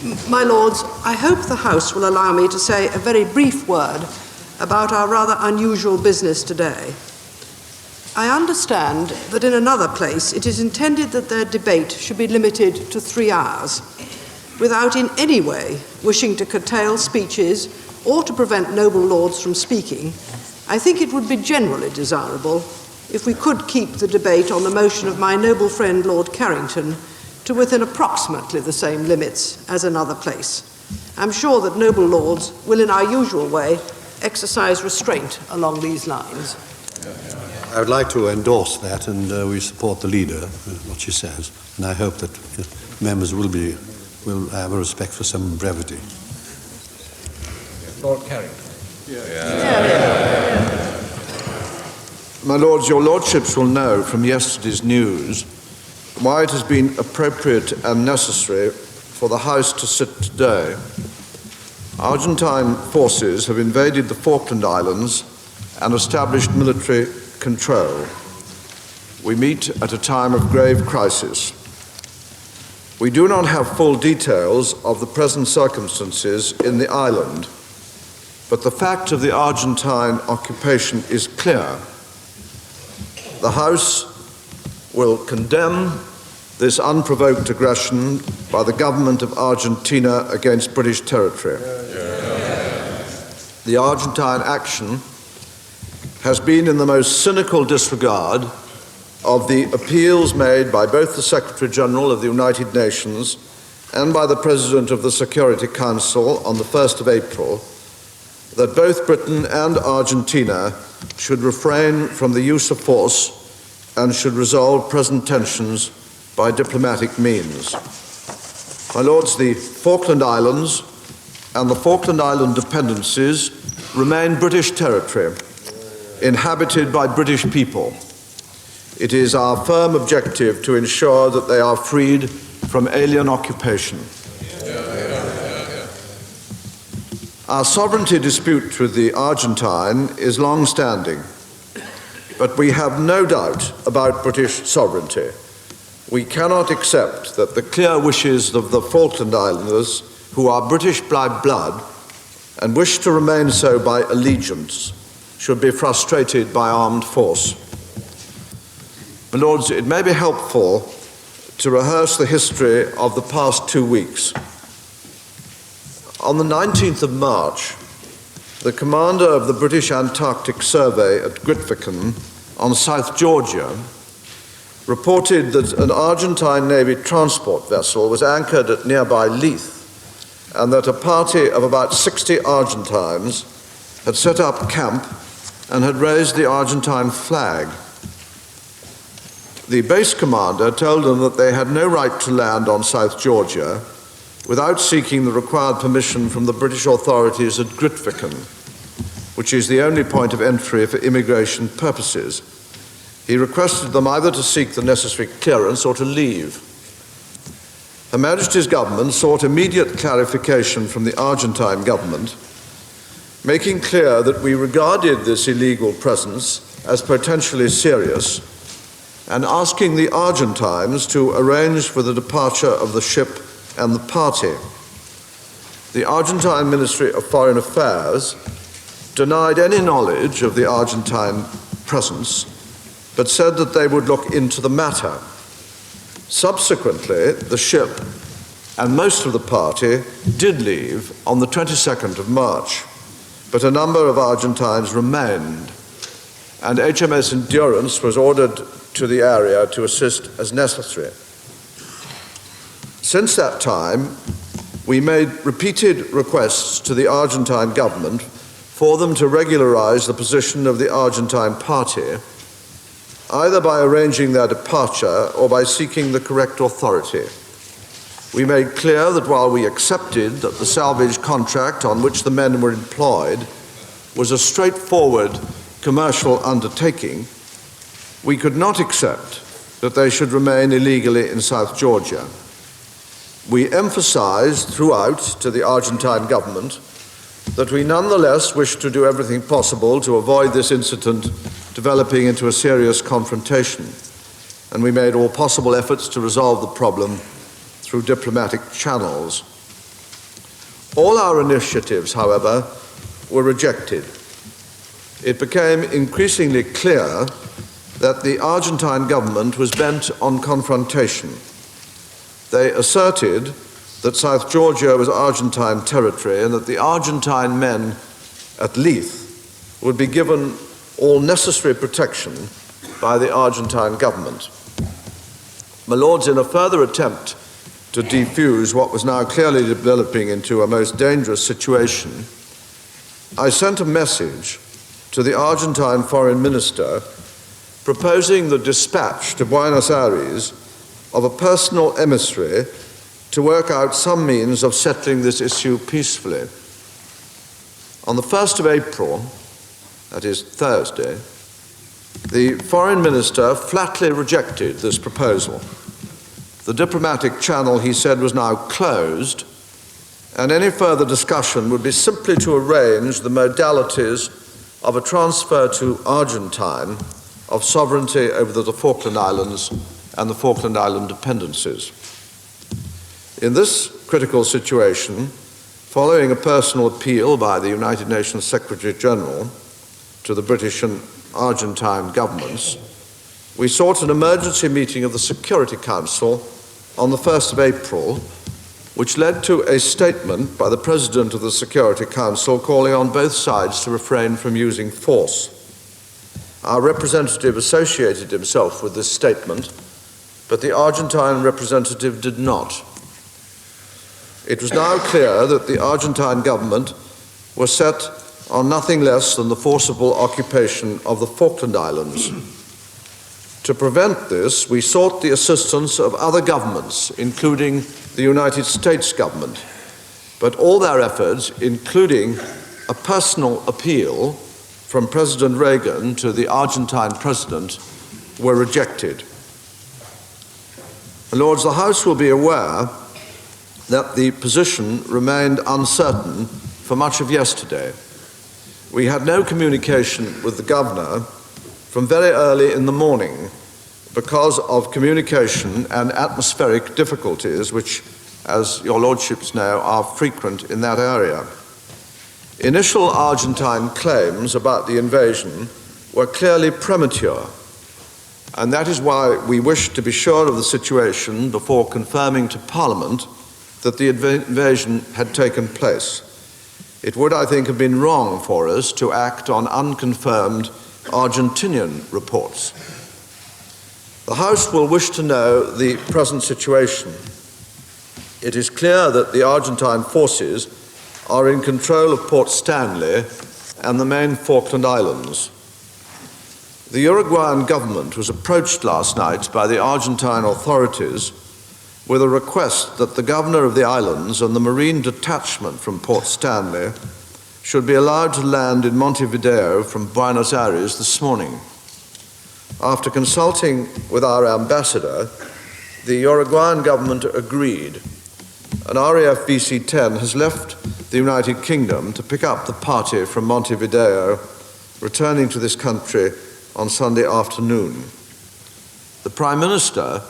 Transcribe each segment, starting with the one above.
My Lords, I hope the House will allow me to say a very brief word about our rather unusual business today. I understand that in another place it is intended that their debate should be limited to 3 hours, without in any way wishing to curtail speeches or to prevent noble lords from speaking. I think it would be generally desirable if we could keep the debate on the motion of my noble friend Lord Carrington to within approximately the same limits as another place. I'm sure that noble lords will, in our usual way, exercise restraint along these lines. I would like to endorse that, and we support the leader, what she says, and I hope that members will have a respect for some brevity. Lord Carrington. My Lords, your Lordships will know from yesterday's news why it has been appropriate and necessary for the House to sit today. Argentine forces have invaded the Falkland Islands and established military control. We meet at a time of grave crisis. We do not have full details of the present circumstances in the island, but the fact of the Argentine occupation is clear. The House will condemn this unprovoked aggression by the government of Argentina against British territory. The Argentine action has been in the most cynical disregard of the appeals made by both the Secretary-General of the United Nations and by the President of the Security Council on the 1st of April that both Britain and Argentina should refrain from the use of force and should resolve present tensions by diplomatic means. My Lords, the Falkland Islands and the Falkland Island dependencies remain British territory, inhabited by British people. It is our firm objective to ensure that they are freed from alien occupation. Our sovereignty dispute with the Argentine is long-standing, but we have no doubt about British sovereignty. We cannot accept that the clear wishes of the Falkland Islanders, who are British by blood and wish to remain so by allegiance, should be frustrated by armed force. My Lords, it may be helpful to rehearse the history of the past 2 weeks. On the 19th of March, the commander of the British Antarctic Survey at Grytviken on South Georgia reported that an Argentine Navy transport vessel was anchored at nearby Leith and that a party of about 60 Argentines had set up camp and had raised the Argentine flag. The base commander told them that they had no right to land on South Georgia without seeking the required permission from the British authorities at Grytviken, which is the only point of entry for immigration purposes. He requested them either to seek the necessary clearance or to leave. Her Majesty's government sought immediate clarification from the Argentine government, making clear that we regarded this illegal presence as potentially serious and asking the Argentines to arrange for the departure of the ship and the party. The Argentine Ministry of Foreign Affairs denied any knowledge of the Argentine presence, but said that they would look into the matter. Subsequently, the ship and most of the party did leave on the 22nd of March, but a number of Argentines remained, and HMS Endurance was ordered to the area to assist as necessary. Since that time, we made repeated requests to the Argentine government for them to regularize the position of the Argentine party, either by arranging their departure or by seeking the correct authority. We made clear that while we accepted that the salvage contract on which the men were employed was a straightforward commercial undertaking, we could not accept that they should remain illegally in South Georgia. We emphasized throughout to the Argentine government that we nonetheless wished to do everything possible to avoid this incident developing into a serious confrontation, and we made all possible efforts to resolve the problem through diplomatic channels. All our initiatives, however, were rejected. It became increasingly clear that the Argentine government was bent on confrontation. They asserted that South Georgia was Argentine territory and that the Argentine men at Leith would be given all necessary protection by the Argentine government. My Lords, in a further attempt to defuse what was now clearly developing into a most dangerous situation, I sent a message to the Argentine foreign minister proposing the dispatch to Buenos Aires of a personal emissary to work out some means of settling this issue peacefully. On the 1st of April, that is Thursday, the foreign minister flatly rejected this proposal. The diplomatic channel, he said, was now closed, and any further discussion would be simply to arrange the modalities of a transfer to Argentine of sovereignty over the Falkland Islands and the Falkland Island dependencies. In this critical situation, following a personal appeal by the United Nations Secretary General to the British and Argentine governments, we sought an emergency meeting of the Security Council on the 1st of April, which led to a statement by the President of the Security Council calling on both sides to refrain from using force. Our representative associated himself with this statement, but the Argentine representative did not. It was now clear that the Argentine government was set on nothing less than the forcible occupation of the Falkland Islands. To prevent this, we sought the assistance of other governments, including the United States government, but all their efforts, including a personal appeal from President Reagan to the Argentine president, were rejected. Lords, the House will be aware that the position remained uncertain for much of yesterday. We had no communication with the governor from very early in the morning because of communication and atmospheric difficulties which, as your lordships know, are frequent in that area. Initial Argentine claims about the invasion were clearly premature, and that is why we wished to be sure of the situation before confirming to Parliament that the invasion had taken place. It would, I think, have been wrong for us to act on unconfirmed Argentinian reports. The House will wish to know the present situation. It is clear that the Argentine forces are in control of Port Stanley and the main Falkland Islands. The Uruguayan government was approached last night by the Argentine authorities with a request that the governor of the islands and the marine detachment from Port Stanley should be allowed to land in Montevideo from Buenos Aires this morning. After consulting with our ambassador, the Uruguayan government agreed. An RAF VC-10 has left the United Kingdom to pick up the party from Montevideo, returning to this country on Sunday afternoon. The Prime Minister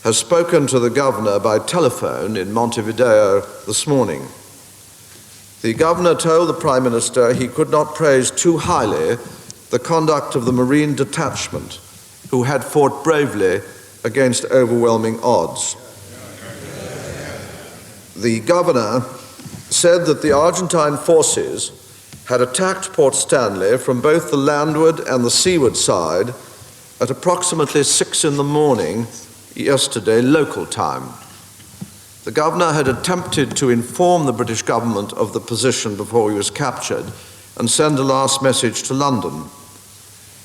has spoken to the governor by telephone in Montevideo this morning. The governor told the Prime Minister he could not praise too highly the conduct of the Marine detachment, who had fought bravely against overwhelming odds. The governor said that the Argentine forces had attacked Port Stanley from both the landward and the seaward side at approximately 6 in the morning yesterday, local time. The governor had attempted to inform the British government of the position before he was captured and send a last message to London.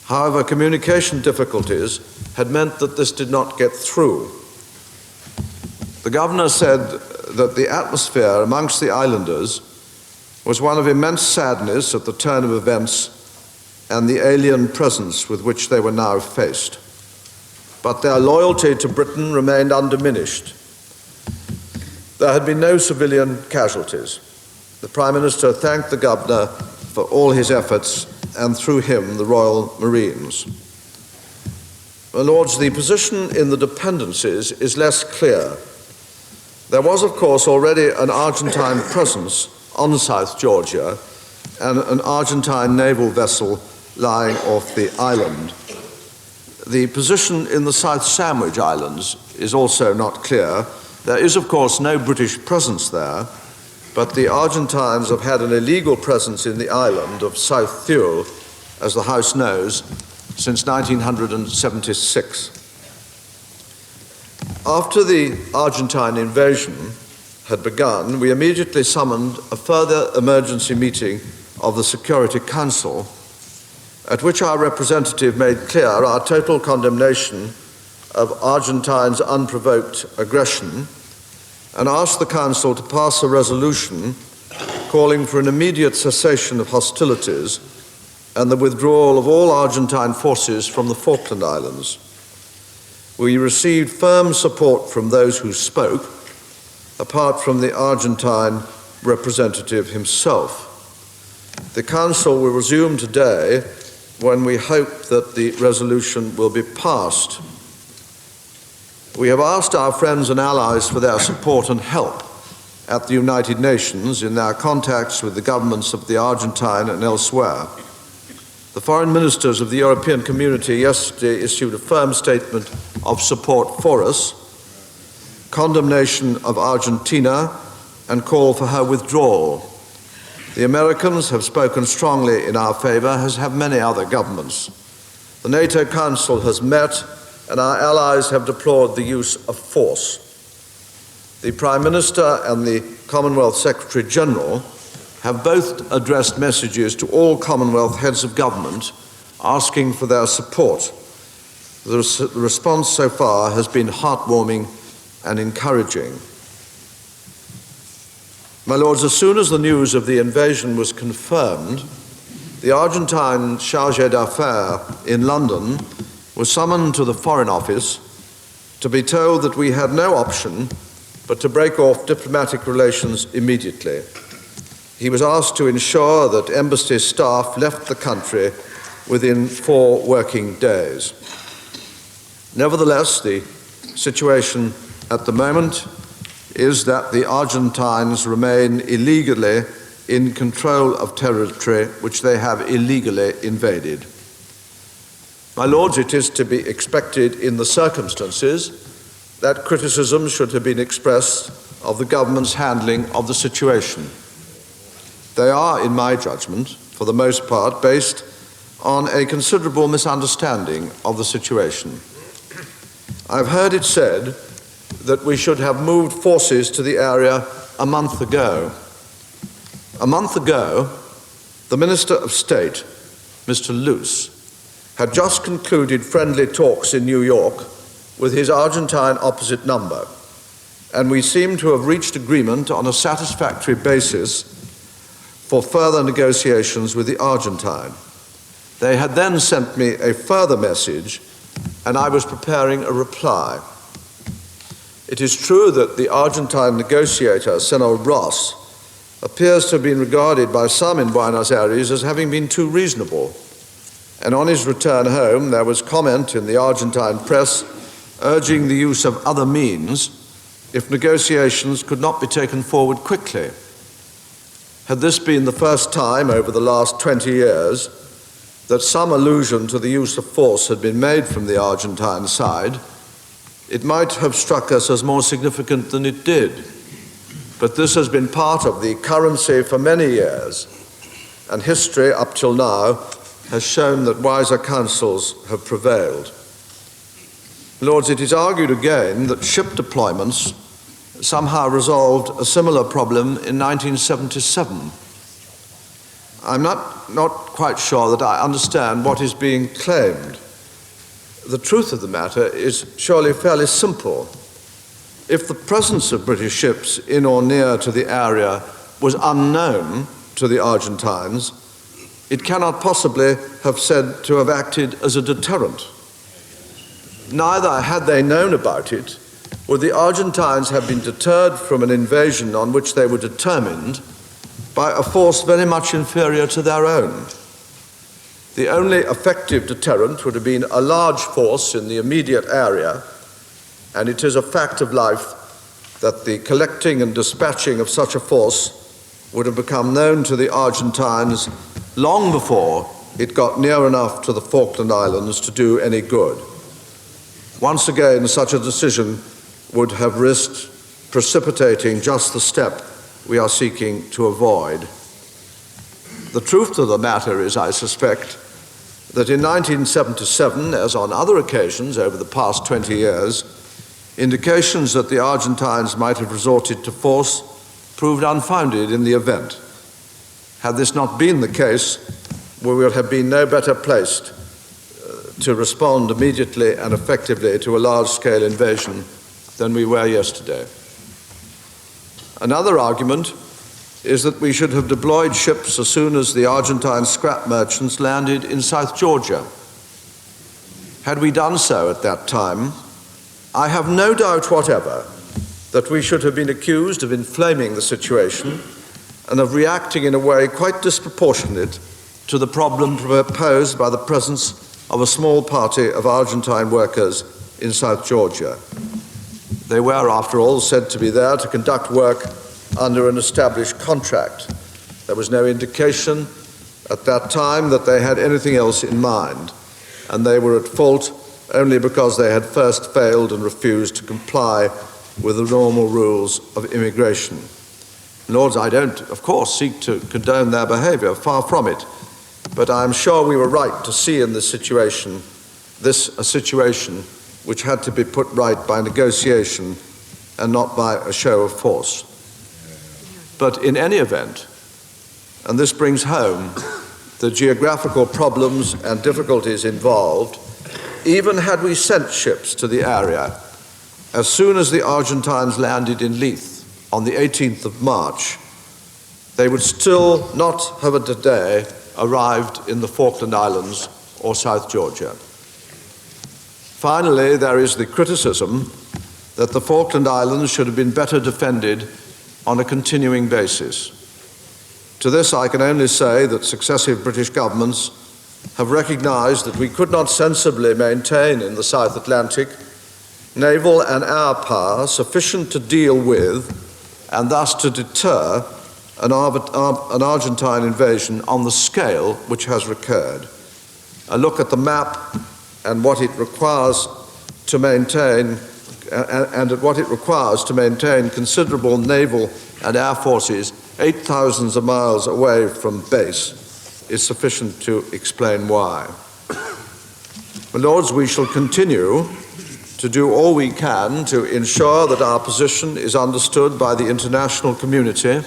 However, communication difficulties had meant that this did not get through. The governor said that the atmosphere amongst the islanders was one of immense sadness at the turn of events and the alien presence with which they were now faced. But their loyalty to Britain remained undiminished. There had been no civilian casualties. The Prime Minister thanked the governor for all his efforts, and through him the Royal Marines. My Lords, the position in the dependencies is less clear. There was, of course, already an Argentine presence on South Georgia and an Argentine naval vessel lying off the island. The position in the South Sandwich Islands is also not clear. There is, of course, no British presence there, but the Argentines have had an illegal presence in the island of South Thule, as the House knows, since 1976. After the Argentine invasion had begun, we immediately summoned a further emergency meeting of the Security Council, at which our representative made clear our total condemnation of Argentine's unprovoked aggression and asked the Council to pass a resolution calling for an immediate cessation of hostilities and the withdrawal of all Argentine forces from the Falkland Islands. We received firm support from those who spoke, apart from the Argentine representative himself. The Council will resume today when we hope that the resolution will be passed. We have asked our friends and allies for their support and help at the United Nations in their contacts with the governments of the Argentine and elsewhere. The foreign ministers of the European Community yesterday issued a firm statement of support for us, condemnation of Argentina, and call for her withdrawal. The Americans have spoken strongly in our favor, as have many other governments. The NATO Council has met, and our allies have deplored the use of force. The Prime Minister and the Commonwealth Secretary General have both addressed messages to all Commonwealth heads of government asking for their support. The response so far has been heartwarming and encouraging. My Lords, as soon as the news of the invasion was confirmed, the Argentine chargé d'affaires in London was summoned to the Foreign Office to be told that we had no option but to break off diplomatic relations immediately. He was asked to ensure that embassy staff left the country within 4 working days. Nevertheless, the situation at the moment is that the Argentines remain illegally in control of territory which they have illegally invaded. My Lords, it is to be expected in the circumstances that criticism should have been expressed of the government's handling of the situation. They are, in my judgment, for the most part, based on a considerable misunderstanding of the situation. I've heard it said that we should have moved forces to the area a month ago. A month ago, the Minister of State, Mr. Luce, had just concluded friendly talks in New York with his Argentine opposite number, and we seem to have reached agreement on a satisfactory basis for further negotiations with the Argentine. They had then sent me a further message, and I was preparing a reply. It is true that the Argentine negotiator, Senor Ross, appears to have been regarded by some in Buenos Aires as having been too reasonable, and on his return home there was comment in the Argentine press urging the use of other means if negotiations could not be taken forward quickly. Had this been the first time over the last 20 years that some allusion to the use of force had been made from the Argentine side, it might have struck us as more significant than it did. But this has been part of the currency for many years, and history up till now has shown that wiser counsels have prevailed. Lords, it is argued again that ship deployments somehow resolved a similar problem in 1977. I'm not quite sure that I understand what is being claimed. The truth of the matter is surely fairly simple. If the presence of British ships in or near to the area was unknown to the Argentines, it cannot possibly have said to have acted as a deterrent. Neither, had they known about it, would the Argentines have been deterred from an invasion on which they were determined by a force very much inferior to their own. The only effective deterrent would have been a large force in the immediate area, and it is a fact of life that the collecting and dispatching of such a force would have become known to the Argentines long before it got near enough to the Falkland Islands to do any good. Once again, such a decision would have risked precipitating just the step we are seeking to avoid. The truth of the matter is, I suspect, that in 1977, as on other occasions over the past 20 years, indications that the Argentines might have resorted to force proved unfounded in the event. Had this not been the case, we would have been no better placed to respond immediately and effectively to a large-scale invasion than we were yesterday. Another argument is that we should have deployed ships as soon as the Argentine scrap merchants landed in South Georgia. Had we done so at that time, I have no doubt whatever that we should have been accused of inflaming the situation and of reacting in a way quite disproportionate to the problem posed by the presence of a small party of Argentine workers in South Georgia. They were, after all, said to be there to conduct work under an established contract. There was no indication at that time that they had anything else in mind, and they were at fault only because they had first failed and refused to comply with the normal rules of immigration. Lords, I don't, of course, seek to condone their behavior, far from it, but I am sure we were right to see in this situation, a situation which had to be put right by negotiation and not by a show of force. But in any event, and this brings home the geographical problems and difficulties involved, even had we sent ships to the area, as soon as the Argentines landed in Leith on the 18th of March, they would still not have today arrived in the Falkland Islands or South Georgia. Finally, there is the criticism that the Falkland Islands should have been better defended on a continuing basis. To this, I can only say that successive British governments have recognized that we could not sensibly maintain in the South Atlantic naval and air power sufficient to deal with and thus to deter an Argentine invasion on the scale which has recurred. A look at the map and what it requires to maintain considerable naval and air forces 8,000 miles away from base is sufficient to explain why. My Lords, we shall continue to do all we can to ensure that our position is understood by the international community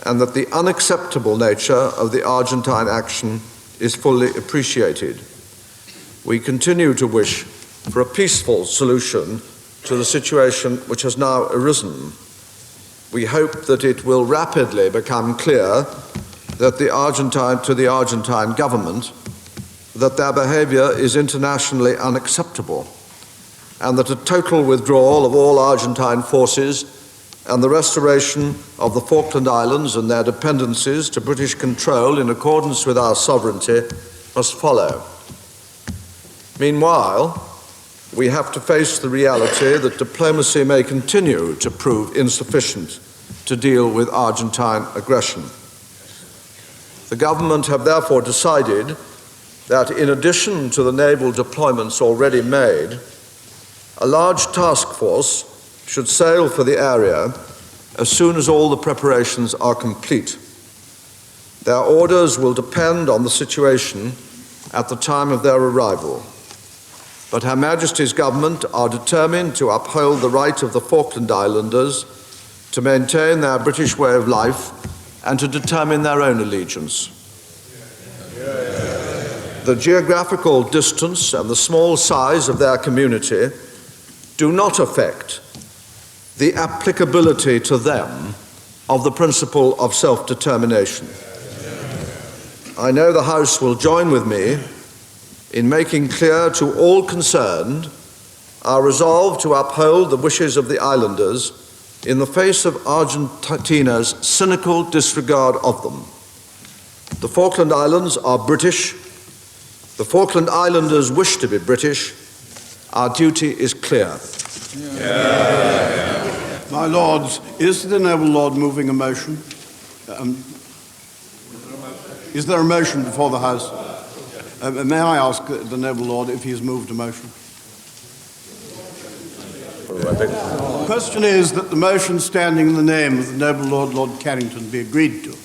and that the unacceptable nature of the Argentine action is fully appreciated. We continue to wish for a peaceful solution to the situation which has now arisen. We hope that it will rapidly become clear that the Argentine government that their behavior is internationally unacceptable and that a total withdrawal of all Argentine forces and the restoration of the Falkland Islands and their dependencies to British control in accordance with our sovereignty must follow. Meanwhile, we have to face the reality that diplomacy may continue to prove insufficient to deal with Argentine aggression. The government have therefore decided that in addition to the naval deployments already made, a large task force should sail for the area as soon as all the preparations are complete. Their orders will depend on the situation at the time of their arrival. But Her Majesty's government are determined to uphold the right of the Falkland Islanders to maintain their British way of life and to determine their own allegiance. The geographical distance and the small size of their community do not affect the applicability to them of the principle of self-determination. I know the House will join with me in making clear to all concerned our resolve to uphold the wishes of the islanders in the face of Argentina's cynical disregard of them. The Falkland Islands are British. The Falkland Islanders wish to be British. Our duty is clear. My My Lords, is the noble Lord moving a motion? Is there a motion before the House? May I ask the noble Lord if he has moved a motion? The question is that the motion standing in the name of the noble Lord Carrington be agreed to.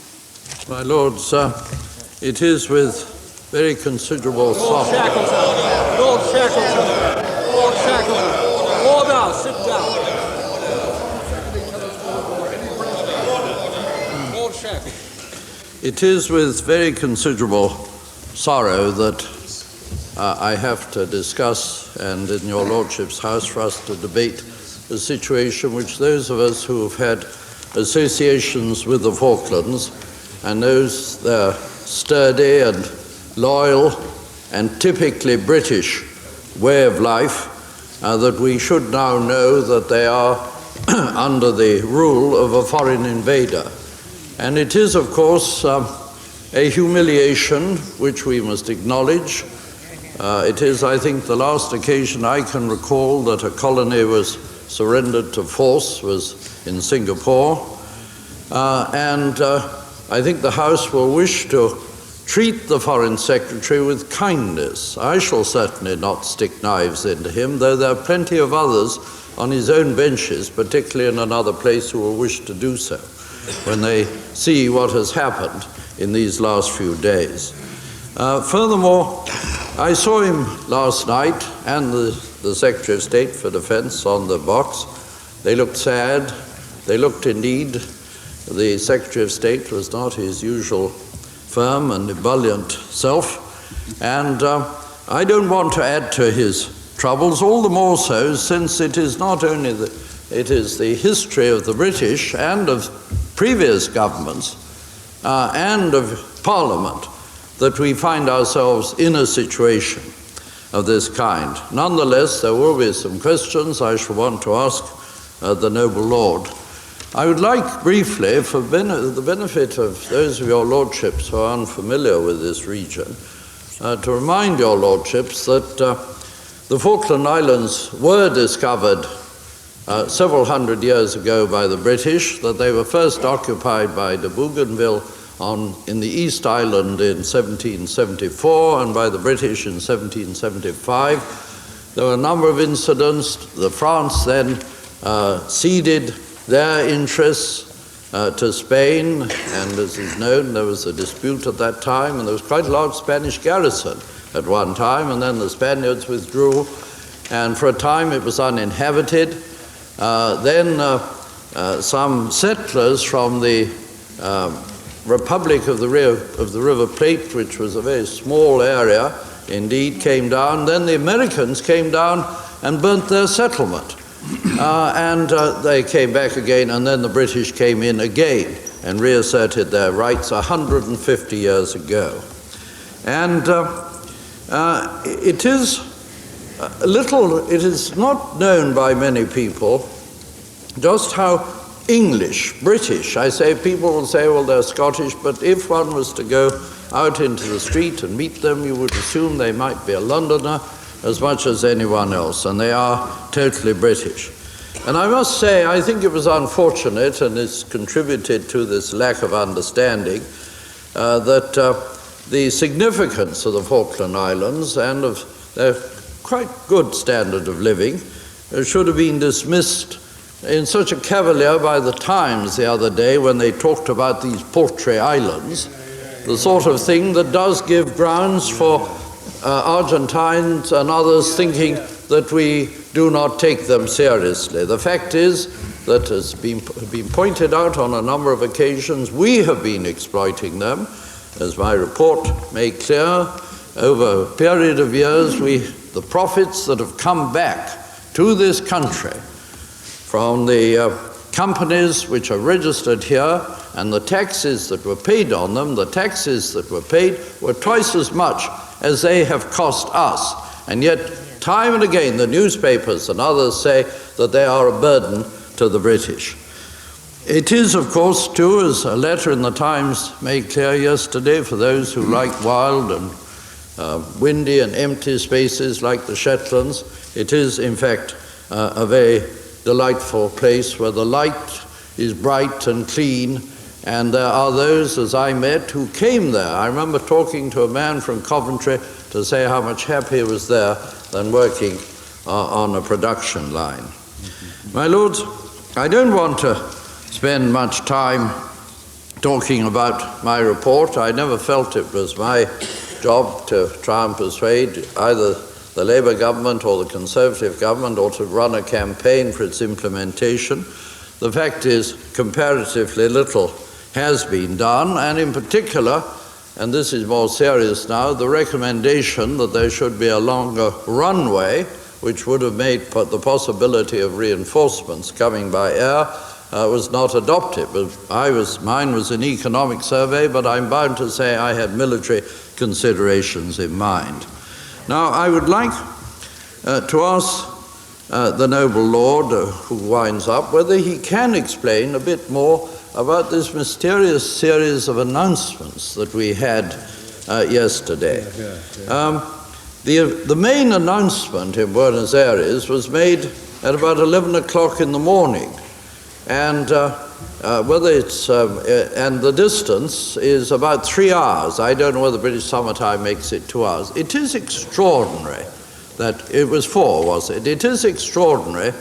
My Lords, it is with very considerable sorrow. Lord Shackleton! Lord Shackleton! Order! Sit down! Lord Shackleton. It is with very considerable sorrow that I have to discuss, and in your Lordship's house for us to debate, a situation which those of us who have had associations with the Falklands and knows their sturdy and loyal and typically British way of life, that we should now know that they are under the rule of a foreign invader. And it is, of course, a humiliation which we must acknowledge. It is, I think, the last occasion I can recall that a colony was surrendered to force was in Singapore. And I think the House will wish to treat the Foreign Secretary with kindness. I shall certainly not stick knives into him, though there are plenty of others on his own benches, particularly in another place, who will wish to do so when they see what has happened in these last few days. Furthermore, I saw him last night and the Secretary of State for Defense on the box. They looked sad. They looked indeed. The Secretary of State was not his usual firm and ebullient self. And I don't want to add to his troubles, all the more so since it is not only it is the history of the British and of previous governments and of Parliament that we find ourselves in a situation of this kind. Nonetheless, there will be some questions I shall want to ask the noble Lord. I would like briefly, for the benefit of those of your Lordships who are unfamiliar with this region, to remind your Lordships that the Falkland Islands were discovered several hundred years ago by the British, that they were first occupied by de Bougainville in the East Island in 1774 and by the British in 1775. There were a number of incidents. The France then ceded their interests to Spain, and as is known, there was a dispute at that time, and there was quite a large Spanish garrison at one time, and then the Spaniards withdrew, and for a time it was uninhabited. Then some settlers from the Republic of the River Plate, which was a very small area indeed, came down. Then the Americans came down and burnt their settlement. And they came back again, and then the British came in again and reasserted their rights 150 years ago. And it is not known by many people just how English, British, I say, people will say, well, they're Scottish, but if one was to go out into the street and meet them, you would assume they might be a Londoner as much as anyone else, and they are totally British. And I must say, I think it was unfortunate, and it's contributed to this lack of understanding, that the significance of the Falkland Islands and of their quite good standard of living should have been dismissed in such a cavalier by the Times the other day when they talked about these paltry islands, the sort of thing that does give grounds for Argentines and others thinking that we do not take them seriously. The fact is that, as been pointed out on a number of occasions, we have been exploiting them. As my report made clear, over a period of years, the profits that have come back to this country from the companies which are registered here and the taxes that were paid on them, the taxes that were paid were twice as much as they have cost us. And yet, time and again, the newspapers and others say that they are a burden to the British. It is, of course, too, as a letter in the Times made clear yesterday, for those who like wild and windy and empty spaces like the Shetlands, it is, in fact, a very delightful place where the light is bright and clean, and there are those, as I met, who came there. I remember talking to a man from Coventry to say how much happier he was there than working on a production line. My lords, I don't want to spend much time talking about my report. I never felt it was my job to try and persuade either the Labour government or the Conservative government or to run a campaign for its implementation. The fact is, comparatively little has been done, and in particular, and this is more serious now, the recommendation that there should be a longer runway, which would have made the possibility of reinforcements coming by air, was not adopted. But mine was an economic survey, but I'm bound to say I had military considerations in mind. Now, I would like to ask the noble lord who winds up whether he can explain a bit more about this mysterious series of announcements that we had yesterday. The main announcement in Buenos Aires was made at about 11 o'clock in the morning, and whether it's and the distance is about 3 hours. I don't know whether British summertime makes it 2 hours. It is extraordinary that it was 4, was it? It is extraordinary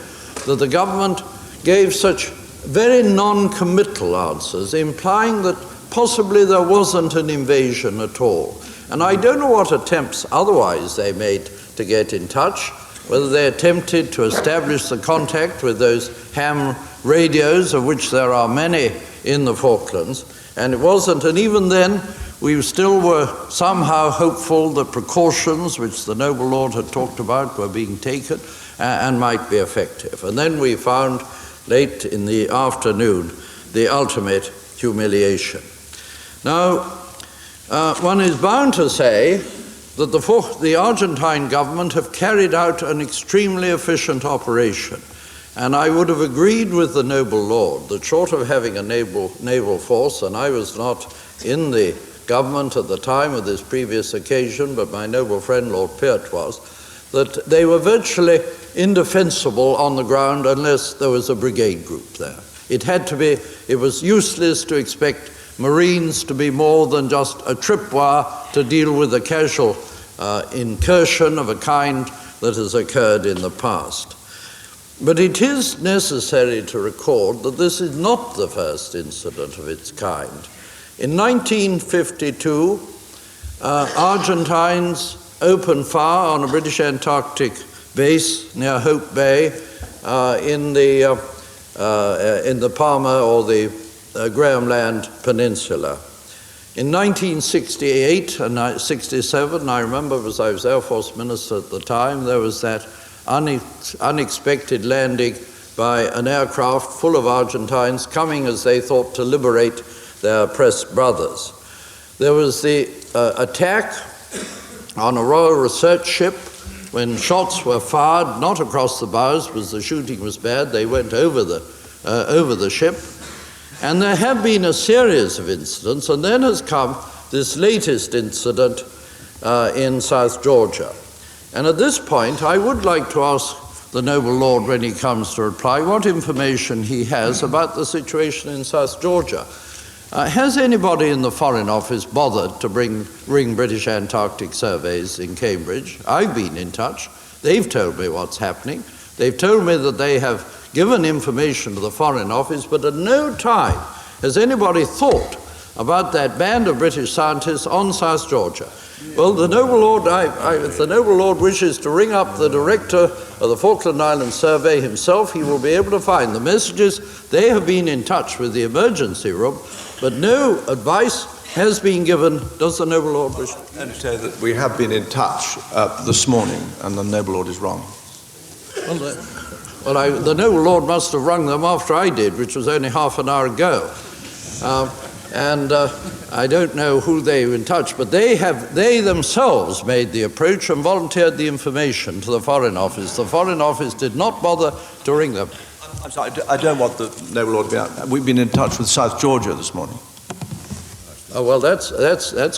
that the government gave such very non-committal answers, implying that possibly there wasn't an invasion at all. And I don't know what attempts otherwise they made to get in touch, whether they attempted to establish the contact with those ham radios, of which there are many in the Falklands, and it wasn't. And even then, we still were somehow hopeful that precautions, which the noble lord had talked about, were being taken and might be effective. And then we found, late in the afternoon, the ultimate humiliation. Now, one is bound to say that the Argentine government have carried out an extremely efficient operation. And I would have agreed with the noble lord that short of having a naval force, and I was not in the government at the time of this previous occasion, but my noble friend Lord Peart was, that they were virtually indefensible on the ground unless there was a brigade group there. It was useless to expect Marines to be more than just a tripwire to deal with a casual incursion of a kind that has occurred in the past. But it is necessary to record that this is not the first incident of its kind. In 1952, Argentines opened fire on a British Antarctic base near Hope Bay in the Palmer or the Graham Land Peninsula. In 1968 and 67, I remember because I was Air Force Minister at the time, there was that unexpected landing by an aircraft full of Argentines coming, as they thought, to liberate their oppressed brothers. There was the attack on a Royal Research ship when shots were fired, not across the bows because the shooting was bad, they went over the ship. And there have been a series of incidents, and then has come this latest incident in South Georgia. And at this point, I would like to ask the noble lord, when he comes to reply, what information he has about the situation in South Georgia. Has anybody in the Foreign Office bothered to ring British Antarctic surveys in Cambridge? I've been in touch. They've told me what's happening. They've told me that they have given information to the Foreign Office, but at no time has anybody thought about that band of British scientists on South Georgia. Well, the noble lord, if the noble lord wishes to ring up the director of the Falkland-Islands Survey himself, he will be able to find the messages. They have been in touch with the emergency room, but no advice has been given. Does the noble lord wish? And to say that we have been in touch this morning, and the noble lord is wrong. Well, the noble lord must have rung them after I did, which was only half an hour ago. And I don't know who they were in touch, but they themselves made the approach and volunteered the information to the Foreign Office. The Foreign Office did not bother to ring them. I'm sorry, I don't want the noble lord to be out. We've been in touch with South Georgia this morning. Oh, well, that's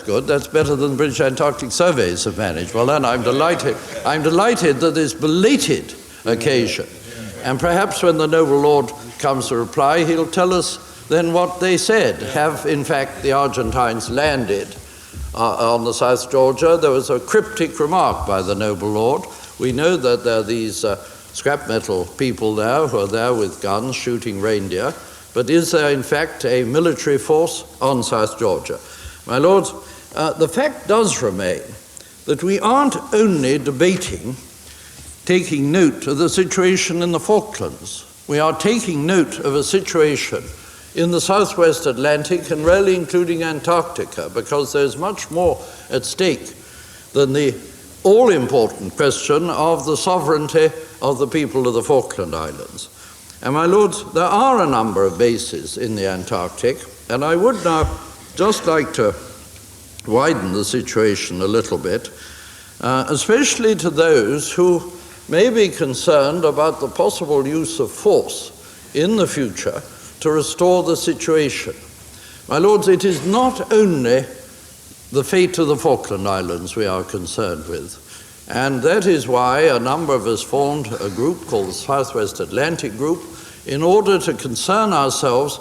good. That's better than the British Antarctic surveys have managed. Well, then I'm delighted. I'm delighted that this belated occasion And perhaps when the noble lord comes to reply, he'll tell us then what they said. Have, in fact, the Argentines landed on the South Georgia? There was a cryptic remark by the noble lord. We know that there are these scrap metal people there who are there with guns shooting reindeer, but is there, in fact, a military force on South Georgia? My lords, the fact does remain that we aren't only debating, taking note of the situation in the Falklands. We are taking note of a situation in the southwest Atlantic and really including Antarctica, because there's much more at stake than the all-important question of the sovereignty of the people of the Falkland Islands. And my lords, there are a number of bases in the Antarctic, and I would now just like to widen the situation a little bit, especially to those who may be concerned about the possible use of force in the future to restore the situation. My lords, it is not only the fate of the Falkland Islands we are concerned with, and that is why a number of us formed a group called the Southwest Atlantic Group in order to concern ourselves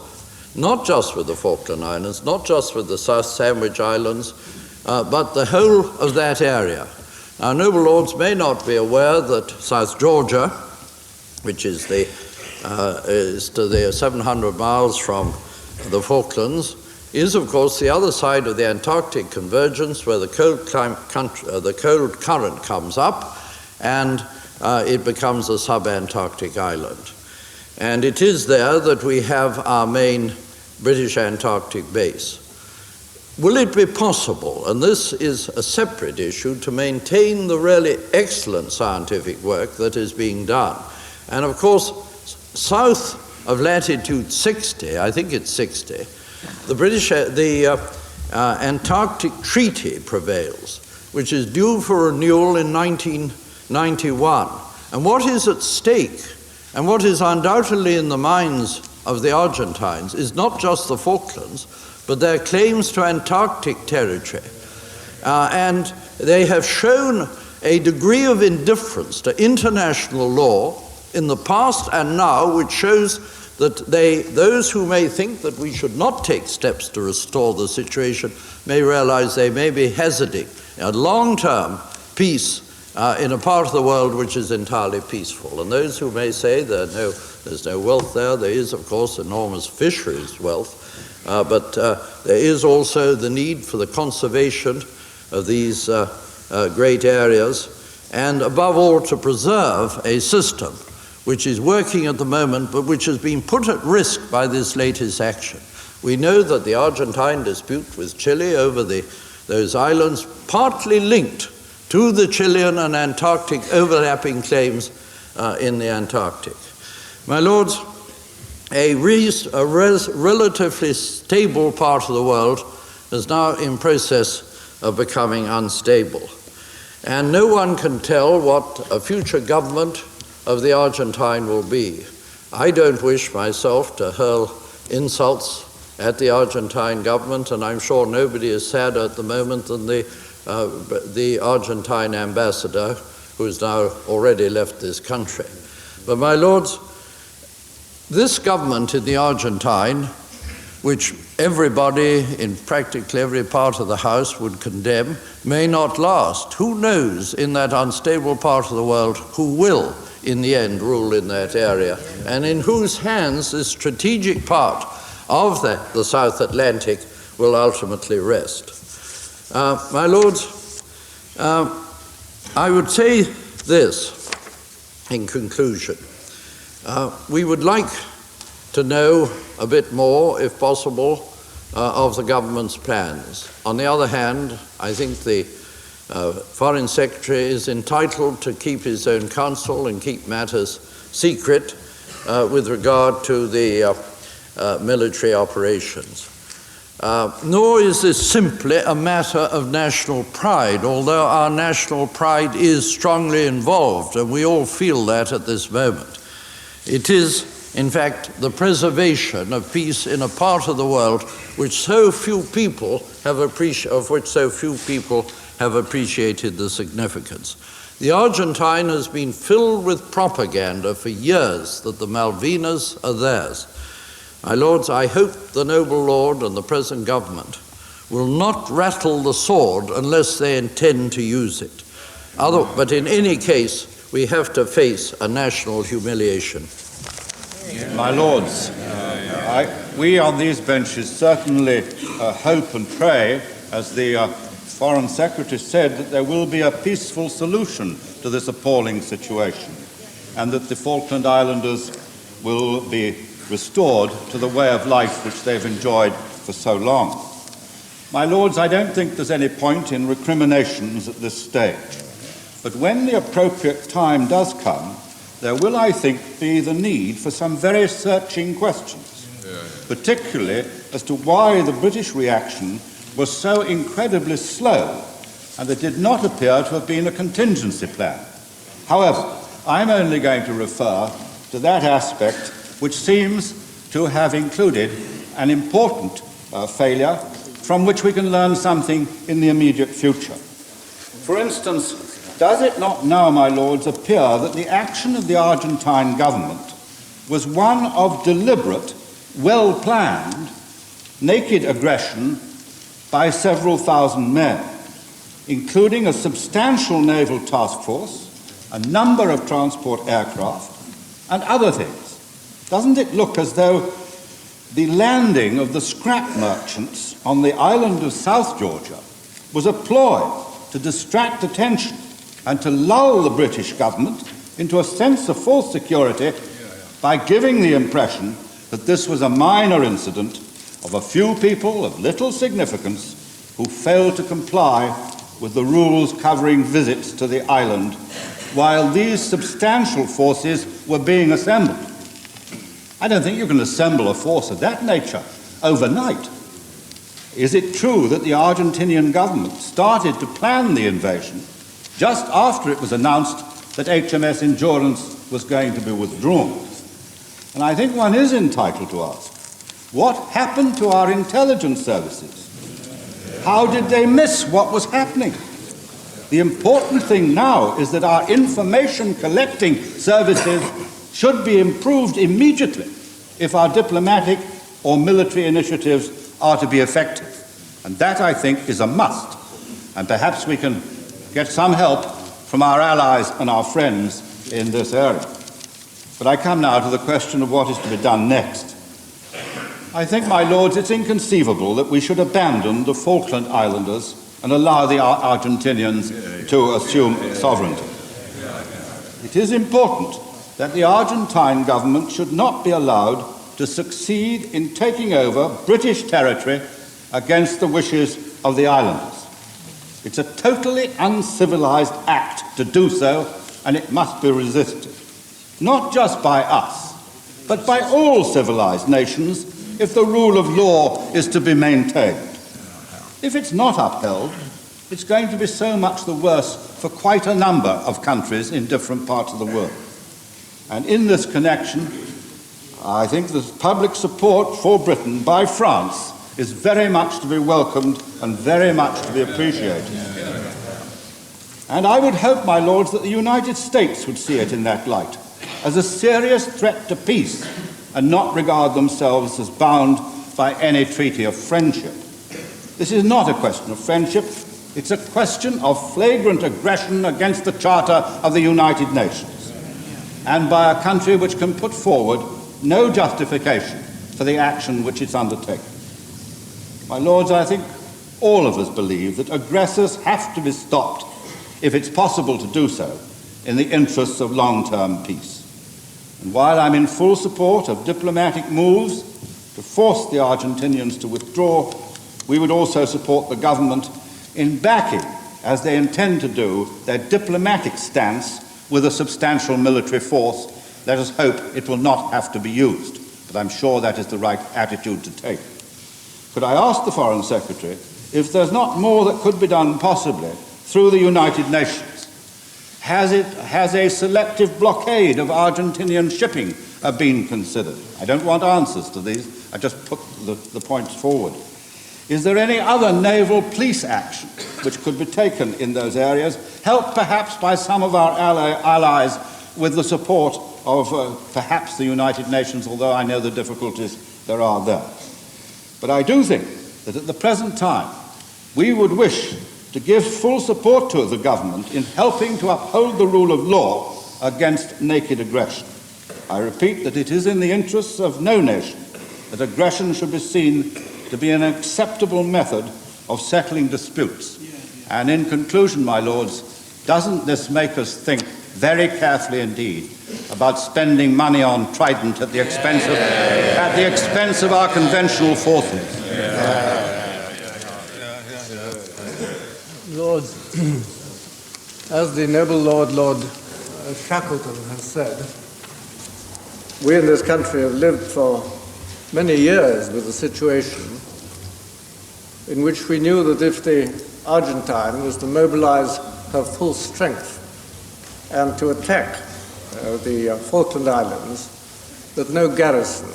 not just with the Falkland Islands, not just with the South Sandwich Islands, but the whole of that area. Our noble lords may not be aware that South Georgia, which is to the 700 miles from the Falklands, is of course the other side of the Antarctic convergence, where the cold current comes up and it becomes a sub-Antarctic island. And it is there that we have our main British Antarctic base. Will it be possible, and this is a separate issue, to maintain the really excellent scientific work that is being done? And of course, south of latitude 60, I think it's 60, the Antarctic Treaty prevails, which is due for renewal in 1991. And what is at stake, and what is undoubtedly in the minds of the Argentines, is not just the Falklands, but their claims to Antarctic territory. And they have shown a degree of indifference to international law in the past and now, which shows that those who may think that we should not take steps to restore the situation may realize they may be hazarding a long-term peace in a part of the world which is entirely peaceful. And those who may say there's no wealth there, there is, of course, enormous fisheries wealth, but there is also the need for the conservation of these great areas, and above all to preserve a system which is working at the moment, but which has been put at risk by this latest action. We know that the Argentine dispute with Chile over those islands partly linked to the Chilean and Antarctic overlapping claims in the Antarctic. My lords, a relatively stable part of the world is now in process of becoming unstable. And no one can tell what a future government of the Argentine will be. I don't wish myself to hurl insults at the Argentine government, and I'm sure nobody is sadder at the moment than the Argentine ambassador, who has now already left this country. But my lords, this government in the Argentine, which everybody in practically every part of the House would condemn, may not last. Who knows in that unstable part of the world who will, in the end, rule in that area, and in whose hands this strategic part of the South Atlantic will ultimately rest. My lords, I would say this in conclusion. We would like to know a bit more, if possible, of the government's plans. On the other hand, I think the Foreign Secretary is entitled to keep his own counsel and keep matters secret with regard to the military operations. Nor is this simply a matter of national pride, although our national pride is strongly involved, and we all feel that at this moment. It is, in fact, the preservation of peace in a part of the world which so few people have appreciated the significance. The Argentine has been filled with propaganda for years that the Malvinas are theirs. My lords, I hope the noble lord and the present government will not rattle the sword unless they intend to use it. But in any case, we have to face a national humiliation. My lords, we on these benches certainly hope and pray, as the Foreign Secretary said, that there will be a peaceful solution to this appalling situation, and that the Falkland Islanders will be restored to the way of life which they've enjoyed for so long. My lords, I don't think there's any point in recriminations at this stage, but when the appropriate time does come, there will, I think, be the need for some very searching questions, particularly as to why the British reaction was so incredibly slow, and there did not appear to have been a contingency plan. However, I'm only going to refer to that aspect which seems to have included an important failure from which we can learn something in the immediate future. For instance, does it not now, my lords, appear that the action of the Argentine government was one of deliberate, well-planned, naked aggression by several thousand men, including a substantial naval task force, a number of transport aircraft, and other things? Doesn't it look as though the landing of the scrap merchants on the island of South Georgia was a ploy to distract attention and to lull the British government into a sense of false security by giving the impression that this was a minor incident of a few people of little significance who failed to comply with the rules covering visits to the island while these substantial forces were being assembled? I don't think you can assemble a force of that nature overnight. Is it true that the Argentinian government started to plan the invasion just after it was announced that HMS Endurance was going to be withdrawn? And I think one is entitled to ask, what happened to our intelligence services? How did they miss what was happening? The important thing now is that our information collecting services should be improved immediately if our diplomatic or military initiatives are to be effective. And that, I think, is a must. And perhaps we can get some help from our allies and our friends in this area. But I come now to the question of what is to be done next. I think, my lords, it's inconceivable that we should abandon the Falkland Islanders and allow the Argentinians to assume sovereignty. It is important that the Argentine government should not be allowed to succeed in taking over British territory against the wishes of the islanders. It's a totally uncivilized act to do so, and it must be resisted, not just by us, but by all civilized nations if the rule of law is to be maintained. If it's not upheld, it's going to be so much the worse for quite a number of countries in different parts of the world. And in this connection, I think the public support for Britain by France is very much to be welcomed and very much to be appreciated. And I would hope, my lords, that the United States would see it in that light, as a serious threat to peace, and not regard themselves as bound by any treaty of friendship. This is not a question of friendship, it's a question of flagrant aggression against the Charter of the United Nations, and by a country which can put forward no justification for the action which it's undertaken. My lords, I think all of us believe that aggressors have to be stopped if it's possible to do so in the interests of long-term peace. And while I'm in full support of diplomatic moves to force the Argentinians to withdraw, we would also support the government in backing, as they intend to do, their diplomatic stance with a substantial military force. Let us hope it will not have to be used, but I'm sure that is the right attitude to take. Could I ask the Foreign Secretary if there's not more that could be done possibly through the United Nations? Has a selective blockade of Argentinian shipping been considered? I don't want answers to these, I just put the points forward. Is there any other naval police action which could be taken in those areas, helped perhaps by some of our allies with the support of perhaps the United Nations, although I know the difficulties there are there. But I do think that at the present time we would wish to give full support to the government in helping to uphold the rule of law against naked aggression. I repeat that it is in the interests of no nation that aggression should be seen to be an acceptable method of settling disputes. And in conclusion, my lords, doesn't this make us think very carefully indeed about spending money on Trident at the expense of our conventional forces? Lords, as the noble Lord Shackleton has said, we in this country have lived for many years with a situation in which we knew that if the Argentine was to mobilize her full strength and to attack the Falkland Islands, that no garrison,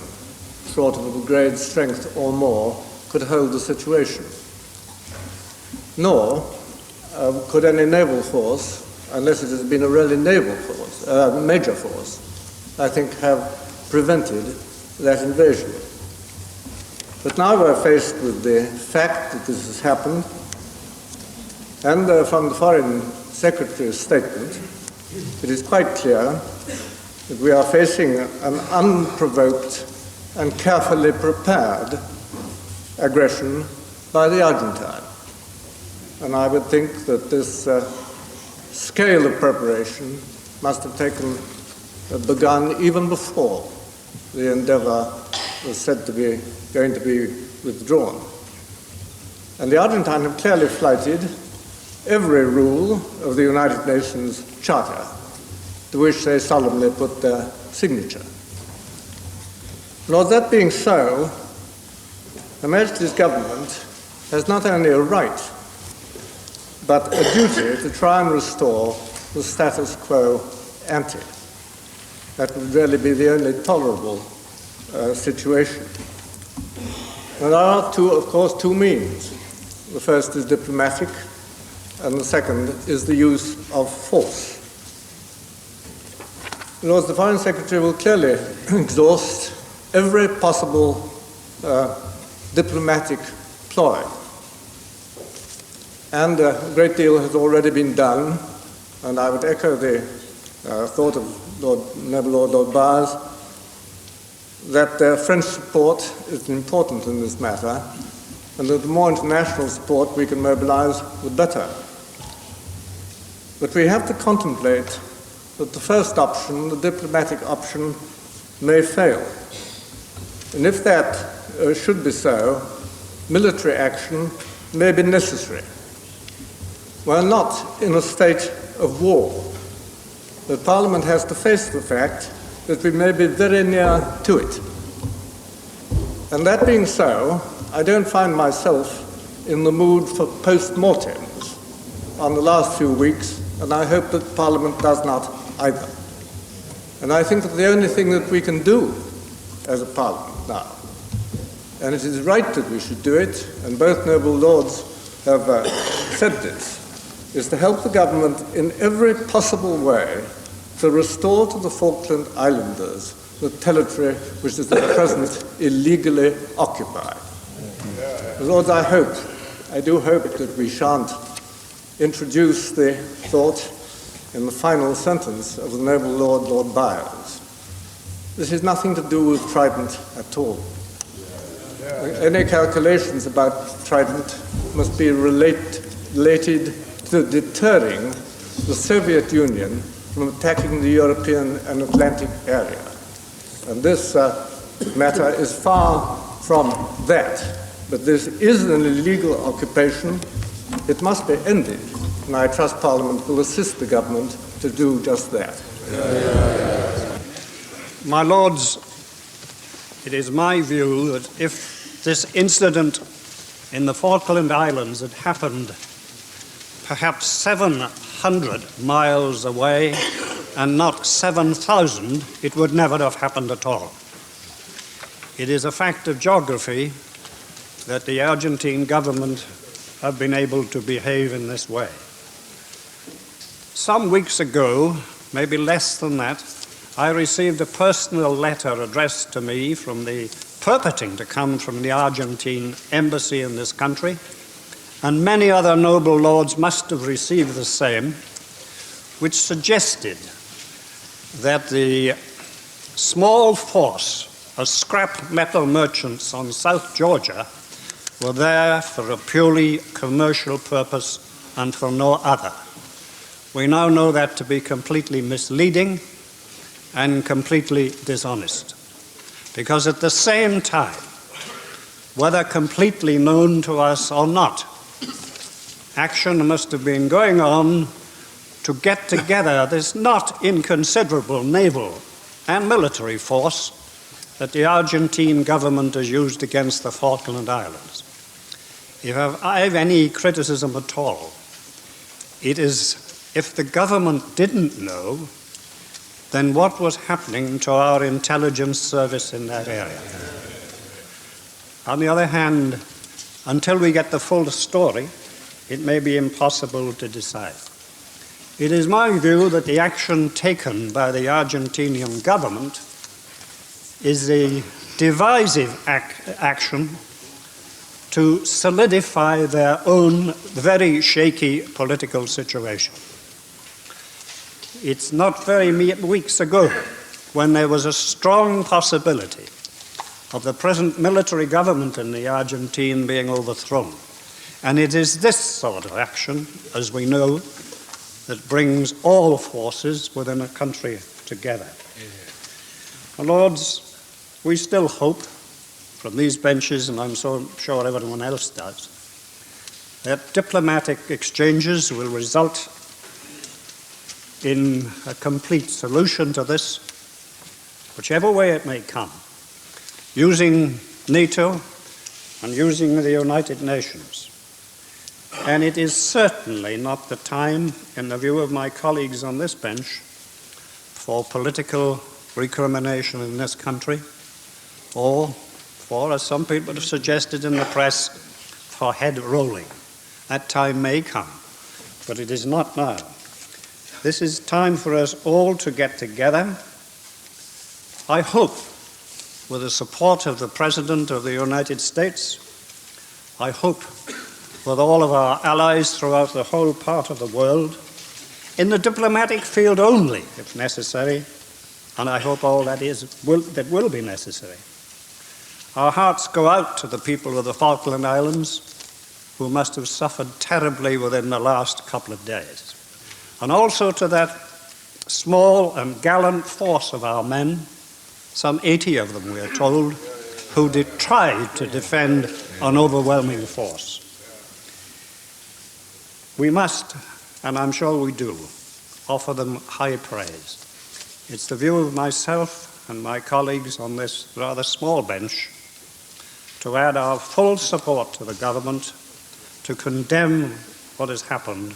short of a brigade strength or more, could hold the situation. Nor could any naval force, unless it has been a really naval force, major force, I think, have prevented that invasion. But now we're faced with the fact that this has happened, and from the Foreign Secretary's statement, it is quite clear that we are facing an unprovoked and carefully prepared aggression by the Argentine. And I would think that this scale of preparation must have begun even before the endeavor was said to be going to be withdrawn. And the Argentine have clearly flighted every rule of the United Nations Charter to which they solemnly put their signature. Lord, that being so, Her Majesty's government has not only a right but a duty to try and restore the status quo ante. That would really be the only tolerable situation. There are, of course, two means. The first is diplomatic, and the second is the use of force. Lords, the Foreign Secretary will clearly exhaust every possible diplomatic ploy. And a great deal has already been done, and I would echo the thought of noble Lord Byers that French support is important in this matter, and that the more international support we can mobilize, the better. But we have to contemplate that the first option, the diplomatic option, may fail. And if that should be so, military action may be necessary. We're not in a state of war. The Parliament has to face the fact that we may be very near to it. And that being so, I don't find myself in the mood for post-mortems on the last few weeks, and I hope that Parliament does not either. And I think that the only thing that we can do as a Parliament now, and it is right that we should do it, and both noble lords have said this, is to help the government in every possible way to restore to the Falkland Islanders the territory which is at present illegally occupied. Lords, I do hope that we shan't introduce the thought in the final sentence of the noble Lord Byers. This has nothing to do with Trident at all. Any calculations about Trident must be related to deterring the Soviet Union from attacking the European and Atlantic area. And this matter is far from that. But this is an illegal occupation. It must be ended, and I trust Parliament will assist the government to do just that. My Lords, it is my view that if this incident in the Falkland Islands had happened perhaps 700 miles away and not 7,000, it would never have happened at all. It is a fact of geography that the Argentine government have been able to behave in this way. Some weeks ago, maybe less than that, I received a personal letter addressed to me purporting to come from the Argentine embassy in this country, and many other noble lords must have received the same, which suggested that the small force of scrap metal merchants on South Georgia were there for a purely commercial purpose and for no other. We now know that to be completely misleading and completely dishonest, because at the same time, whether completely known to us or not, action must have been going on to get together this not inconsiderable naval and military force that the Argentine government has used against the Falkland Islands. If I have any criticism at all, it is if the government didn't know, then what was happening to our intelligence service in that area? On the other hand, until we get the full story, it may be impossible to decide. It is my view that the action taken by the Argentinian government is a divisive action to solidify their own very shaky political situation. It's not very many weeks ago when there was a strong possibility of the present military government in the Argentine being overthrown. And it is this sort of action, as we know, that brings all forces within a country together. My Lords, we still hope from these benches, and I'm so sure everyone else does, that diplomatic exchanges will result in a complete solution to this, whichever way it may come, using NATO and using the United Nations. And it is certainly not the time, in the view of my colleagues on this bench, for political recrimination in this country, or for, as some people have suggested in the press, for head rolling. That time may come, but it is not now. This is time for us all to get together. I hope, with the support of the President of the United States, I hope with all of our allies throughout the whole part of the world, in the diplomatic field only, if necessary, and I hope all that will be necessary. Our hearts go out to the people of the Falkland Islands who must have suffered terribly within the last couple of days, and also to that small and gallant force of our men, some 80 of them we are told, who did try to defend an overwhelming force. We must, and I'm sure we do, offer them high praise. It's the view of myself and my colleagues on this rather small bench to add our full support to the government, to condemn what has happened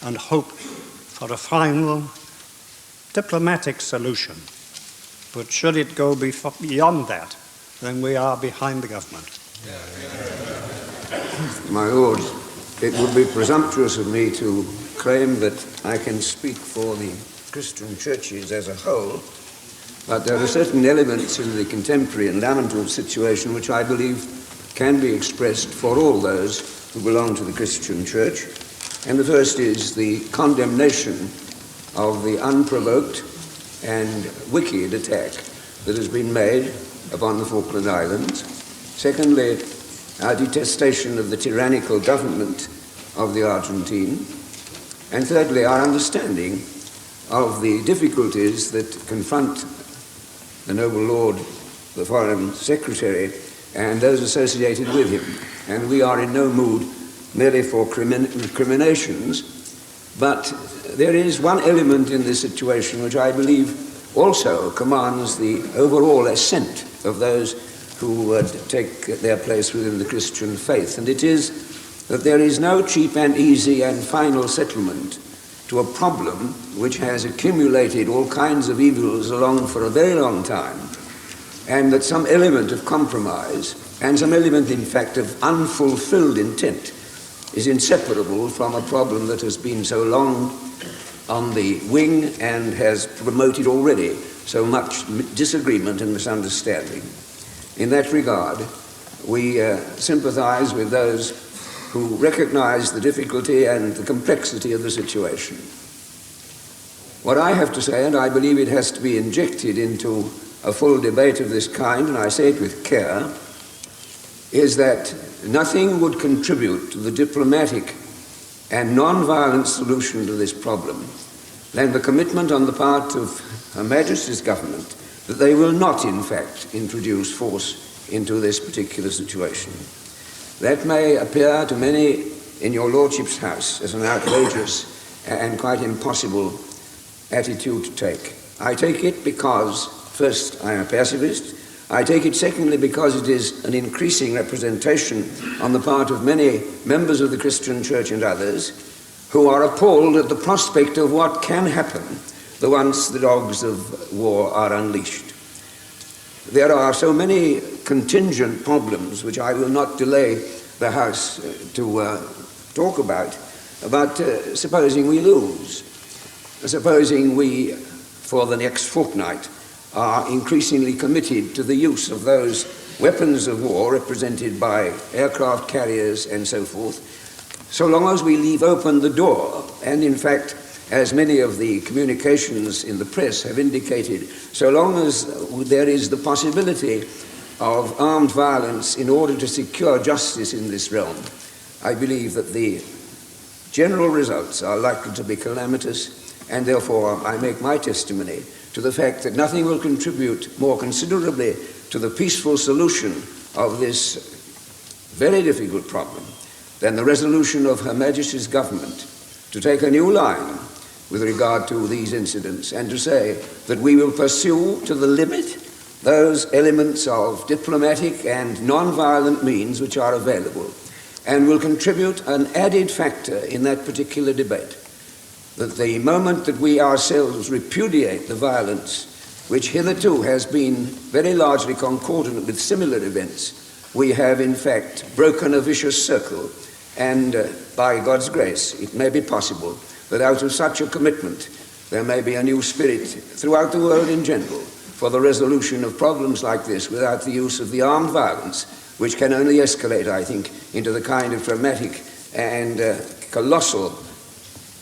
and hope for a final diplomatic solution. But should it go beyond that, then we are behind the government. My Lord, it would be presumptuous of me to claim that I can speak for the Christian churches as a whole, but there are certain elements in the contemporary and lamentable situation which I believe can be expressed for all those who belong to the Christian church. And the first is the condemnation of the unprovoked and wicked attack that has been made upon the Falkland Islands. Secondly, our detestation of the tyrannical government of the Argentine. And thirdly, our understanding of the difficulties that confront the noble Lord, the Foreign Secretary, and those associated with him. And we are in no mood merely for recriminations, but there is one element in this situation which I believe also commands the overall assent of those who would take their place within the Christian faith, and it is that there is no cheap and easy and final settlement to a problem which has accumulated all kinds of evils along for a very long time, and that some element of compromise and some element, in fact, of unfulfilled intent is inseparable from a problem that has been so long on the wing and has promoted already so much disagreement and misunderstanding. In that regard, we sympathize with those who recognize the difficulty and the complexity of the situation. What I have to say, and I believe it has to be injected into a full debate of this kind, and I say it with care, is that nothing would contribute to the diplomatic and non-violent solution to this problem than the commitment on the part of Her Majesty's government that they will not, in fact, introduce force into this particular situation. That may appear to many in your Lordship's House as an outrageous and quite impossible attitude to take. I take it because, first, I am a pacifist. I take it, secondly, because it is an increasing representation on the part of many members of the Christian Church and others who are appalled at the prospect of what can happen once the dogs of war are unleashed. There are so many contingent problems which I will not delay the House to talk about, but supposing we lose, supposing we, for the next fortnight, are increasingly committed to the use of those weapons of war represented by aircraft carriers and so forth, so long as we leave open the door, and in fact, as many of the communications in the press have indicated, so long as there is the possibility of armed violence in order to secure justice in this realm, I believe that the general results are likely to be calamitous, and therefore I make my testimony to the fact that nothing will contribute more considerably to the peaceful solution of this very difficult problem than the resolution of Her Majesty's government to take a new line with regard to these incidents and to say that we will pursue to the limit those elements of diplomatic and non-violent means which are available and will contribute an added factor in that particular debate. That the moment that we ourselves repudiate the violence which hitherto has been very largely concordant with similar events, we have in fact broken a vicious circle, and by God's grace it may be possible that out of such a commitment there may be a new spirit throughout the world in general for the resolution of problems like this without the use of the armed violence, which can only escalate, I think, into the kind of dramatic and colossal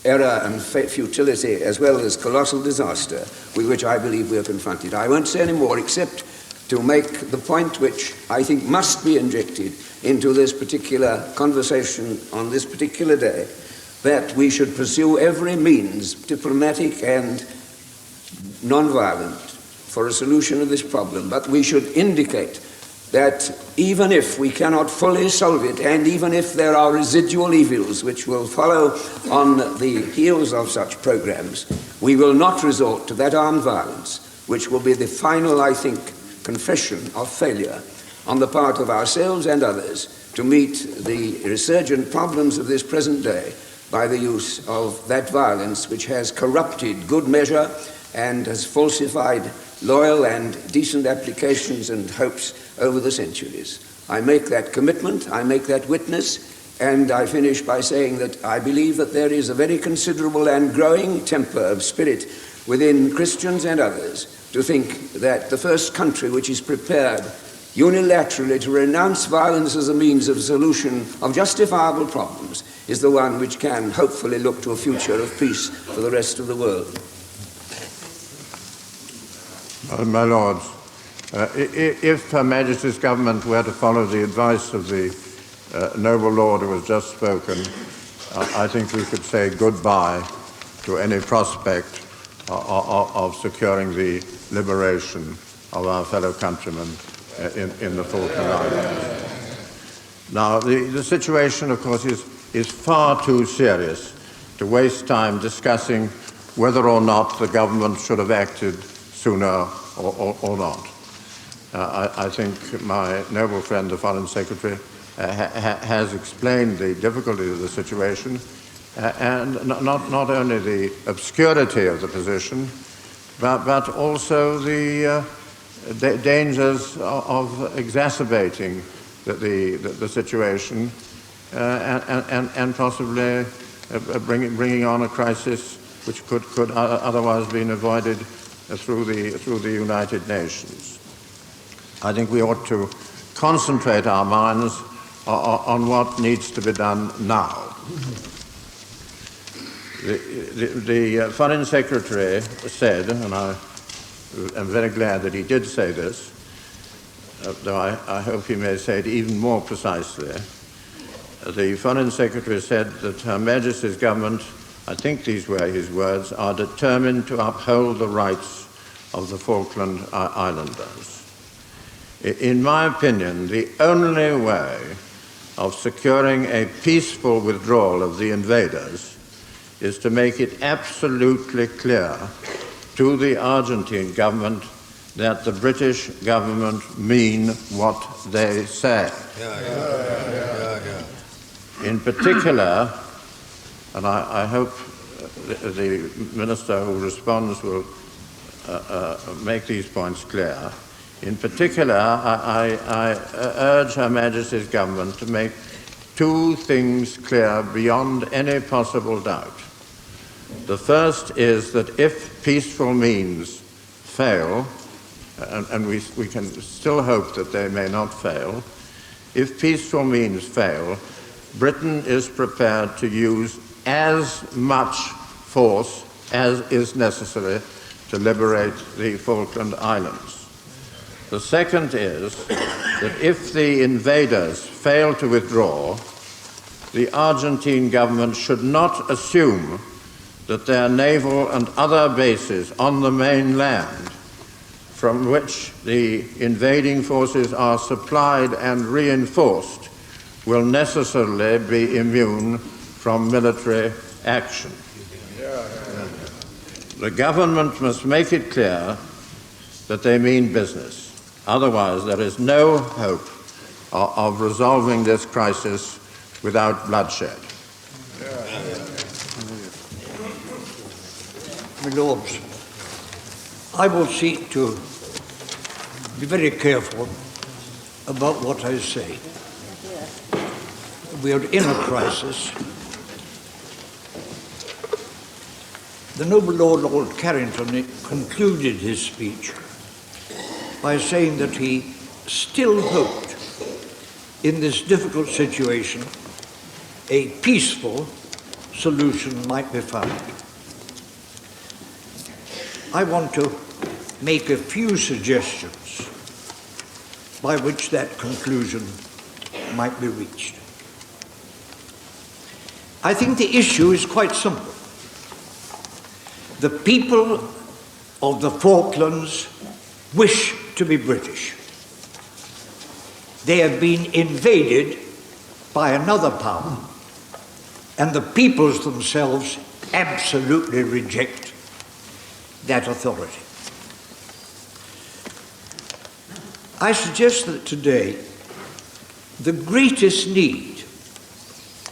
error and futility as well as colossal disaster with which I believe we are confronted. I won't say any more except to make the point which I think must be injected into this particular conversation on this particular day, that we should pursue every means, diplomatic and non-violent, for a solution of this problem, but we should indicate that even if we cannot fully solve it, and even if there are residual evils which will follow on the heels of such programs, we will not resort to that armed violence, which will be the final, I think, confession of failure on the part of ourselves and others to meet the resurgent problems of this present day by the use of that violence which has corrupted good measure and has falsified loyal and decent applications and hopes over the centuries. I make that commitment, I make that witness, and I finish by saying that I believe that there is a very considerable and growing temper of spirit within Christians and others to think that the first country which is prepared unilaterally to renounce violence as a means of solution of justifiable problems is the one which can hopefully look to a future of peace for the rest of the world. My Lords, if Her Majesty's government were to follow the advice of the noble Lord who has just spoken, I think we could say goodbye to any prospect of securing the liberation of our fellow countrymen in the Falkland Islands. Now, the situation, of course, is far too serious to waste time discussing whether or not the government should have acted sooner or not. I think my noble friend, the Foreign Secretary, has explained the difficulty of the situation and not only the obscurity of the position, but also the dangers of exacerbating the situation and possibly bringing on a crisis which could otherwise been avoided through the United Nations. I think we ought to concentrate our minds on what needs to be done now. The Foreign Secretary said, and I am very glad that he did say this, though I hope he may say it even more precisely. The Foreign Secretary said that Her Majesty's government, I think these were his words, are determined to uphold the rights of the Falkland Islanders. In my opinion, the only way of securing a peaceful withdrawal of the invaders is to make it absolutely clear to the Argentine government that the British government mean what they say. In particular, and I hope the Minister who responds will make these points clear. In particular, I urge Her Majesty's government to make two things clear beyond any possible doubt. The first is that if peaceful means fail, and we can still hope that they may not fail, if peaceful means fail, Britain is prepared to use as much force as is necessary to liberate the Falkland Islands. The second is that if the invaders fail to withdraw, the Argentine government should not assume that their naval and other bases on the mainland, from which the invading forces are supplied and reinforced, will necessarily be immune from military action. The government must make it clear that they mean business. Otherwise, there is no hope of resolving this crisis without bloodshed. My Lords, I will seek to be very careful about what I say. We are in a crisis. The noble Lord Carrington concluded his speech by saying that he still hoped in this difficult situation a peaceful solution might be found. I want to make a few suggestions by which that conclusion might be reached. I think the issue is quite simple. The people of the Falklands wish to be British. They have been invaded by another power, and the peoples themselves absolutely reject that authority. I suggest that today the greatest need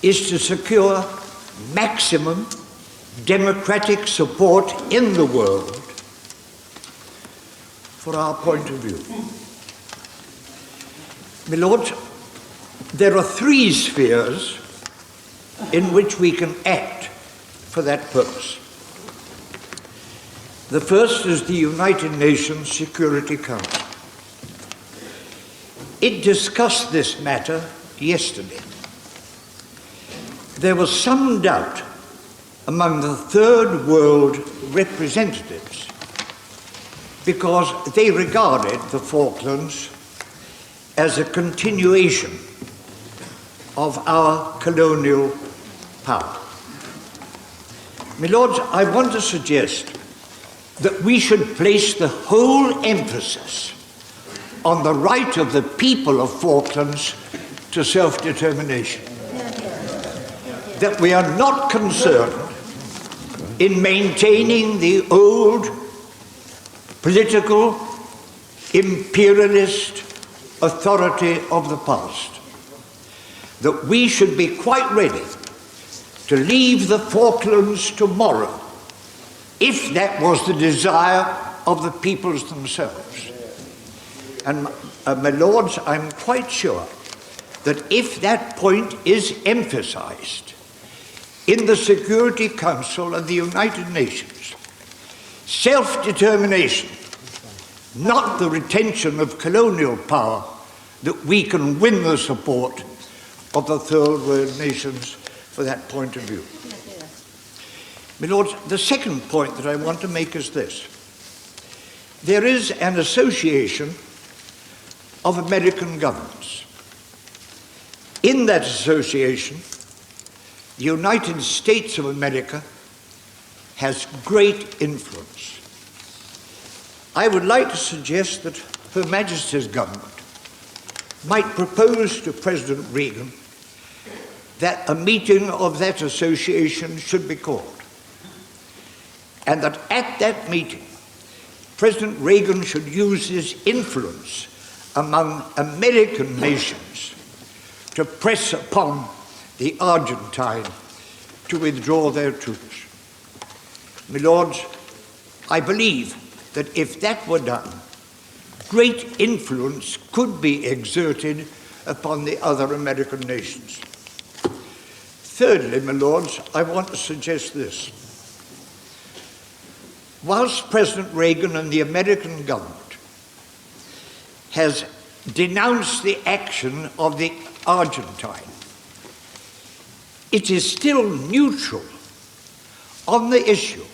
is to secure maximum democratic support in the world for our point of view. My Lord, there are three spheres in which we can act for that purpose. The first is the United Nations Security Council. It discussed this matter yesterday. There was some doubt among the Third World representatives because they regarded the Falklands as a continuation of our colonial power. My Lords, I want to suggest that we should place the whole emphasis on the right of the people of Falklands to self-determination. That we are not concerned in maintaining the old political imperialist authority of the past. That we should be quite ready to leave the Falklands tomorrow if that was the desire of the peoples themselves. And, my lords, I'm quite sure that if that point is emphasized in the Security Council of the United Nations, self-determination, not the retention of colonial power, that we can win the support of the third world nations for that point of view. My lords, the second point that I want to make is this. There is an association of American governments. In that association, the United States of America has great influence. I would like to suggest that Her Majesty's government might propose to President Reagan that a meeting of that association should be called, and that at that meeting, President Reagan should use his influence among American nations to press upon the Argentine to withdraw their troops. My lords, I believe that if that were done, great influence could be exerted upon the other American nations. Thirdly, my lords, I want to suggest this. Whilst President Reagan and the American government has denounced the action of the Argentine, it is still neutral on the issue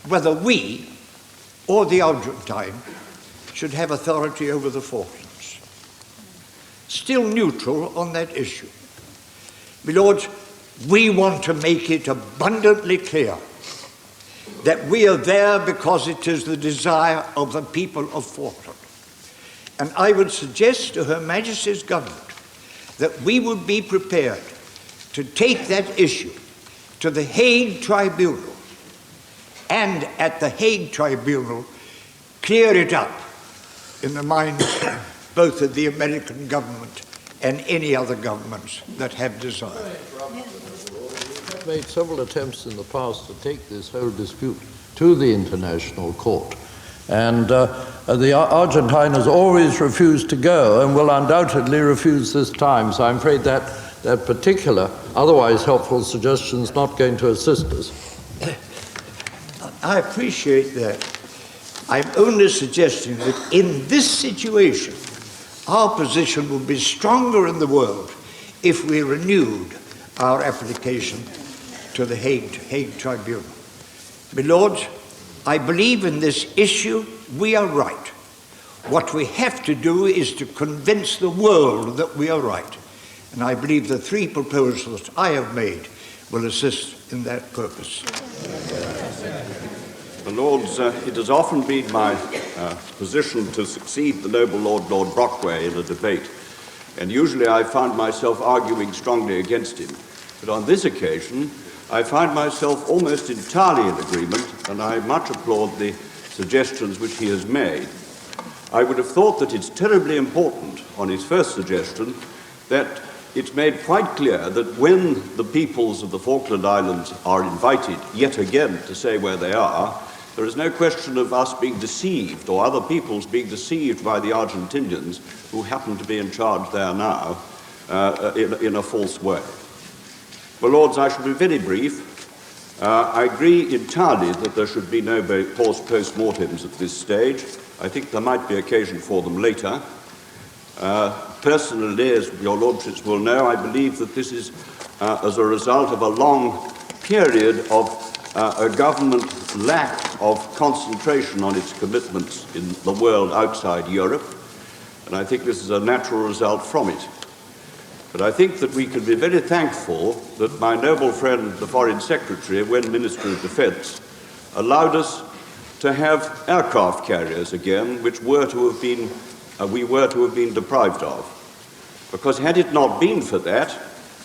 whether we or the Argentine should have authority over the Falklands. Still neutral on that issue. My lords, we want to make it abundantly clear that we are there because it is the desire of the people of Falkland. And I would suggest to Her Majesty's government that we would be prepared to take that issue to the Hague Tribunal, and at the Hague Tribunal clear it up in the minds both of the American government and any other governments that have desire. I've made several attempts in the past to take this whole dispute to the International Court, and the Argentine has always refused to go and will undoubtedly refuse this time, so I'm afraid that particular, otherwise helpful suggestion is not going to assist us. I appreciate that. I'm only suggesting that in this situation, our position would be stronger in the world if we renewed our application to the Hague Tribunal. My lords, I believe in this issue we are right. What we have to do is to convince the world that we are right. And I believe the three proposals I have made will assist in that purpose. The Lords, it has often been my position to succeed the noble Lord Brockway in a debate, and usually I found myself arguing strongly against him. But on this occasion, I find myself almost entirely in agreement, and I much applaud the suggestions which he has made. I would have thought that it's terribly important, on his first suggestion, that it's made quite clear that when the peoples of the Falkland Islands are invited yet again to say where they are, there is no question of us being deceived or other peoples being deceived by the Argentinians who happen to be in charge there now in a false way. Well, Lords, I shall be very brief. I agree entirely that there should be no post-mortems at this stage. I think there might be occasion for them later. Personally, as your Lordships will know, I believe that this is as a result of a long period of a government lack of concentration on its commitments in the world outside Europe, and I think this is a natural result from it. But I think that we can be very thankful that my noble friend, the Foreign Secretary, when Minister of Defence, allowed us to have aircraft carriers again, which we were to have been deprived of. Because had it not been for that,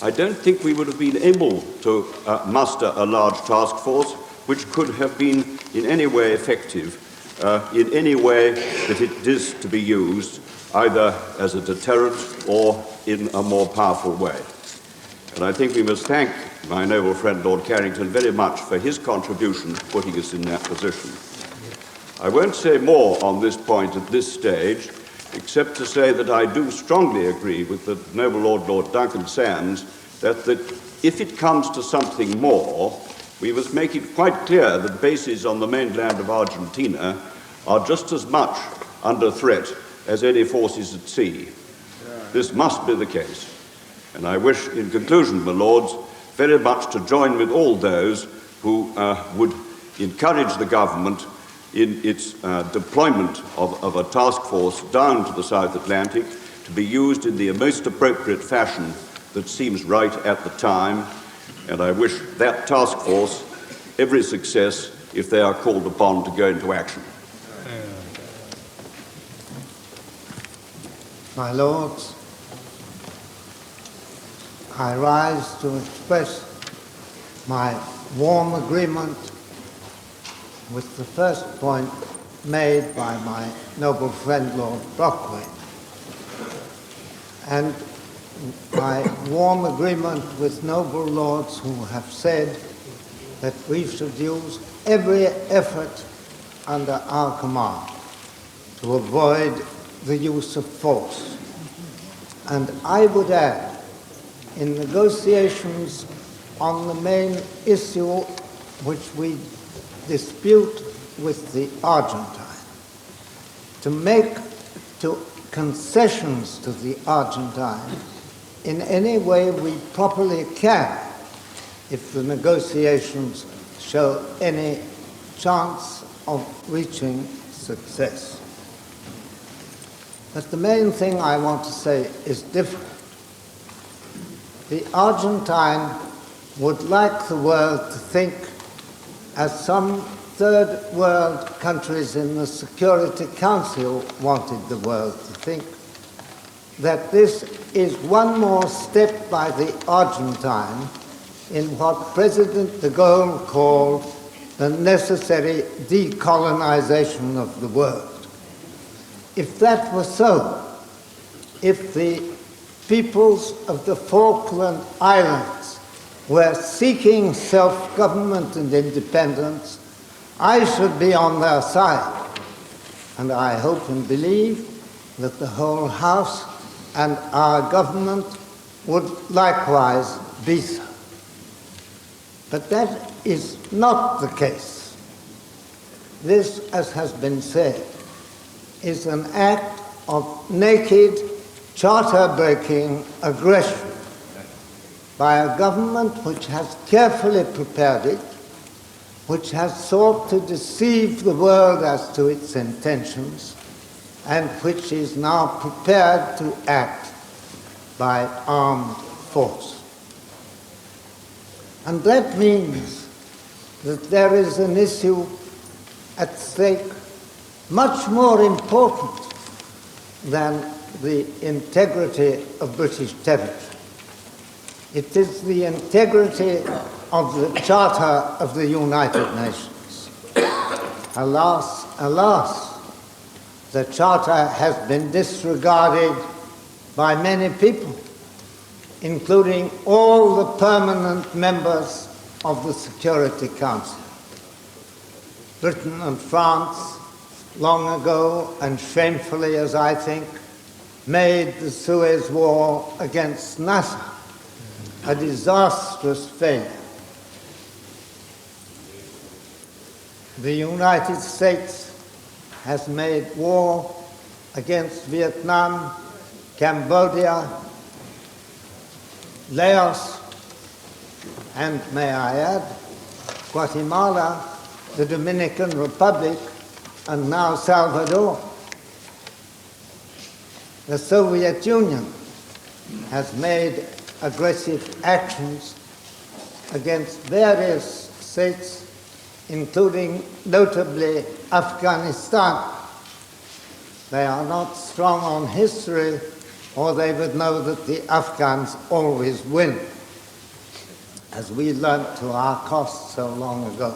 I don't think we would have been able to muster a large task force which could have been in any way effective, in any way that it is to be used, either as a deterrent or in a more powerful way. And I think we must thank my noble friend Lord Carrington very much for his contribution to putting us in that position. I won't say more on this point at this stage, except to say that I do strongly agree with the noble Lord Duncan-Sandys that if it comes to something more, we must make it quite clear that bases on the mainland of Argentina are just as much under threat as any forces at sea. This must be the case. And I wish, in conclusion, my lords, very much to join with all those who would encourage the government in its deployment of a task force down to the South Atlantic to be used in the most appropriate fashion that seems right at the time. And I wish that task force every success if they are called upon to go into action. My lords, I rise to express my warm agreement with the first point made by my noble friend Lord Brockway, and my warm agreement with noble lords who have said that we should use every effort under our command to avoid the use of force. And I would add, in negotiations on the main issue which we dispute with the Argentine, to make concessions to the Argentine in any way we properly can if the negotiations show any chance of reaching success. But the main thing I want to say is different. The Argentine would like the world to think, as some third world countries in the Security Council wanted the world to think, that this is one more step by the Argentine in what President de Gaulle called the necessary decolonization of the world. If that were so, if the peoples of the Falkland Islands were seeking self-government and independence, I should be on their side. And I hope and believe that the whole House and our government would likewise be so. But that is not the case. This, as has been said, is an act of naked, charter-breaking aggression by a government which has carefully prepared it, which has sought to deceive the world as to its intentions, and which is now prepared to act by armed force. And that means that there is an issue at stake much more important than the integrity of British territory. It is the integrity of the Charter of the United Nations. Alas, alas, the Charter has been disregarded by many people, including all the permanent members of the Security Council. Britain and France, long ago and shamefully, as I think, made the Suez War against Nasser a disastrous failure. The United States has made war against Vietnam, Cambodia, Laos, and, may I add, Guatemala, the Dominican Republic, and now Salvador. The Soviet Union has made aggressive actions against various states, including notably Afghanistan. They are not strong on history, or they would know that the Afghans always win, as we learnt to our cost so long ago.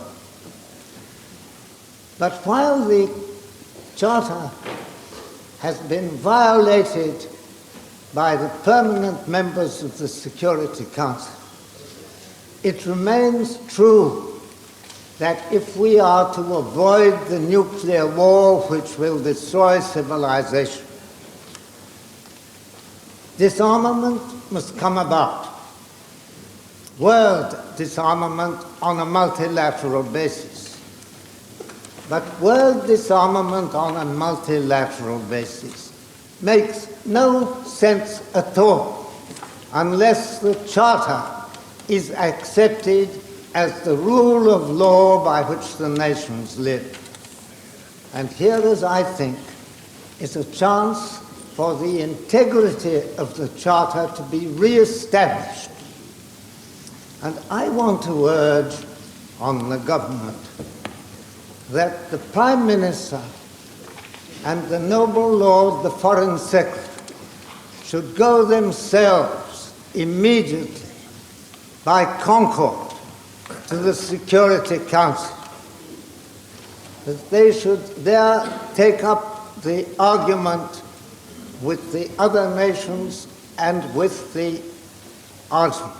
But while the Charter has been violated by the permanent members of the Security Council, it remains true that if we are to avoid the nuclear war which will destroy civilization, Disarmament must come about. World disarmament on a multilateral basis. But world disarmament on a multilateral basis makes no sense at all unless the Charter is accepted as the rule of law by which the nations live. And here, as I think, is a chance for the integrity of the Charter to be re-established. And I want to urge on the government that the Prime Minister and the noble Lord, the Foreign Secretary, should go themselves immediately by concord to the Security Council, that they should there take up the argument with the other nations and with the Argentine.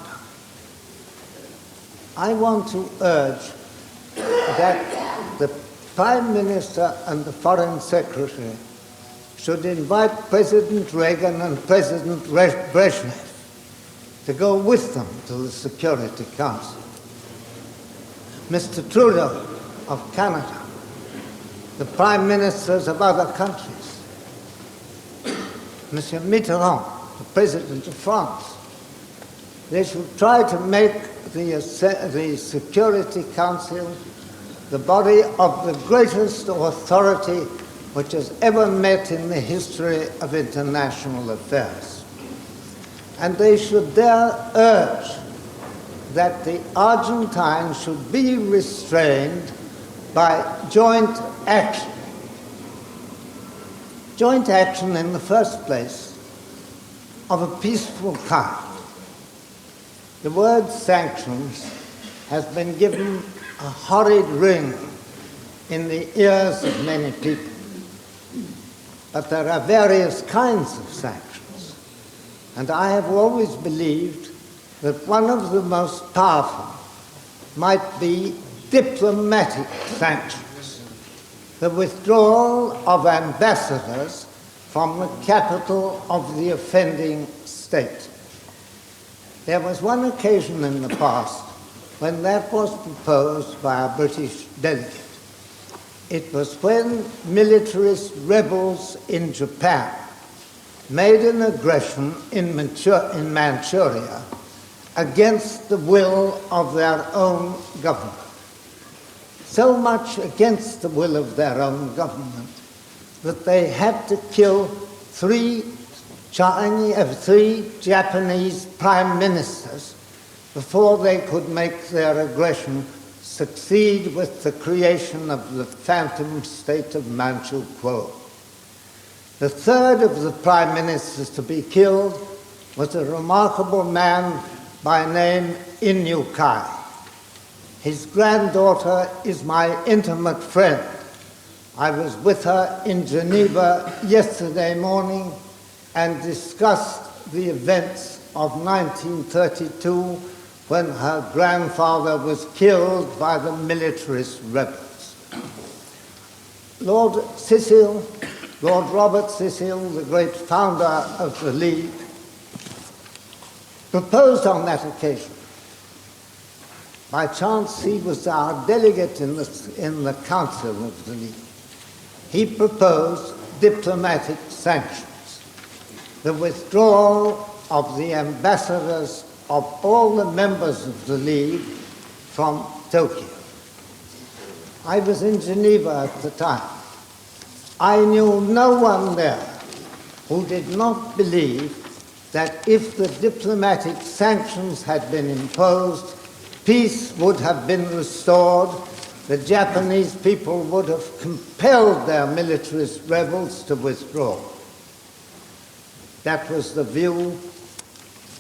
I want to urge that the Prime Minister and the Foreign Secretary should invite President Reagan and President Brezhnev to go with them to the Security Council. Mr. Trudeau of Canada, the Prime Ministers of other countries, Monsieur Mitterrand, the President of France, they should try to make the Security Council the body of the greatest authority which has ever met in the history of international affairs. And they should there urge that the Argentine should be restrained by joint action. Joint action, in the first place, of a peaceful kind. The word sanctions has been given a horrid ring in the ears of many people. But there are various kinds of sanctions. And I have always believed that one of the most powerful might be diplomatic sanctions, the withdrawal of ambassadors from the capital of the offending state. There was one occasion in the past when that was proposed by a British delegate. It was when militarist rebels in Japan made an aggression in Manchuria against the will of their own government. So much against the will of their own government that they had to kill three Japanese prime ministers before they could make their aggression succeed with the creation of the phantom state of Manchu Kuo. The third of the prime ministers to be killed was a remarkable man by name Inyu Kai. His granddaughter is my intimate friend. I was with her in Geneva yesterday morning and discussed the events of 1932 when her grandfather was killed by the militarist rebels. Lord Robert Cecil, the great founder of the League, proposed on that occasion. By chance, he was our delegate in the Council of the League. He proposed diplomatic sanctions, the withdrawal of the ambassadors of all the members of the League from Tokyo. I was in Geneva at the time. I knew no one there who did not believe that if the diplomatic sanctions had been imposed, peace would have been restored, the Japanese people would have compelled their militarist rebels to withdraw. That was the view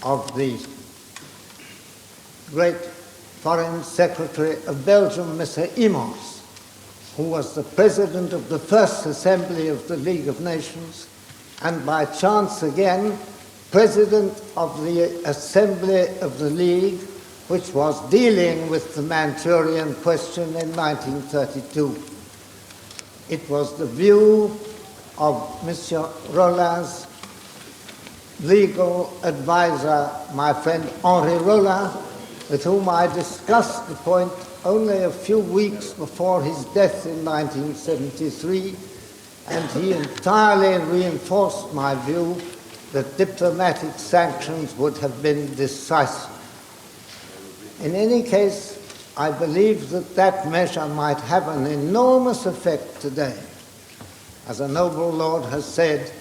of the great Foreign Secretary of Belgium, Mr. Ymons, who was the president of the First Assembly of the League of Nations, and by chance again, president of the Assembly of the League, which was dealing with the Manchurian question in 1932. It was the view of Monsieur Rollins, legal advisor, my friend Henri Rollin, with whom I discussed the point only a few weeks before his death in 1973, and he entirely reinforced my view that diplomatic sanctions would have been decisive. In any case, I believe that that measure might have an enormous effect today. As a noble lord has said,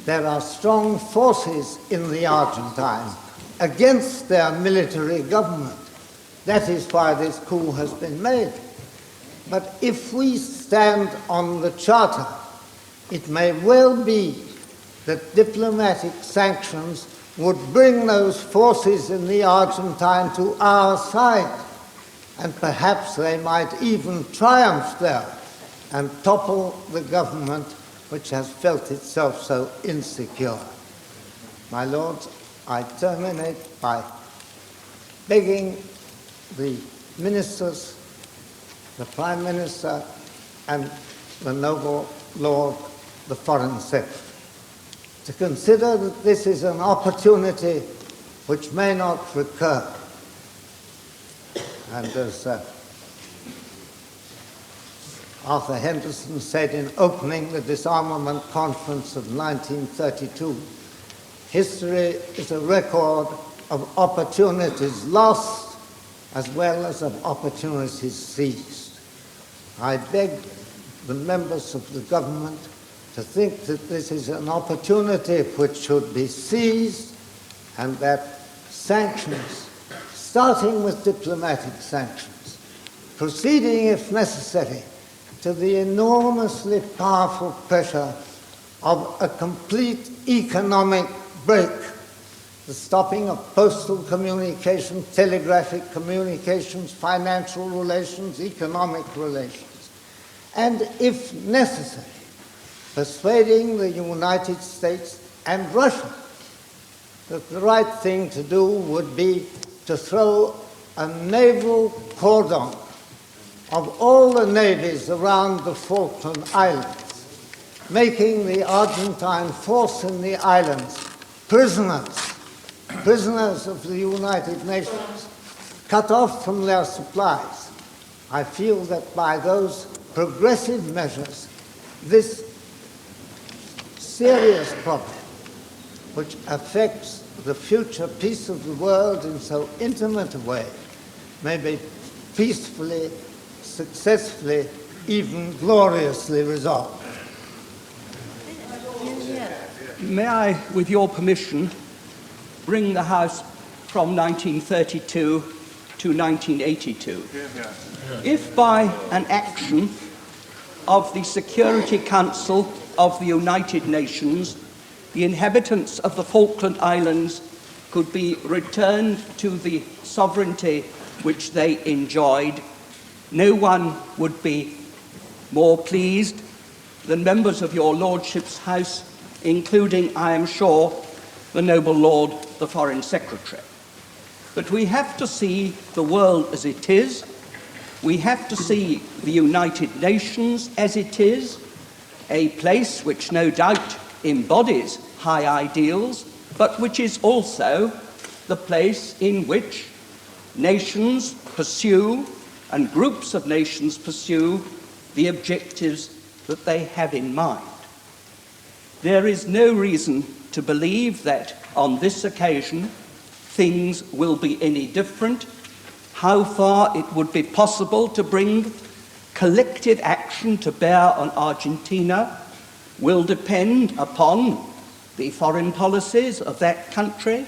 there are strong forces in the Argentine against their military government. That is why this coup has been made. But if we stand on the Charter, it may well be that diplomatic sanctions would bring those forces in the Argentine to our side, and perhaps they might even triumph there and topple the government which has felt itself so insecure. My lords, I terminate by begging the ministers, the Prime Minister, and the noble Lord, the Foreign Secretary, to consider that this is an opportunity which may not recur. And as Arthur Henderson said in opening the Disarmament Conference of 1932, history is a record of opportunities lost as well as of opportunities seized. I beg the members of the government to think that this is an opportunity which should be seized, and that sanctions, starting with diplomatic sanctions, proceeding if necessary to the enormously powerful pressure of a complete economic break, the stopping of postal communications, telegraphic communications, financial relations, economic relations, and if necessary, persuading the United States and Russia that the right thing to do would be to throw a naval cordon of all the navies around the Falkland Islands, making the Argentine force in the islands prisoners of the United Nations, cut off from their supplies. I feel that by those progressive measures, this serious problem, which affects the future peace of the world in so intimate a way, may be peacefully, successfully, even gloriously resolved. May I, with your permission, bring the House from 1932 to 1982? If by an action of the Security Council of the United Nations, the inhabitants of the Falkland Islands could be returned to the sovereignty which they enjoyed, no one would be more pleased than members of your Lordship's House, including, I am sure, the noble Lord, the Foreign Secretary. But we have to see the world as it is. We have to see the United Nations as it is, a place which no doubt embodies high ideals, but which is also the place in which nations pursue, and groups of nations pursue, the objectives that they have in mind. There is no reason to believe that on this occasion things will be any different. How far it would be possible to bring collective action to bear on Argentina will depend upon the foreign policies of that country.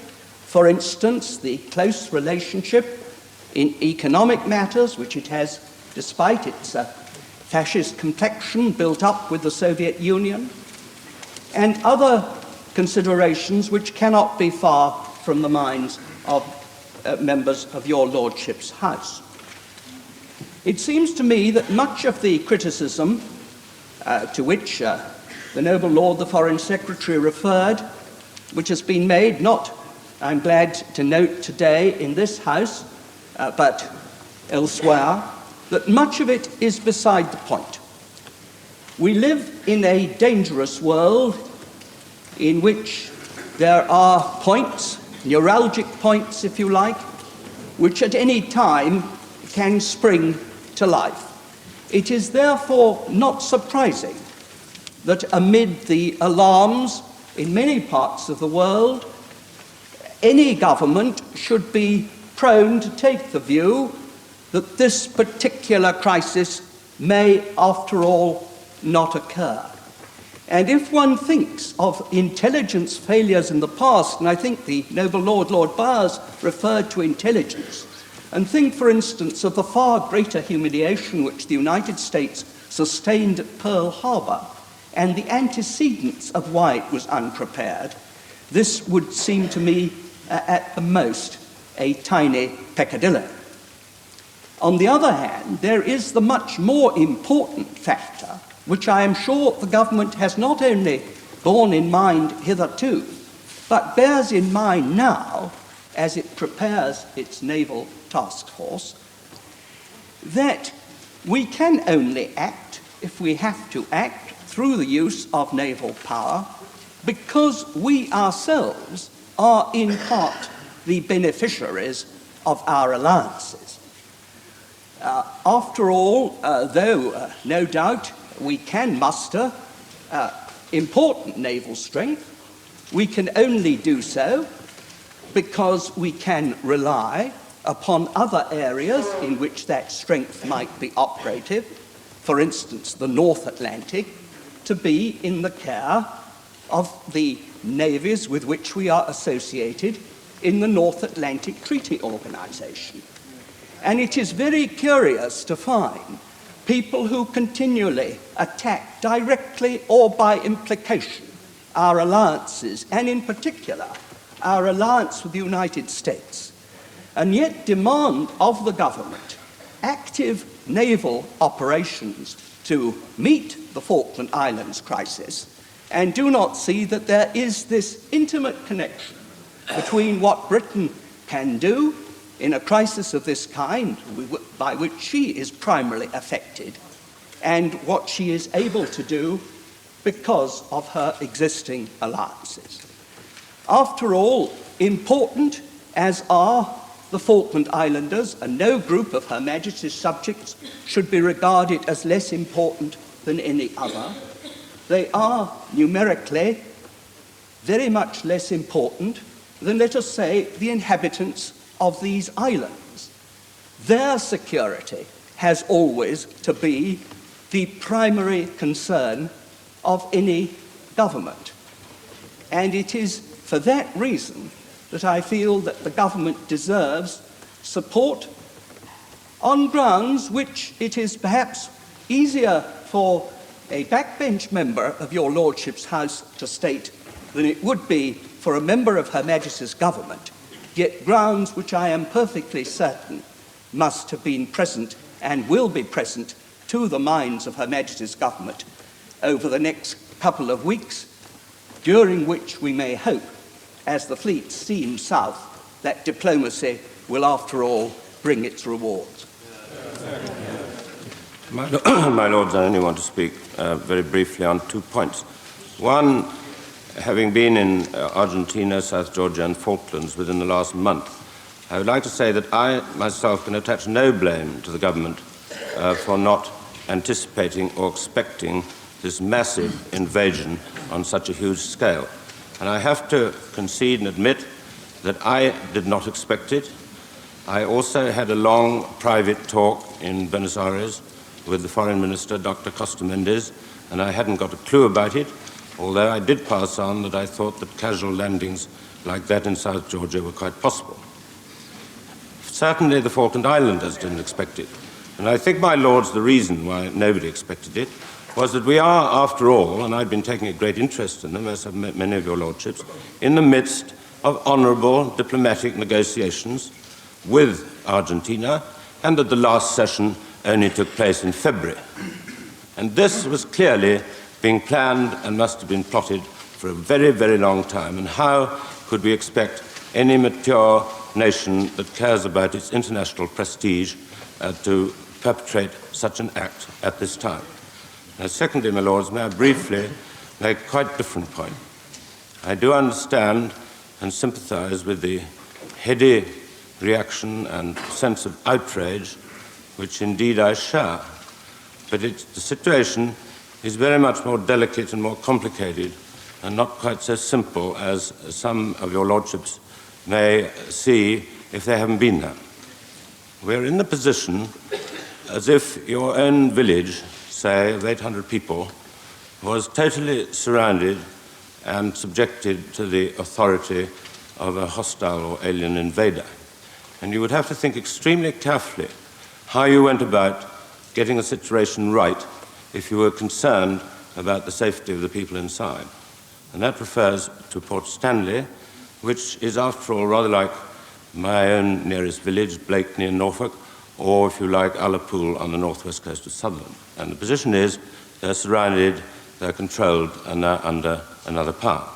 For instance, the close relationship in economic matters, which it has, despite its fascist complexion, built up with the Soviet Union, and other considerations which cannot be far from the minds of members of your Lordship's House. It seems to me that much of the criticism to which the noble Lord the Foreign Secretary referred, which has been made not, I'm glad to note today, in this House, but elsewhere, that much of it is beside the point. We live in a dangerous world in which There are points, neuralgic points if you like, which at any time can spring to life. It is therefore not surprising that amid the alarms in many parts of the world, any government should be prone to take the view that this particular crisis may, after all, not occur. And if one thinks of intelligence failures in the past, and I think the noble Lord Byers referred to intelligence, and think, for instance, of the far greater humiliation which the United States sustained at Pearl Harbor, and the antecedents of why it was unprepared, this would seem to me, at the most, a tiny peccadillo. On the other hand, there is the much more important factor, which I am sure the government has not only borne in mind hitherto, but bears in mind now as it prepares its naval task force, that we can only act, if we have to act, through the use of naval power, because we ourselves are in part the beneficiaries of our alliances. After all, though no doubt we can muster important naval strength, we can only do so because we can rely upon other areas in which that strength might be operative, for instance, the North Atlantic, to be in the care of the navies with which we are associated in the North Atlantic Treaty Organization. And it is very curious to find people who continually attack directly or by implication our alliances, and in particular our alliance with the United States, and yet demand of the government active naval operations to meet the Falkland Islands crisis, and do not see that there is this intimate connection between what Britain can do in a crisis of this kind, by which she is primarily affected, and what she is able to do because of her existing alliances. After all, important as are the Falkland Islanders, and no group of Her Majesty's subjects should be regarded as less important than any other, they are numerically very much less important than, let us say, the inhabitants of these islands. Their security has always to be the primary concern of any government. And it is for that reason that I feel that the government deserves support on grounds which it is perhaps easier for a backbench member of your Lordship's House to state than it would be for a member of Her Majesty's government, yet grounds which I am perfectly certain must have been present and will be present to the minds of Her Majesty's government over the next couple of weeks, during which we may hope, as the fleet steams south, that diplomacy will, after all, bring its rewards. My Lords, I only want to speak very briefly on 2 points. One, having been in Argentina, South Georgia and Falklands within the last month, I would like to say that I myself can attach no blame to the government for not anticipating or expecting this massive invasion on such a huge scale. And I have to concede and admit that I did not expect it. I also had a long private talk in Buenos Aires with the Foreign Minister, Dr. Costa-Mendez, and I hadn't got a clue about it, although I did pass on that I thought that casual landings like that in South Georgia were quite possible. Certainly the Falkland Islanders didn't expect it. And I think, my Lords, the reason why nobody expected it was that we are, after all, and I've been taking a great interest in them, as have many of your Lordships, in the midst of honourable diplomatic negotiations with Argentina, and that the last session only took place in February. And this was clearly being planned and must have been plotted for a very, very long time. And how could we expect any mature nation that cares about its international prestige to perpetrate such an act at this time? Now, secondly, my Lords, may I briefly make quite a different point. I do understand and sympathize with the heady reaction and sense of outrage, which indeed I share. But the situation is very much more delicate and more complicated, and not quite so simple as some of your lordships may see if they haven't been there. We're in the position as if your own village, say, of 800 people, was totally surrounded and subjected to the authority of a hostile or alien invader. And you would have to think extremely carefully how you went about getting the situation right if you were concerned about the safety of the people inside. And that refers to Port Stanley, which is, after all, rather like my own nearest village, Blakeney in Norfolk, or, if you like, Ullapool on the northwest coast of Sutherland. And the position is they're surrounded, they're controlled, and they're under another power.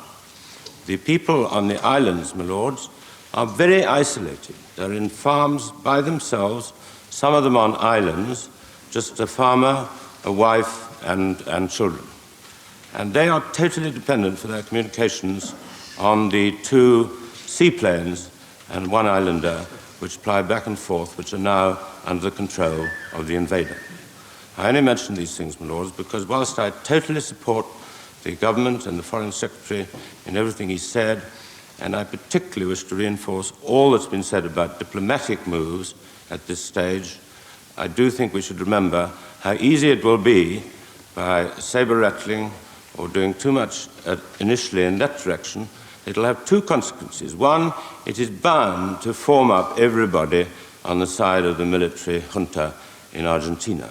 The people on the islands, my lords, are very isolated. They're in farms by themselves, some of them on islands, just a farmer, a wife, and children. And they are totally dependent for their communications on the 2 seaplanes and 1 islander, which ply back and forth, which are now under the control of the invader. I only mention these things, my lords, because whilst I totally support the government and the Foreign Secretary in everything he said, and I particularly wish to reinforce all that's been said about diplomatic moves at this stage, I do think we should remember how easy it will be by saber-rattling or doing too much initially in that direction. It'll have 2 consequences. One, it is bound to form up everybody on the side of the military junta in Argentina.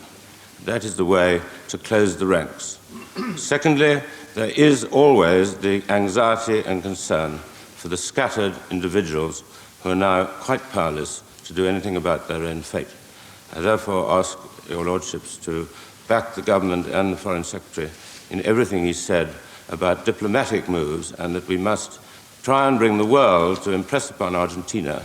That is the way to close the ranks. Secondly, there is always the anxiety and concern for the scattered individuals who are now quite powerless to do anything about their own fate. I therefore ask your lordships to back the government and the Foreign Secretary in everything he said about diplomatic moves, and that we must try and bring the world to impress upon Argentina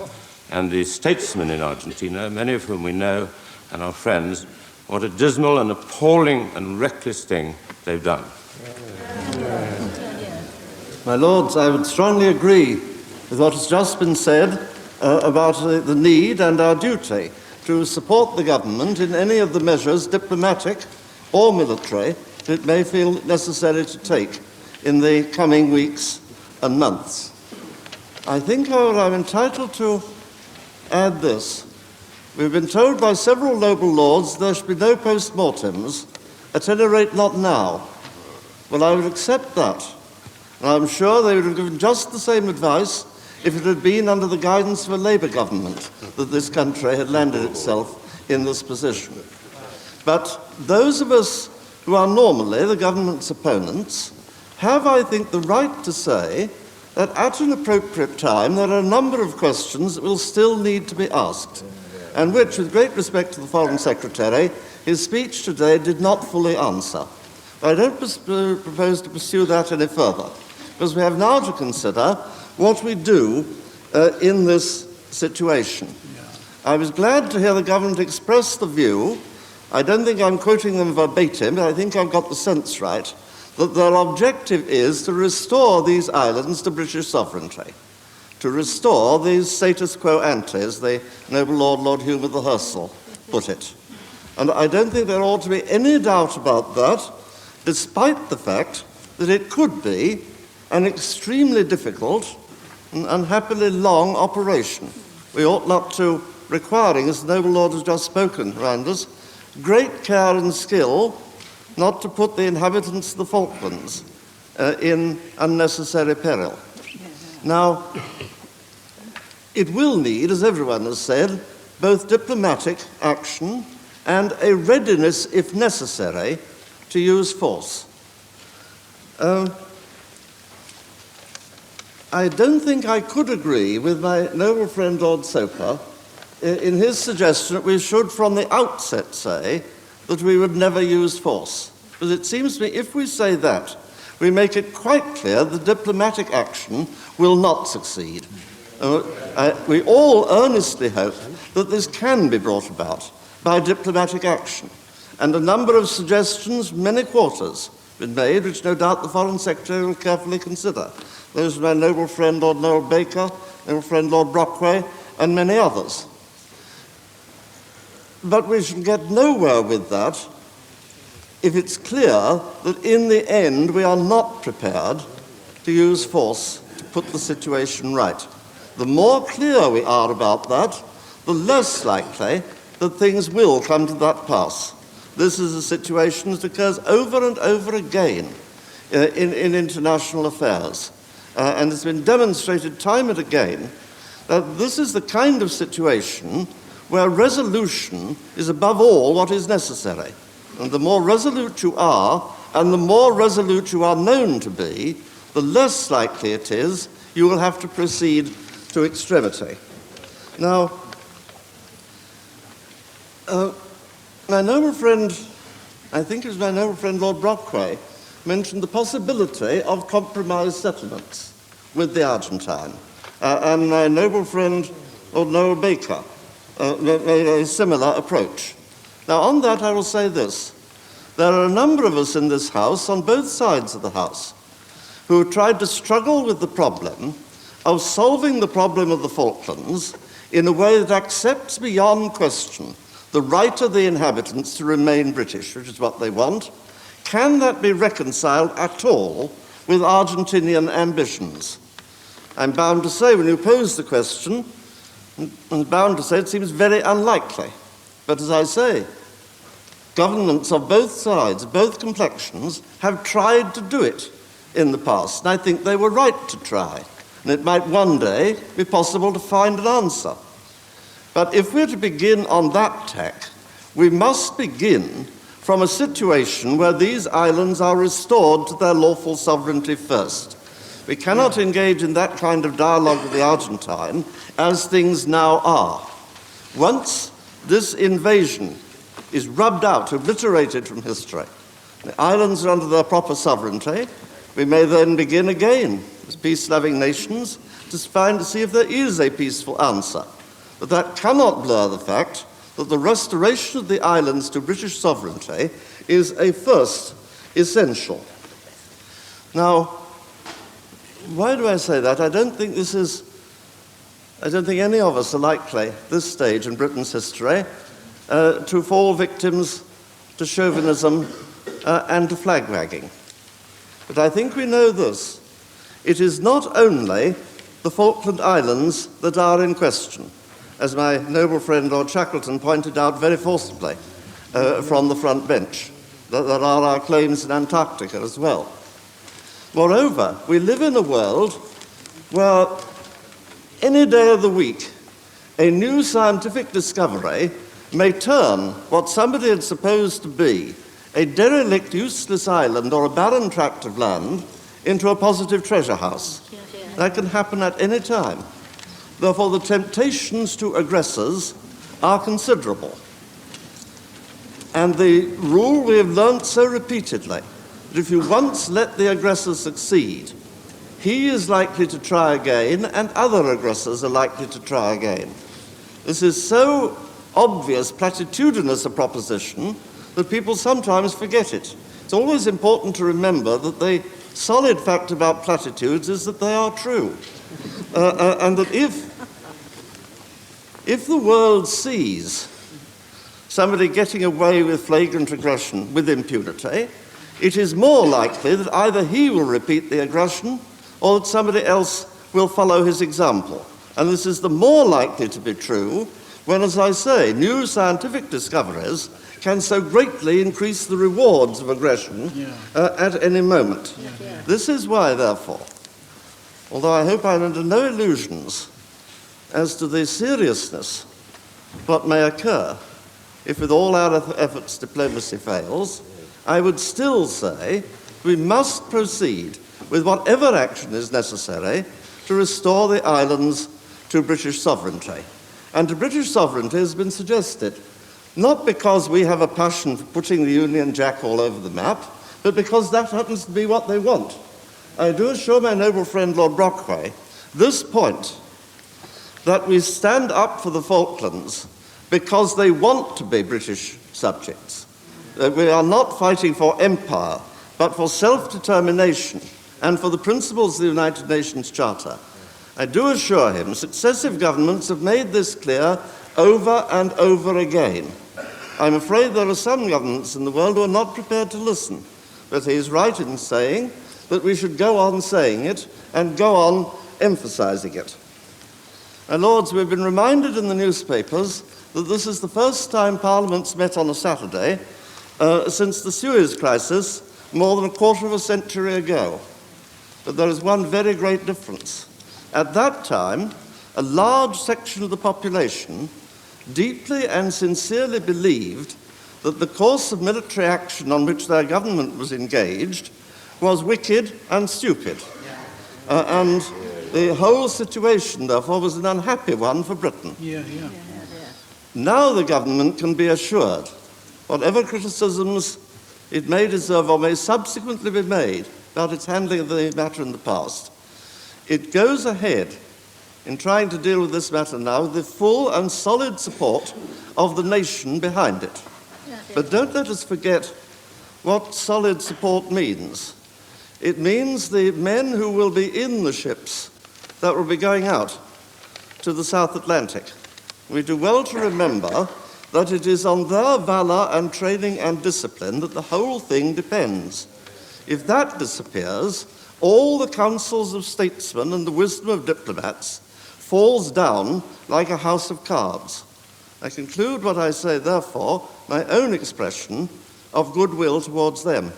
and the statesmen in Argentina, many of whom we know and are friends, what a dismal and appalling and reckless thing they've done. My lords, I would strongly agree with what has just been said about the need and our duty to support the government in any of the measures, diplomatic or military, that it may feel necessary to take in the coming weeks and months. I think, however, I'm entitled to add this. We've been told by several noble lords there should be no post-mortems, at any rate not now. Well, I would accept that. And I'm sure they would have given just the same advice if it had been under the guidance of a Labour government that this country had landed itself in this position. But those of us who are normally the government's opponents have, I think, the right to say that at an appropriate time there are a number of questions that will still need to be asked, and which, with great respect to the Foreign Secretary, his speech today did not fully answer. I don't propose to pursue that any further, because we have now to consider what we do in this situation. I was glad to hear the government express the view, I don't think I'm quoting them verbatim, but I think I've got the sense right, that their objective is to restore these islands to British sovereignty, to restore these status quo ante, as the noble Lord Hume of the Hirsel put it. And I don't think there ought to be any doubt about that, despite the fact that it could be an extremely difficult and unhappily long operation. We ought not to requiring, as the noble Lord has just spoken around us, great care and skill not to put the inhabitants of the Falklands in unnecessary peril. Now, it will need, as everyone has said, both diplomatic action and a readiness, if necessary, to use force. I don't think I could agree with my noble friend Lord Soper in his suggestion that we should from the outset say that we would never use force. Because it seems to me if we say that, we make it quite clear that diplomatic action will not succeed. We all earnestly hope that this can be brought about by diplomatic action. And a number of suggestions from many quarters have been made, which no doubt the Foreign Secretary will carefully consider. Those are my noble friend Lord Noel-Baker, noble friend Lord Brockway, and many others. But we shall get nowhere with that if it's clear that in the end we are not prepared to use force to put the situation right. The more clear we are about that, the less likely that things will come to that pass. This is a situation that occurs over and over again in international affairs. And it's been demonstrated time and again that this is the kind of situation where resolution is above all what is necessary. And the more resolute you are, and the more resolute you are known to be, the less likely it is you will have to proceed to extremity. Now, my noble friend, I think it was my noble friend Lord Brockway, mentioned the possibility of compromise settlements with the Argentine. And my noble friend Lord Noel-Baker made a similar approach. Now, on that I will say this. There are a number of us in this House, on both sides of the House, who tried to struggle with the problem of solving the problem of the Falklands in a way that accepts beyond question the right of the inhabitants to remain British, which is what they want. Can that be reconciled at all with Argentinian ambitions? I'm bound to say, when you pose the question, I'm bound to say it seems very unlikely. But as I say, governments of both sides, both complexions, have tried to do it in the past, and I think they were right to try. And it might one day be possible to find an answer. But if we're to begin on that tack, we must begin from a situation where these islands are restored to their lawful sovereignty first. We cannot engage in that kind of dialogue with the Argentine as things now are. Once this invasion is rubbed out, obliterated from history, the islands are under their proper sovereignty, we may then begin again as peace-loving nations to see if there is a peaceful answer. But that cannot blur the fact that the restoration of the islands to British sovereignty is a first essential. Now, why do I say that? I don't think any of us are likely, at this stage in Britain's history, to fall victims to chauvinism and to flag-wagging. But I think we know this. It is not only the Falkland Islands that are in question, as my noble friend Lord Shackleton pointed out very forcibly from the front bench. There are our claims in Antarctica as well. Moreover, we live in a world where any day of the week a new scientific discovery may turn what somebody had supposed to be a derelict, useless island or a barren tract of land into a positive treasure house. That can happen at any time. Therefore, the temptations to aggressors are considerable. And the rule we have learnt so repeatedly, that if you once let the aggressor succeed, he is likely to try again, and other aggressors are likely to try again. This is so obvious, platitudinous a proposition that people sometimes forget it. It's always important to remember that the solid fact about platitudes is that they are true. And that if the world sees somebody getting away with flagrant aggression with impunity, it is more likely that either he will repeat the aggression or that somebody else will follow his example. And this is the more likely to be true when, as I say, new scientific discoveries can so greatly increase the rewards of aggression at any moment. This is why, therefore, although I hope I'm under no illusions as to the seriousness of what may occur if with all our efforts diplomacy fails, I would still say we must proceed with whatever action is necessary to restore the islands to British sovereignty. And to British sovereignty has been suggested, not because we have a passion for putting the Union Jack all over the map, but because that happens to be what they want. I do assure my noble friend Lord Brockway this point, that we stand up for the Falklands because they want to be British subjects. We are not fighting for empire, but for self-determination and for the principles of the United Nations Charter. I do assure him successive governments have made this clear over and over again. I'm afraid there are some governments in the world who are not prepared to listen, but he is right in saying that we should go on saying it and go on emphasizing it. My Lords, we've been reminded in the newspapers that this is the first time Parliament's met on a Saturday since the Suez Crisis more than a quarter of a century ago. But there is one very great difference. At that time, a large section of the population deeply and sincerely believed that the course of military action on which their government was engaged was wicked and stupid. And the whole situation, therefore, was an unhappy one for Britain. Now the government can be assured, whatever criticisms it may deserve or may subsequently be made about its handling of the matter in the past, it goes ahead in trying to deal with this matter now with the full and solid support of the nation behind it. But don't let us forget what solid support means. It means the men who will be in the ships that will be going out to the South Atlantic. We do well to remember that it is on their valor and training and discipline that the whole thing depends. If that disappears, all the counsels of statesmen and the wisdom of diplomats falls down like a house of cards. I conclude what I say, therefore, my own expression of goodwill towards them.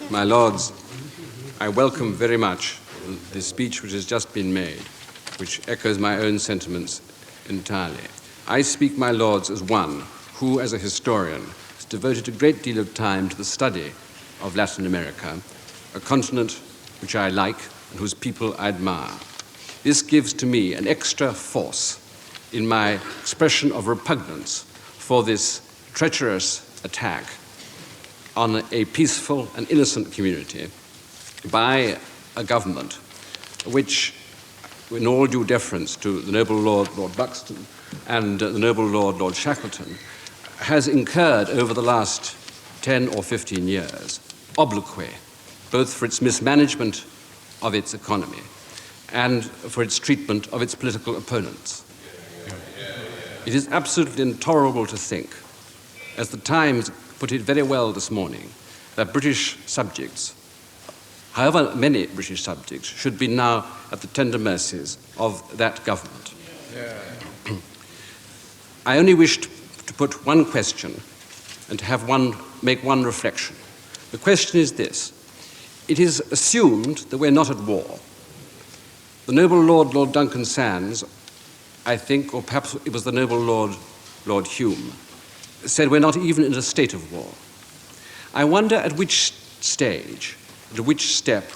My Lords, I welcome very much the speech which has just been made, which echoes my own sentiments entirely. I speak, my Lords, as one who, as a historian, has devoted a great deal of time to the study of Latin America, a continent which I like and whose people I admire. This gives to me an extra force in my expression of repugnance for this treacherous attack on a peaceful and innocent community by a government which, in all due deference to the noble Lord Buxton and the noble Lord Shackleton, has incurred over the last 10 or 15 years obloquy, both for its mismanagement of its economy and for its treatment of its political opponents. It is absolutely intolerable to think, as the Times put it very well this morning, that British subjects, however many British subjects, should be now at the tender mercies of that government. I only wished to put one question and to make one reflection. The question is this. It is assumed that we're not at war. The noble Lord Duncan-Sandys, I think, or perhaps it was the noble Lord Hume, said we're not even in a state of war. I wonder at which stage, at which step,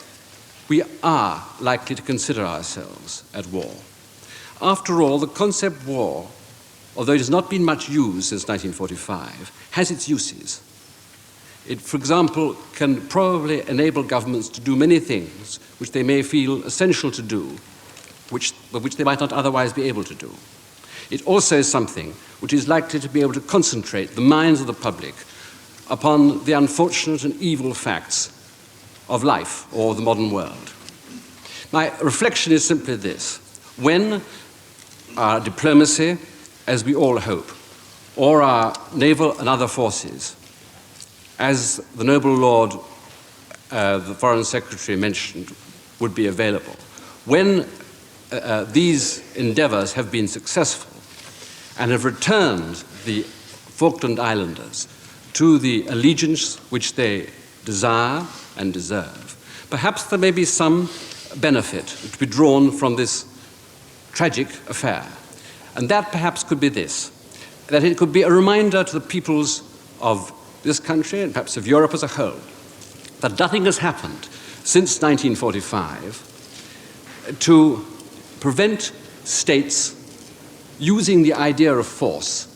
we are likely to consider ourselves at war. After all, the concept war, although it has not been much used since 1945, has its uses. It, for example, can probably enable governments to do many things which they may feel essential to do, but which they might not otherwise be able to do. It also is something which is likely to be able to concentrate the minds of the public upon the unfortunate and evil facts of life or the modern world. My reflection is simply this. When our diplomacy, as we all hope, or our naval and other forces, as the noble Lord, the Foreign Secretary mentioned, would be available, when these endeavors have been successful and have returned the Falkland Islanders to the allegiance which they desire and deserve, perhaps there may be some benefit to be drawn from this tragic affair. And that perhaps could be this, that it could be a reminder to the peoples of this country and perhaps of Europe as a whole that nothing has happened since 1945 to prevent states using the idea of force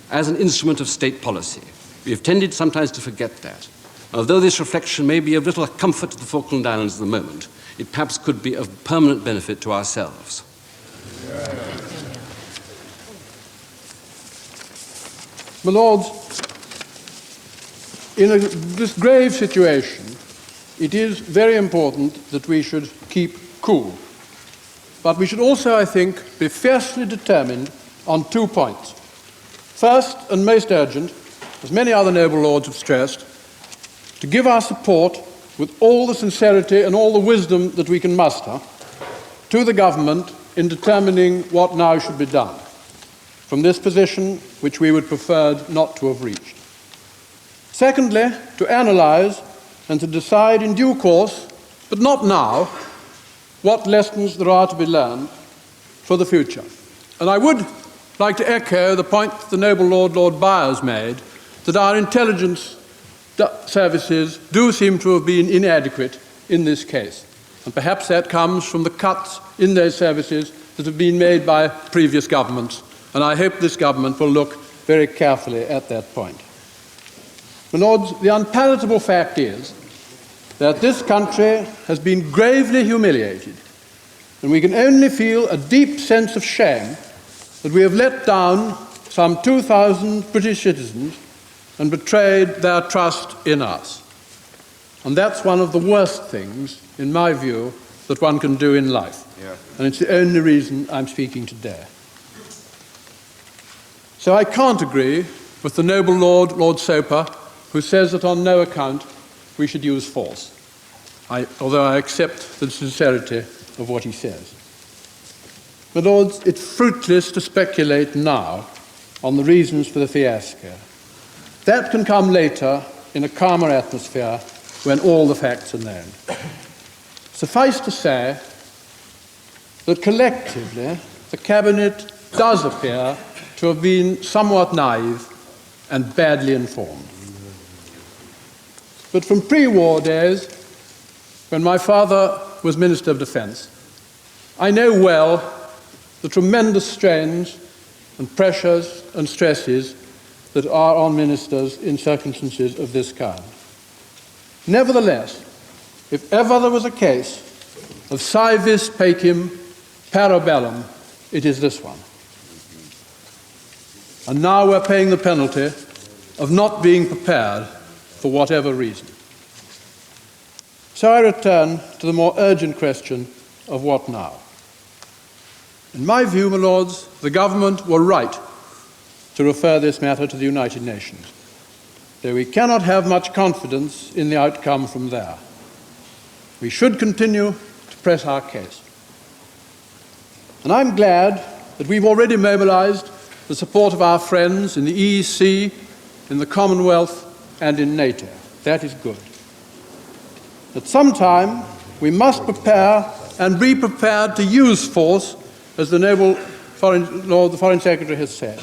as an instrument of state policy. We have tended sometimes to forget that. Although this reflection may be of little comfort to the Falkland Islands at the moment, it perhaps could be of permanent benefit to ourselves. My Lords, in this grave situation, it is very important that we should keep cool. But we should also, I think, be fiercely determined on 2 points. First, and most urgent, as many other noble lords have stressed, to give our support with all the sincerity and all the wisdom that we can muster to the government in determining what now should be done from this position which we would prefer not to have reached. Secondly, to analyse and to decide in due course, but not now, what lessons there are to be learned for the future. And I would like to echo the point the noble Lord Byers made, that our intelligence services do seem to have been inadequate in this case. And perhaps that comes from the cuts in those services that have been made by previous governments. And I hope this government will look very carefully at that point. My Lords, the unpalatable fact is that this country has been gravely humiliated, and we can only feel a deep sense of shame that we have let down some 2,000 British citizens and betrayed their trust in us. And that's one of the worst things, in my view, that one can do in life. Yeah. And it's the only reason I'm speaking today. So I can't agree with the noble Lord Soper, who says that on no account we should use force, although I accept the sincerity of what he says. My Lords, it's fruitless to speculate now on the reasons for the fiasco. That can come later in a calmer atmosphere when all the facts are known. Suffice to say that collectively the Cabinet does appear to have been somewhat naive and badly informed. But from pre-war days, when my father was Minister of Defence, I know well the tremendous strains and pressures and stresses that are on ministers in circumstances of this kind. Nevertheless, if ever there was a case of si vis pacem parabellum, it is this one. And now we're paying the penalty of not being prepared for whatever reason. So I return to the more urgent question of what now. In my view, my Lords, the government were right to refer this matter to the United Nations, though we cannot have much confidence in the outcome from there. We should continue to press our case. And I'm glad that we've already mobilised the support of our friends in the EEC, in the Commonwealth, and in NATO. That is good. At some time, we must prepare and be prepared to use force, as the noble the Foreign Secretary has said,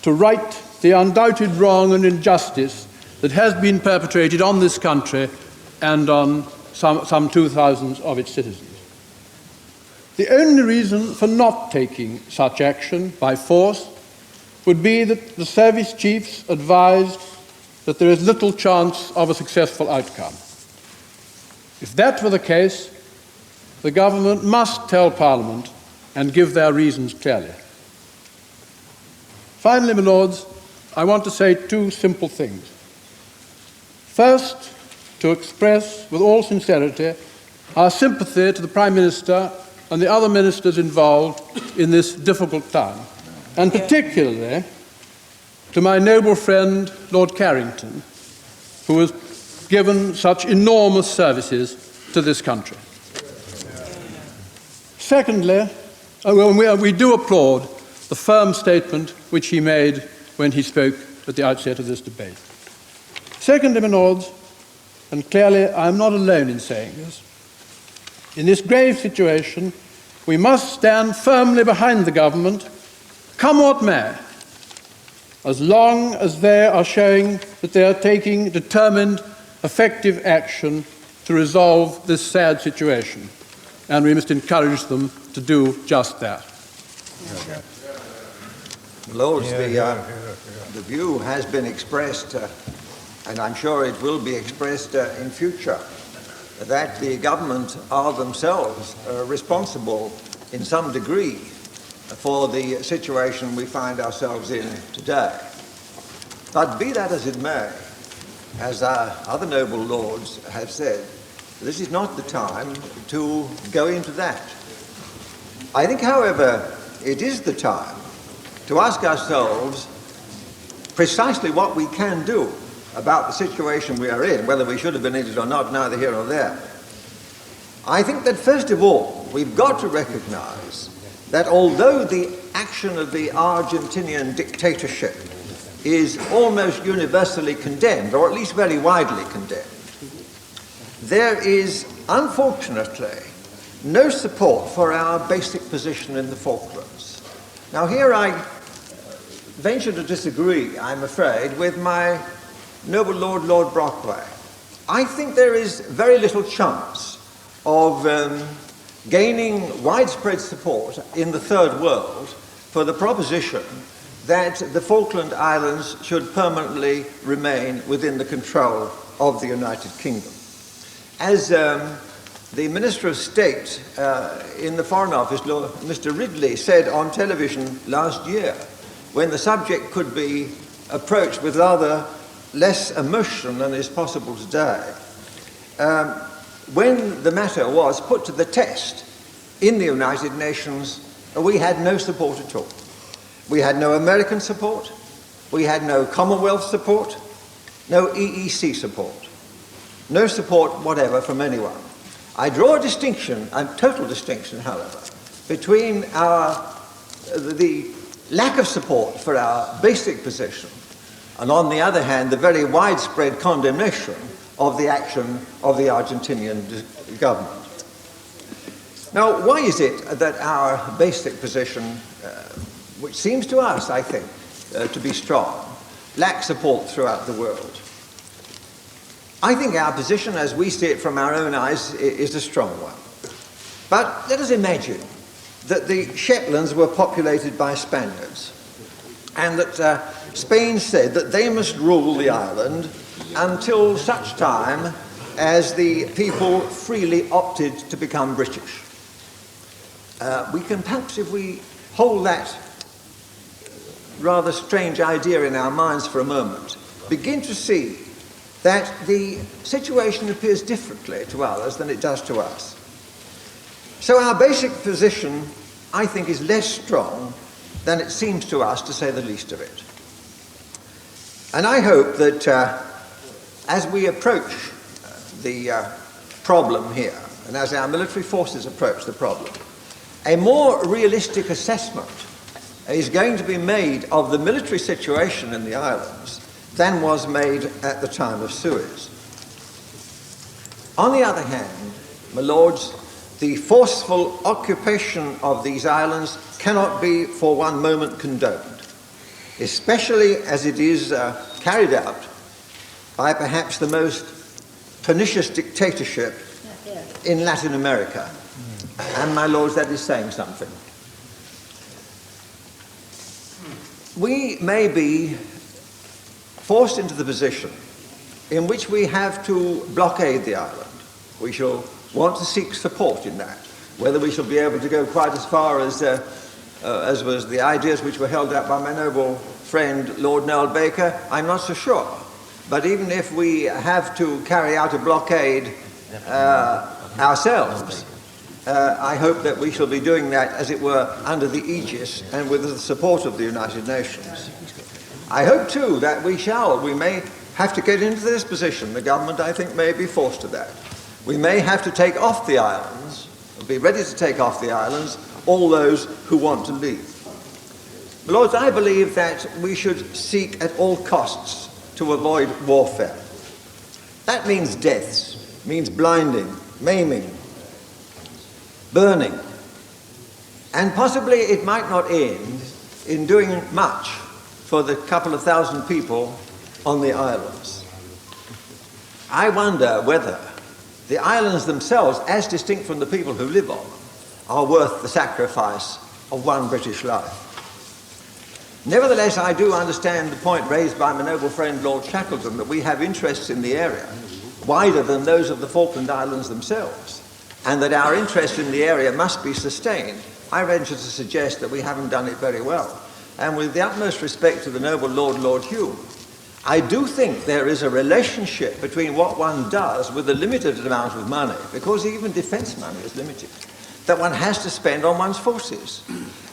to right the undoubted wrong and injustice that has been perpetrated on this country and on some 2,000 of its citizens. The only reason for not taking such action by force would be that the service chiefs advised that there is little chance of a successful outcome. If that were the case, the government must tell Parliament and give their reasons clearly. Finally, my Lords, I want to say two simple things. First, to express with all sincerity our sympathy to the Prime Minister and the other ministers involved in this difficult time, and particularly to my noble friend Lord Carrington, who has given such enormous services to this country. Secondly, we do applaud the firm statement which he made when he spoke at the outset of this debate. Secondly, my Lords, and clearly I am not alone in saying this, in this grave situation, we must stand firmly behind the government, come what may, as long as they are showing that they are taking determined, effective action to resolve this sad situation. And we must encourage them to do just that. Lords, the view has been expressed, and I'm sure it will be expressed in future, that the government are themselves responsible in some degree for the situation we find ourselves in today. But be that as it may, as our other noble lords have said, this is not the time to go into that. I think, however, it is the time to ask ourselves precisely what we can do about the situation we are in, whether we should have been in it or not, neither here nor there. I think that, first of all, we've got to recognize that although the action of the Argentinian dictatorship is almost universally condemned, or at least very widely condemned, there is, unfortunately, no support for our basic position in the Falklands. Now, here I venture to disagree, I'm afraid, with my noble Lord, Lord Brockway. I think there is very little chance of gaining widespread support in the Third World for the proposition that the Falkland Islands should permanently remain within the control of the United Kingdom. As the Minister of State in the Foreign Office, Mr. Ridley, said on television last year, when the subject could be approached with rather less emotion than is possible today, when the matter was put to the test in the United Nations, we had no support at all. We had no American support, we had no Commonwealth support, no EEC support, no support whatever from anyone. I draw a distinction, a total distinction, however, between the lack of support for our basic position and, on the other hand, the very widespread condemnation of the action of the Argentinian government. Now, why is it that our basic position, which seems to us, I think, to be strong, lacks support throughout the world? I think our position, as we see it from our own eyes, is a strong one. But let us imagine that the Shetlands were populated by Spaniards, and that Spain said that they must rule the island until such time as the people freely opted to become British. We can perhaps, if we hold that rather strange idea in our minds for a moment, begin to see that the situation appears differently to others than it does to us. So our basic position, I think, is less strong than it seems to us, to say the least of it. And I hope that as we approach the problem here, and as our military forces approach the problem, a more realistic assessment is going to be made of the military situation in the islands than was made at the time of Suez. On the other hand, my lords, the forceful occupation of these islands cannot be for one moment condoned, especially as it is carried out by perhaps the most pernicious dictatorship in Latin America. And, my lords, that is saying something. We may be forced into the position in which we have to blockade the island. We shall want to seek support in that. Whether we shall be able to go quite as far as was the ideas which were held out by my noble friend Lord Noel-Baker, I'm not so sure. But even if we have to carry out a blockade ourselves, I hope that we shall be doing that, as it were, under the aegis and with the support of the United Nations. I hope, too, that we may have to get into this position. The government, I think, may be forced to that. We may have to take off the islands, be ready to take off the islands, all those who want to leave. Lords, I believe that we should seek at all costs to avoid warfare. That means deaths, means blinding, maiming, burning. And possibly it might not end in doing much for the couple of thousand people on the islands. I wonder whether the islands themselves, as distinct from the people who live on them, are worth the sacrifice of one British life. Nevertheless, I do understand the point raised by my noble friend Lord Shackleton, that we have interests in the area wider than those of the Falkland Islands themselves, and that our interest in the area must be sustained. I venture to suggest that we haven't done it very well. And with the utmost respect to the noble Lord Hume, I do think there is a relationship between what one does with a limited amount of money, because even defence money is limited, that one has to spend on one's forces.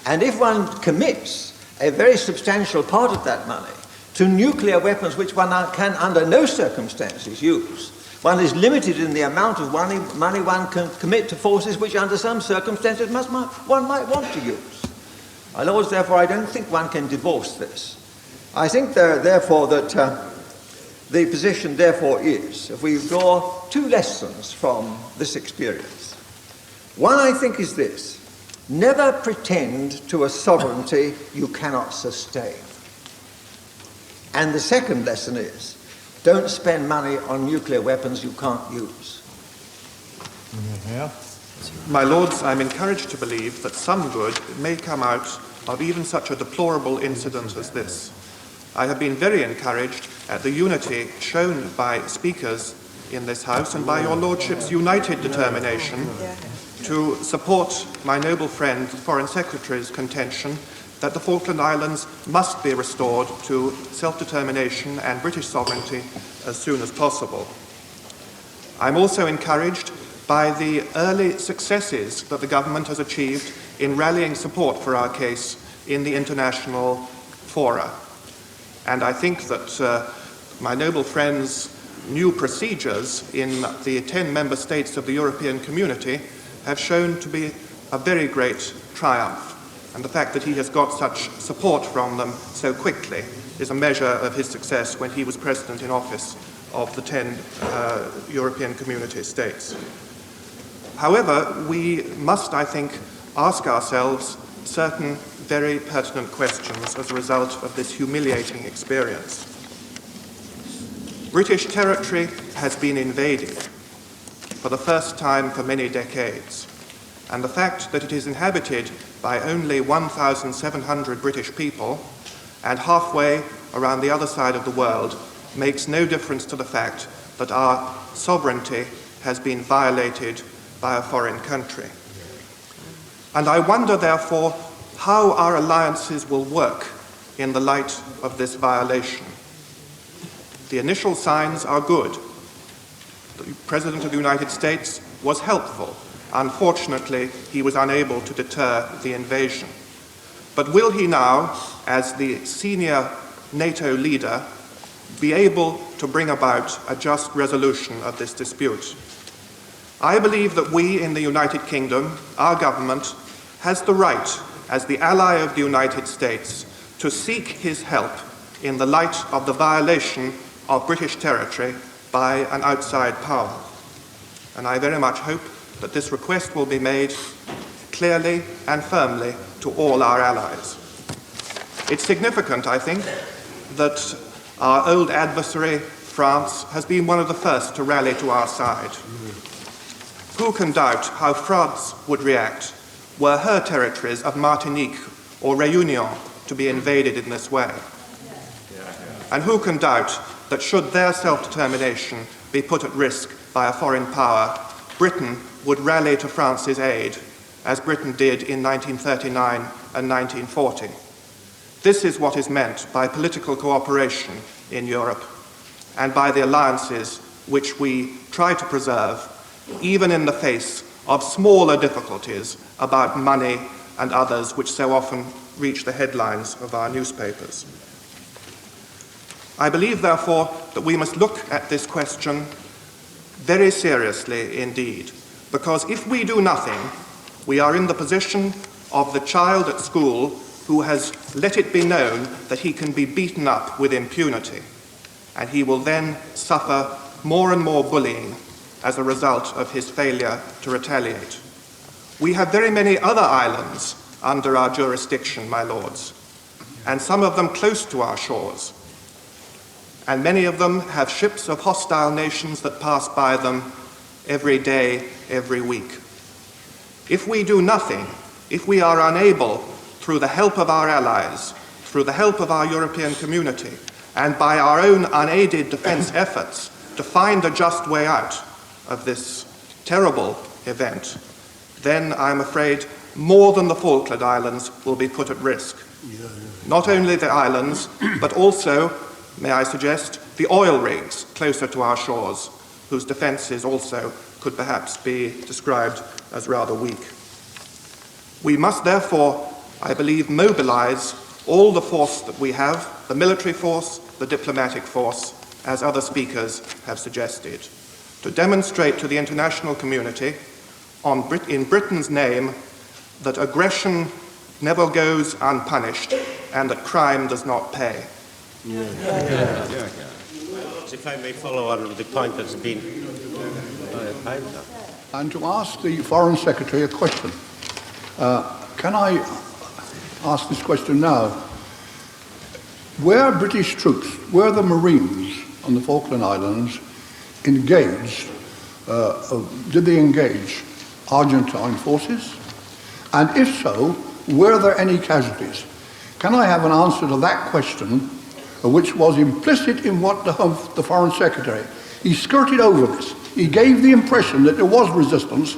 And if one commits a very substantial part of that money to nuclear weapons which one can under no circumstances use, one is limited in the amount of money one can commit to forces which under some circumstances one might want to use. My lords, therefore, I don't think one can divorce this. I think, therefore, that the position, therefore, is, if we draw two lessons from this experience. One, I think, is this: never pretend to a sovereignty you cannot sustain. And the second lesson is, don't spend money on nuclear weapons you can't use. My lords, I'm encouraged to believe that some good may come out of even such a deplorable incident as this. I have been very encouraged at the unity shown by speakers in this House and by your lordship's united determination to support my noble friend, the Foreign Secretary's contention that the Falkland Islands must be restored to self-determination and British sovereignty as soon as possible. I'm also encouraged by the early successes that the government has achieved in rallying support for our case in the international fora. And I think that my noble friend's new procedures in the 10 member states of the European community have shown to be a very great triumph. And the fact that he has got such support from them so quickly is a measure of his success when he was president in office of the 10 European community states. However, we must, I think, ask ourselves certain very pertinent questions as a result of this humiliating experience. British territory has been invaded for the first time for many decades, and the fact that it is inhabited by only 1,700 British people and halfway around the other side of the world makes no difference to the fact that our sovereignty has been violated by a foreign country. And I wonder, therefore, how our alliances will work in the light of this violation. The initial signs are good. The President of the United States was helpful. Unfortunately, he was unable to deter the invasion. But will he now, as the senior NATO leader, be able to bring about a just resolution of this dispute? I believe that we in the United Kingdom, our government, has the right, as the ally of the United States, to seek his help in the light of the violation of British territory by an outside power. And I very much hope that this request will be made clearly and firmly to all our allies. It's significant, I think, that our old adversary, France, has been one of the first to rally to our side. Who can doubt how France would react were her territories of Martinique or Réunion to be invaded in this way? And who can doubt that should their self-determination be put at risk by a foreign power, Britain would rally to France's aid, as Britain did in 1939 and 1940. This is what is meant by political cooperation in Europe and by the alliances which we try to preserve, even in the face of smaller difficulties about money and others which so often reach the headlines of our newspapers. I believe, therefore, that we must look at this question very seriously indeed, because if we do nothing, we are in the position of the child at school who has let it be known that he can be beaten up with impunity, and he will then suffer more and more bullying as a result of his failure to retaliate. We have very many other islands under our jurisdiction, my lords, and some of them close to our shores, and many of them have ships of hostile nations that pass by them every day, every week. If we do nothing, if we are unable, through the help of our allies, through the help of our European community, and by our own unaided defense efforts, to find a just way out of this terrible event, then I'm afraid more than the Falkland Islands will be put at risk. Not only the islands, but also may I suggest, the oil rigs closer to our shores, whose defences also could perhaps be described as rather weak. We must therefore, I believe, mobilise all the force that we have, the military force, the diplomatic force, as other speakers have suggested, to demonstrate to the international community, in Britain's name, that aggression never goes unpunished and that crime does not pay. If I may follow on with the point that's been and to ask the Foreign Secretary a question. Can I ask this question now? Were British troops, were the Marines on the Falkland Islands engaged, did they engage Argentine forces? And if so, were there any casualties? Can I have an answer to that question, which was implicit in what the Foreign Secretary, he skirted over this. He gave the impression that there was resistance,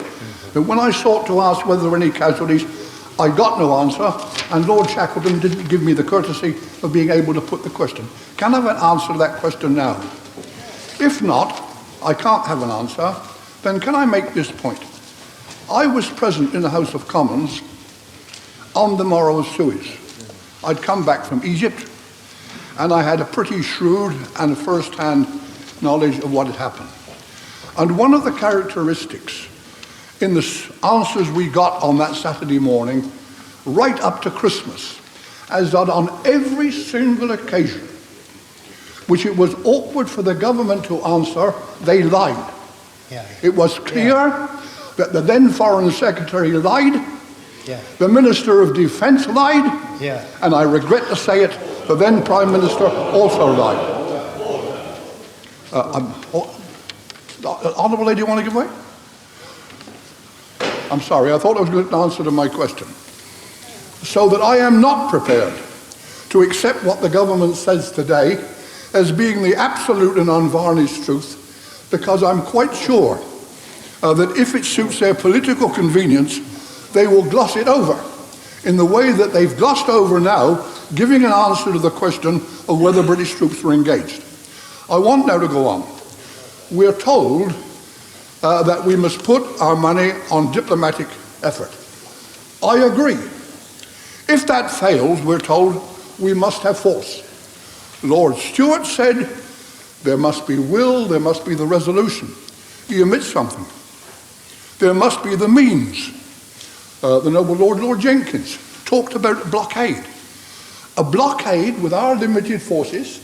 but when I sought to ask whether there were any casualties, I got no answer, and Lord Shackleton didn't give me the courtesy of being able to put the question. Can I have an answer to that question now? If not, I can't have an answer, then can I make this point? I was present in the House of Commons on the morrow of Suez. I'd come back from Egypt, and I had a pretty shrewd and first-hand knowledge of what had happened. And one of the characteristics in the answers we got on that Saturday morning, right up to Christmas, is that on every single occasion which it was awkward for the government to answer, they lied. It was clear that the then Foreign Secretary lied, the Minister of Defence lied, and I regret to say it, the then Prime Minister also lied. Honourable Lady, you want to give way? I'm sorry, I thought I was going to answer to my question. So that I am not prepared to accept what the government says today as being the absolute and unvarnished truth, because I'm quite sure that if it suits their political convenience, they will gloss it over in the way that they've glossed over now, giving an answer to the question of whether British troops were engaged. I want now to go on. We're told that we must put our money on diplomatic effort. I agree. If that fails, we're told we must have force. Lord Stuart said there must be will, there must be the resolution. He omits something. There must be the means. The noble Lord Jenkins talked about blockade. A blockade with our limited forces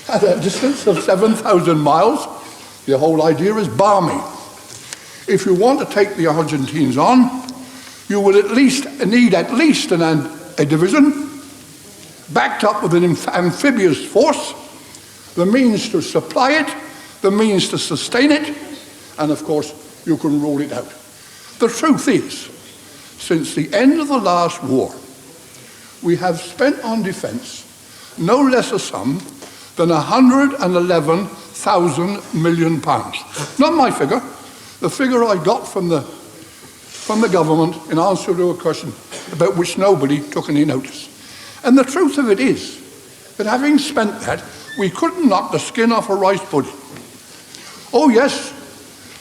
at a distance of 7,000 miles, the whole idea is balmy. If you want to take the Argentines on, you will need at least a division, backed up with an amphibious force, the means to supply it, the means to sustain it, and of course you can rule it out. The truth is, since the end of the last war, we have spent on defence no less a sum than £111,000 million. Not my figure, the figure I got from the government in answer to a question about which nobody took any notice. And the truth of it is that having spent that, we couldn't knock the skin off a rice pudding. Oh yes,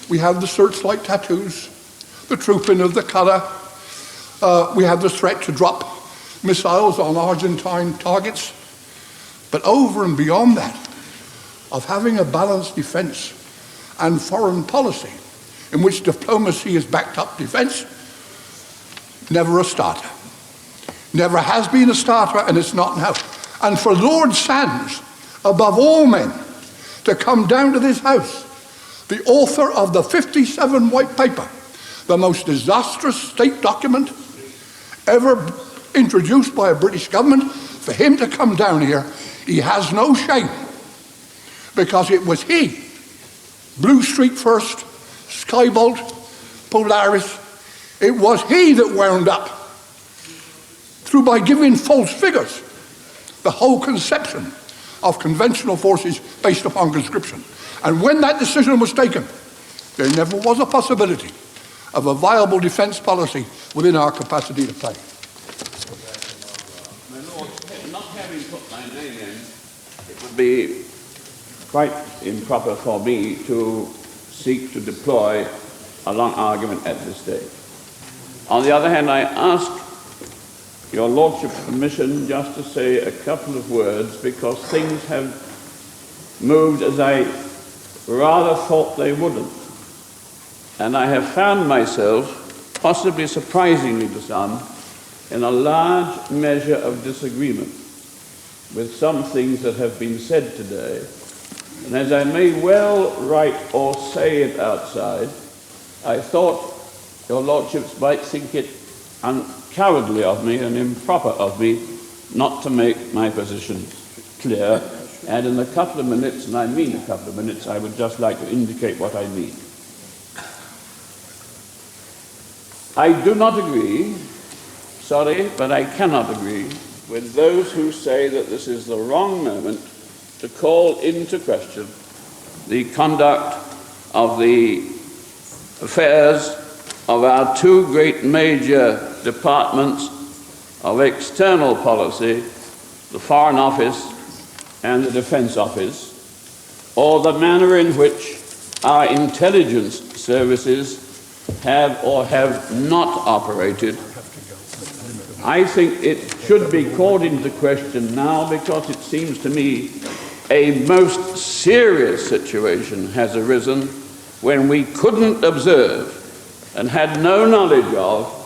we have the searchlight tattoos, the trooping of the colour, we have the threat to drop missiles on Argentine targets, but over and beyond that, of having a balanced defence and foreign policy in which diplomacy is backed up defence, never a starter. Never has been a starter, and it's not now. And for Lord Sandys, above all men, to come down to this House, the author of the 57 White Paper, the most disastrous state document ever introduced by a British government, for him to come down here, he has no shame. Because it was he, Blue Streak first, Skybolt, Polaris, it was he that wound up, through by giving false figures, the whole conception of conventional forces based upon conscription. And when that decision was taken, there never was a possibility of a viable defence policy within our capacity to play. My Lord, not having put my name in, it would be quite improper for me to seek to deploy a long argument at this stage. On the other hand, I ask your Lordship's permission just to say a couple of words, because things have moved as I rather thought they wouldn't. And I have found myself, possibly surprisingly to some, in a large measure of disagreement with some things that have been said today. And as I may well write or say it outside, I thought your Lordships might think it uncowardly of me and improper of me not to make my position clear. And in a couple of minutes, and I mean a couple of minutes, I would just like to indicate what I mean. I do not agree, sorry, but I cannot agree with those who say that this is the wrong moment to call into question the conduct of the affairs of our two great major departments of external policy, the Foreign Office and the Defence Office, or the manner in which our intelligence services have or have not operated. I think it should be called into question now, because it seems to me a most serious situation has arisen when we couldn't observe and had no knowledge of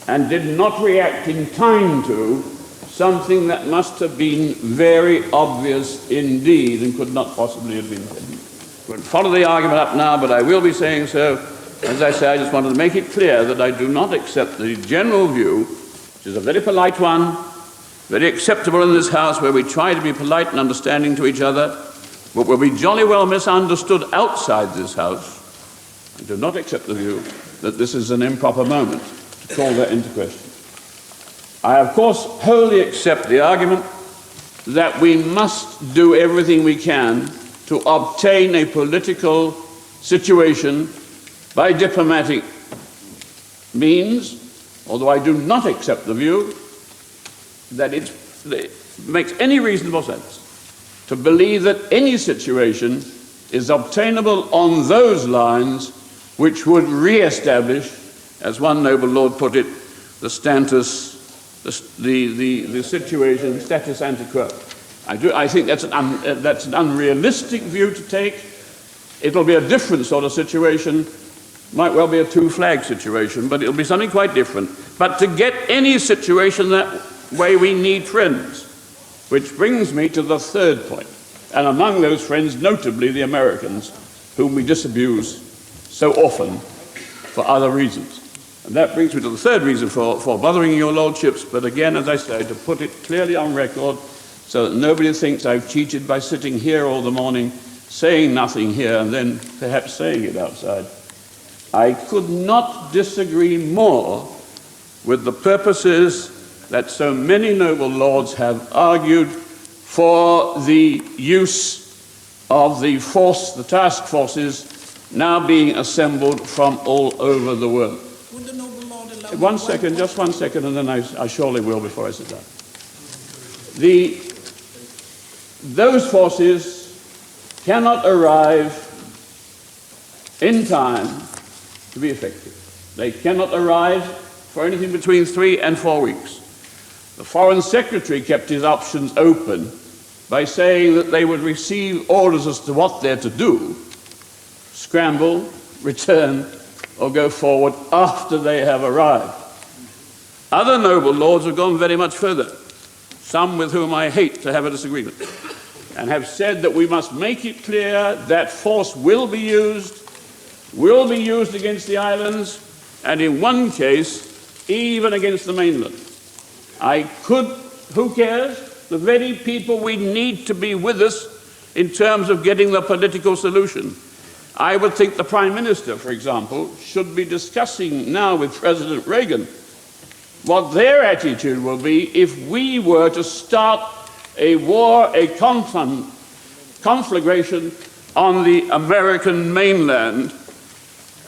and did not react in time to something that must have been very obvious indeed and could not possibly have been hidden. I won't follow the argument up now, but I will be saying so. As I say, I just wanted to make it clear that I do not accept the general view, which is a very polite one, very acceptable in this House, where we try to be polite and understanding to each other, but will be jolly well misunderstood outside this House. I do not accept the view that this is an improper moment to call that into question. I, of course, wholly accept the argument that we must do everything we can to obtain a political situation by diplomatic means, although I do not accept the view that it makes any reasonable sense to believe that any situation is obtainable on those lines which would re-establish, as one noble lord put it, the situation, status ante quo. I think that's an unrealistic view to take. It'll be a different sort of situation, might well be a two-flag situation, but it'll be something quite different. But to get any situation that way, we need friends, which brings me to the third point. And among those friends, notably the Americans, whom we disabuse so often for other reasons. And that brings me to the third reason for bothering your Lordships, but again, as I say, to put it clearly on record so that nobody thinks I've cheated by sitting here all the morning, saying nothing here, and then perhaps saying it outside. I could not disagree more with the purposes that so many noble lords have argued for the use of the force, the task forces, now being assembled from all over the world. One second, just 1 second, and then I surely will before I sit down. Those forces cannot arrive in time to be effective. They cannot arrive for anything between 3 and 4 weeks. The Foreign Secretary kept his options open by saying that they would receive orders as to what they're to do, scramble, return, or go forward after they have arrived. Other noble lords have gone very much further, some with whom I hate to have a disagreement, and have said that we must make it clear that force will be used against the islands, and in one case, even against the mainland. Who cares? The very people we need to be with us in terms of getting the political solution. I would think the Prime Minister, for example, should be discussing now with President Reagan what their attitude will be if we were to start a war, a conflagration on the American mainland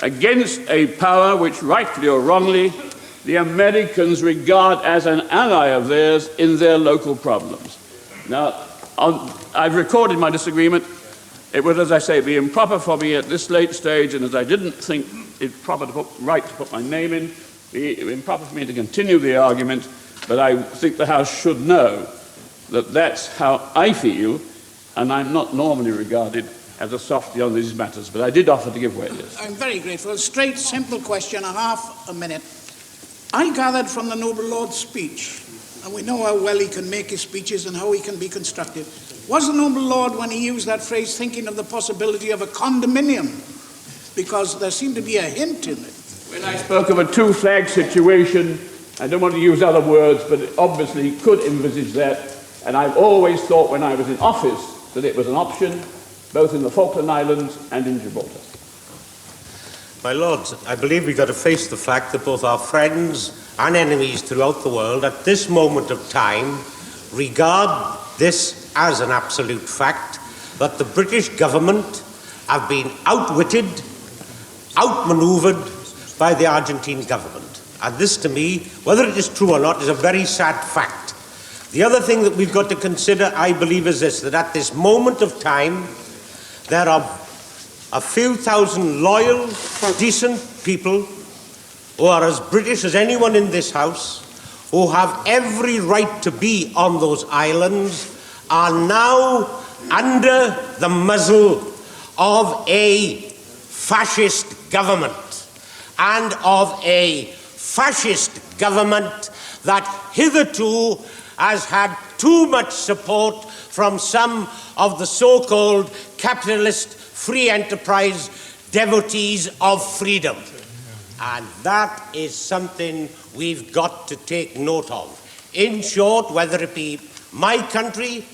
against a power which, rightly or wrongly, the Americans regard as an ally of theirs in their local problems. Now, I've recorded my disagreement. It would, as I say, be improper for me at this late stage, and as I didn't think it right to put my name in, be improper for me to continue the argument, but I think the House should know that that's how I feel, and I'm not normally regarded as a softy on these matters, but I did offer to give way, yes. I'm very grateful. A straight, simple question, a half a minute. I gathered from the noble Lord's speech, and we know how well he can make his speeches and how he can be constructive. Was the noble Lord, when he used that phrase, thinking of the possibility of a condominium? Because there seemed to be a hint in it. When I spoke of a two-flag situation, I don't want to use other words, but it obviously could envisage that, and I've always thought when I was in office that it was an option, both in the Falkland Islands and in Gibraltar. My Lords, I believe we've got to face the fact that both our friends and enemies throughout the world at this moment of time regard this as an absolute fact, that the British government have been outwitted, outmanoeuvred by the Argentine government. And this, to me, whether it is true or not, is a very sad fact. The other thing that we've got to consider, I believe, is this, that at this moment of time, there are a few thousand loyal, decent people who are as British as anyone in this House, who have every right to be on those islands, are now under the muzzle of a fascist government, and of a fascist government that hitherto has had too much support from some of the so-called capitalist free enterprise devotees of freedom. And that is something we've got to take note of. In short, whether it be my country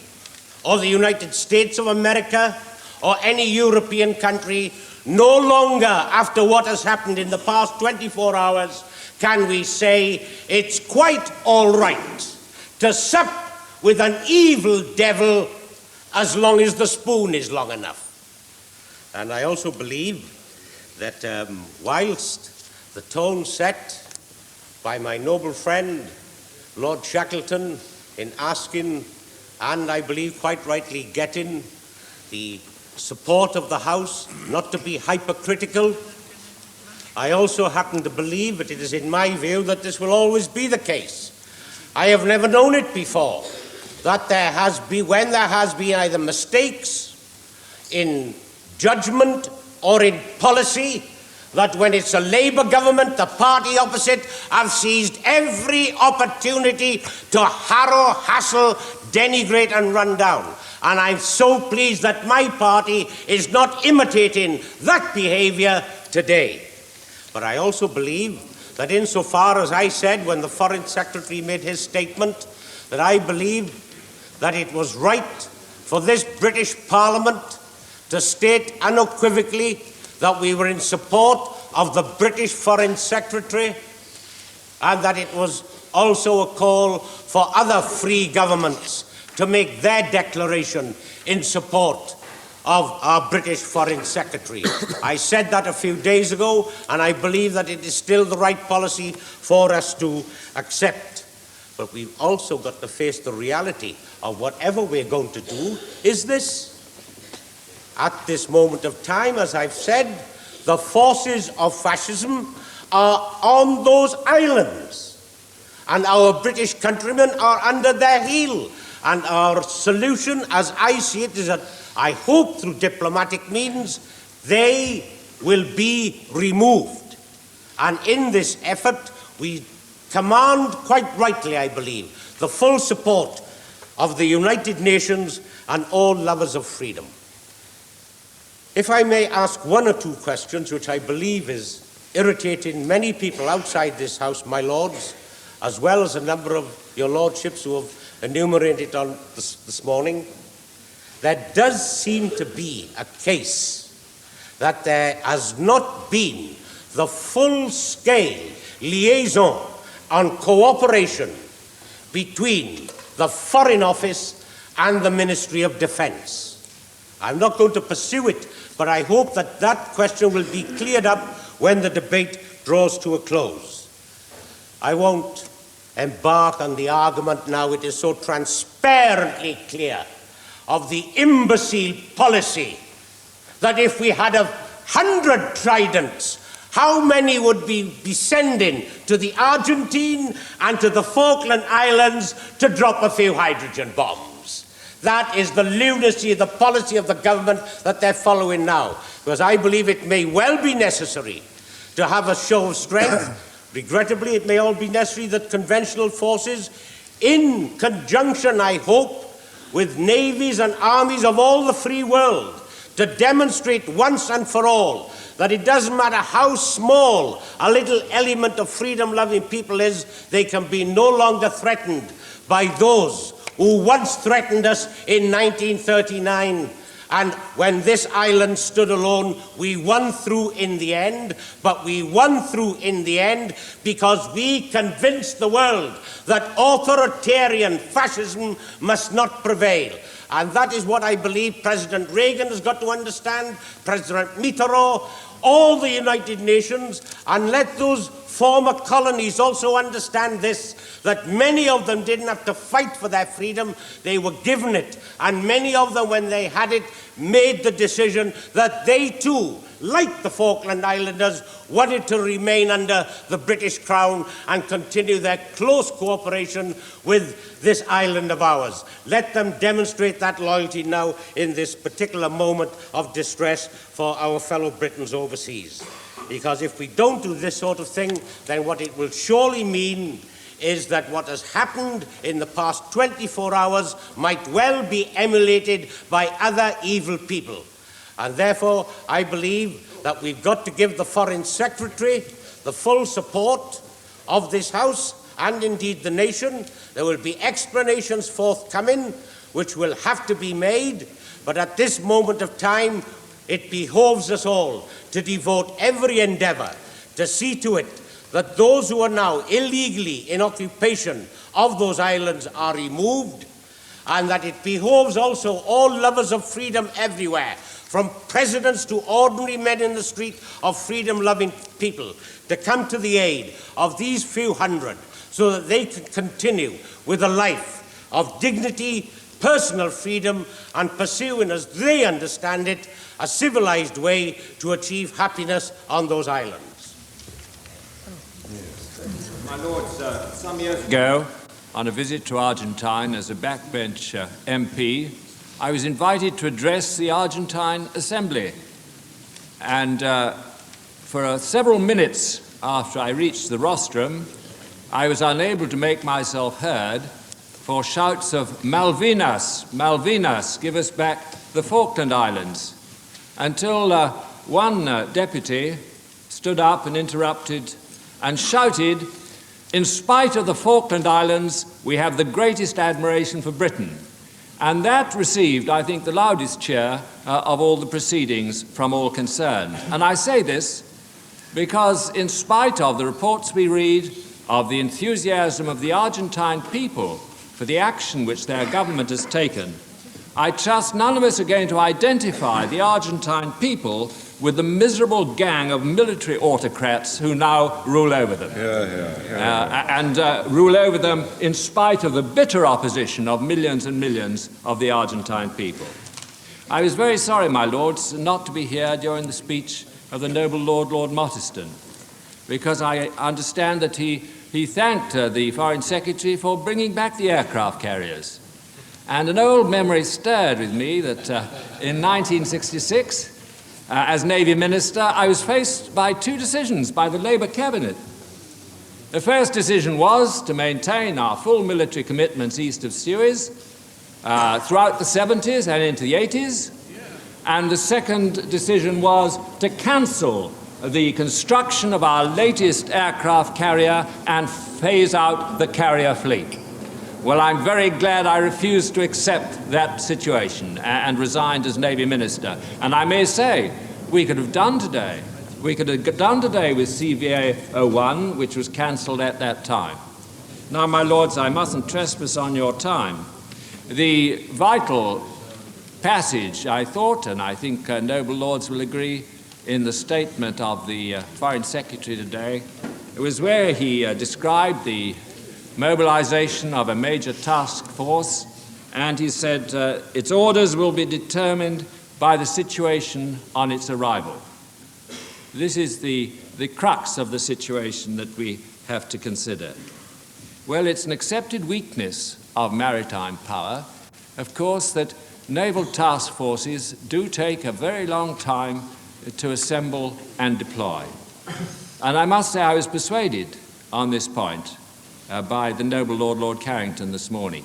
or the United States of America or any European country, no longer after what has happened in the past 24 hours can we say it's quite all right to sup with an evil devil as long as the spoon is long enough. And I also believe that whilst the tone set by my noble friend Lord Shackleton in asking, and I believe quite rightly getting, the support of the House not to be hypercritical, I also happen to believe that it is in my view that this will always be the case. I have never known it before, that there has been, when there has been either mistakes in judgment or in policy, that when it's a Labour government, the party opposite have seized every opportunity to harrow, hassle, denigrate and run down. And I'm so pleased that my party is not imitating that behaviour today. But I also believe that insofar as I said when the Foreign Secretary made his statement, that I believe that it was right for this British Parliament to state unequivocally that we were in support of the British Foreign Secretary, and that it was also a call for other free governments to make their declaration in support of our British Foreign Secretary. I said that a few days ago, and I believe that it is still the right policy for us to accept. But we've also got to face the reality of whatever we're going to do is this. At this moment of time, as I've said, the forces of fascism are on those islands, and our British countrymen are under their heel. And our solution, as I see it, is that I hope through diplomatic means they will be removed. And in this effort, we command, quite rightly, I believe, the full support of the United Nations and all lovers of freedom. If I may ask one or two questions, which I believe is irritating many people outside this House, my Lords, as well as a number of your Lordships who have enumerated on this morning, there does seem to be a case that there has not been the full-scale liaison and cooperation between the Foreign Office and the Ministry of Defence. I'm not going to pursue it, but I hope that that question will be cleared up when the debate draws to a close. I won't embark on the argument now. It is so transparently clear of the imbecile policy that if we had 100 tridents, how many would be sending to the Argentine and to the Falkland Islands to drop a few hydrogen bombs? That is the lunacy of the policy of the government that they're following now. Because I believe it may well be necessary to have a show of strength. Regrettably, it may all be necessary that conventional forces, in conjunction, I hope, with navies and armies of all the free world, to demonstrate once and for all that it doesn't matter how small a little element of freedom-loving people is, they can be no longer threatened by those who once threatened us in 1939. And when this island stood alone, we won through in the end, but we won through in the end because we convinced the world that authoritarian fascism must not prevail. And that is what I believe President Reagan has got to understand, President Mitterrand, all the United Nations, and let those former colonies also understand this, that many of them didn't have to fight for their freedom, they were given it. And many of them, when they had it, made the decision that they too, like the Falkland Islanders, wanted to remain under the British Crown and continue their close cooperation with this island of ours. Let them demonstrate that loyalty now in this particular moment of distress for our fellow Britons overseas. Because if we don't do this sort of thing, then what it will surely mean is that what has happened in the past 24 hours might well be emulated by other evil people. And therefore, I believe that we've got to give the Foreign Secretary the full support of this House and indeed the nation. There will be explanations forthcoming which will have to be made, but at this moment of time, it behoves us all to devote every endeavour to see to it that those who are now illegally in occupation of those islands are removed, and that it behoves also all lovers of freedom everywhere, from presidents to ordinary men in the street, of freedom-loving people, to come to the aid of these few hundred so that they can continue with a life of dignity, personal freedom, and pursuing, as they understand it, a civilized way to achieve happiness on those islands. My Lords, some years ago, on a visit to Argentine as a backbench MP, I was invited to address the Argentine Assembly. And for several minutes after I reached the rostrum, I was unable to make myself heard for shouts of Malvinas, Malvinas, give us back the Falkland Islands, until one deputy stood up and interrupted and shouted, in spite of the Falkland Islands, we have the greatest admiration for Britain. And that received, I think, the loudest cheer of all the proceedings from all concerned. And I say this because, in spite of the reports we read of the enthusiasm of the Argentine people for the action which their government has taken, I trust none of us are going to identify the Argentine people with the miserable gang of military autocrats who now rule over them. And rule over them in spite of the bitter opposition of millions and millions of the Argentine people. I was very sorry, my lords, not to be here during the speech of the noble Lord Mottiston, because I understand that he thanked the Foreign Secretary for bringing back the aircraft carriers. And an old memory stirred with me that in 1966, as Navy Minister, I was faced by two decisions by the Labour Cabinet. The first decision was to maintain our full military commitments east of Suez throughout the 70s and into the 80s. And the second decision was to cancel the construction of our latest aircraft carrier and phase out the carrier fleet. Well, I'm very glad I refused to accept that situation and resigned as Navy Minister. And I may say, we could have done today. We could have done today with CVA-01, which was cancelled at that time. Now, my lords, I mustn't trespass on your time. The vital passage, I thought, and I think noble lords will agree, in the statement of the Foreign Secretary today, it was where he described the mobilization of a major task force and he said its orders will be determined by the situation on its arrival. This is the crux of the situation that we have to consider. Well, it's an accepted weakness of maritime power, of course, that naval task forces do take a very long time to assemble and deploy. And I must say I was persuaded on this point by the noble Lord Carrington this morning.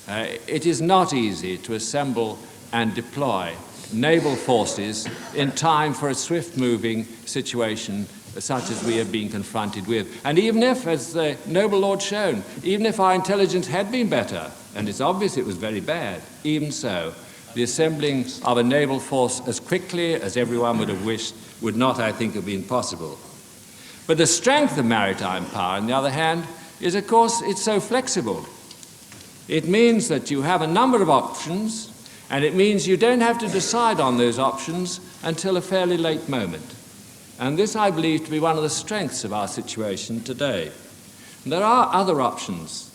It is not easy to assemble and deploy naval forces in time for a swift-moving situation such as we have been confronted with. And even if, as the noble Lord shown, even if our intelligence had been better, and it's obvious it was very bad, even so, the assembling of a naval force as quickly as everyone would have wished would not, I think, have been possible. But the strength of maritime power, on the other hand, is, of course, it's so flexible. It means that you have a number of options, and it means you don't have to decide on those options until a fairly late moment. And this I believe to be one of the strengths of our situation today. And there are other options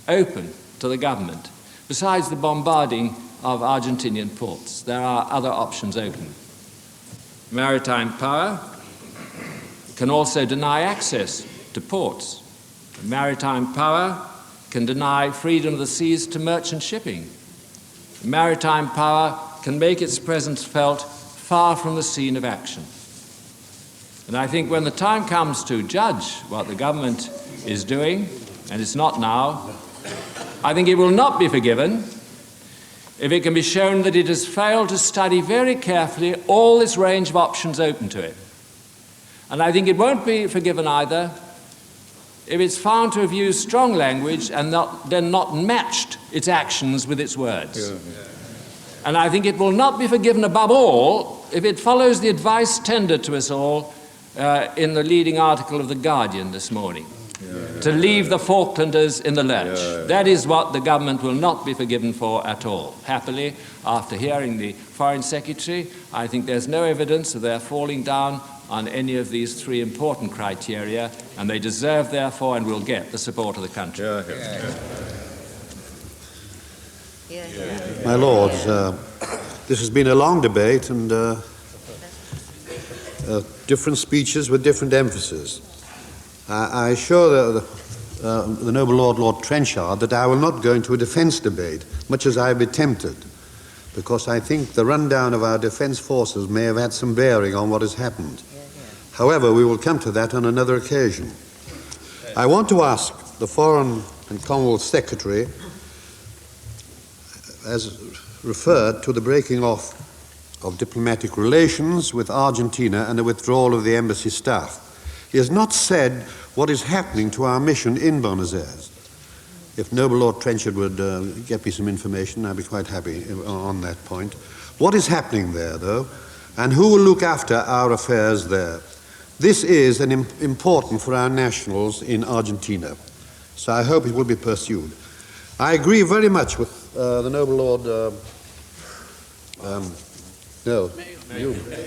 open to the government. Besides the bombarding of Argentinian ports, there are other options open. Maritime power can also deny access to ports. Maritime power can deny freedom of the seas to merchant shipping. Maritime power can make its presence felt far from the scene of action. And I think when the time comes to judge what the government is doing, and it's not now, I think it will not be forgiven if it can be shown that it has failed to study very carefully all this range of options open to it. And I think it won't be forgiven either if it's found to have used strong language and then not matched its actions with its words. And I think it will not be forgiven above all if it follows the advice tendered to us all in the leading article of The Guardian this morning, to leave the Falklanders in the lurch. That is what the government will not be forgiven for at all. Happily, after hearing the Foreign Secretary, I think there's no evidence of their falling down on any of these three important criteria, and they deserve, therefore, and will get the support of the country. My Lords, this has been a long debate and different speeches with different emphasis. I assure the noble Lord Trenchard, that I will not go into a defence debate, much as I have been tempted, because I think the rundown of our defence forces may have had some bearing on what has happened. However, we will come to that on another occasion. I want to ask the Foreign and Commonwealth Secretary, as referred to the breaking off of diplomatic relations with Argentina and the withdrawal of the embassy staff. He has not said what is happening to our mission in Buenos Aires. If noble Lord Trenchard would get me some information, I'd be quite happy on that point. What is happening there, though, and who will look after our affairs there? This is important for our nationals in Argentina, so I hope it will be pursued. I agree very much with the noble Lord, the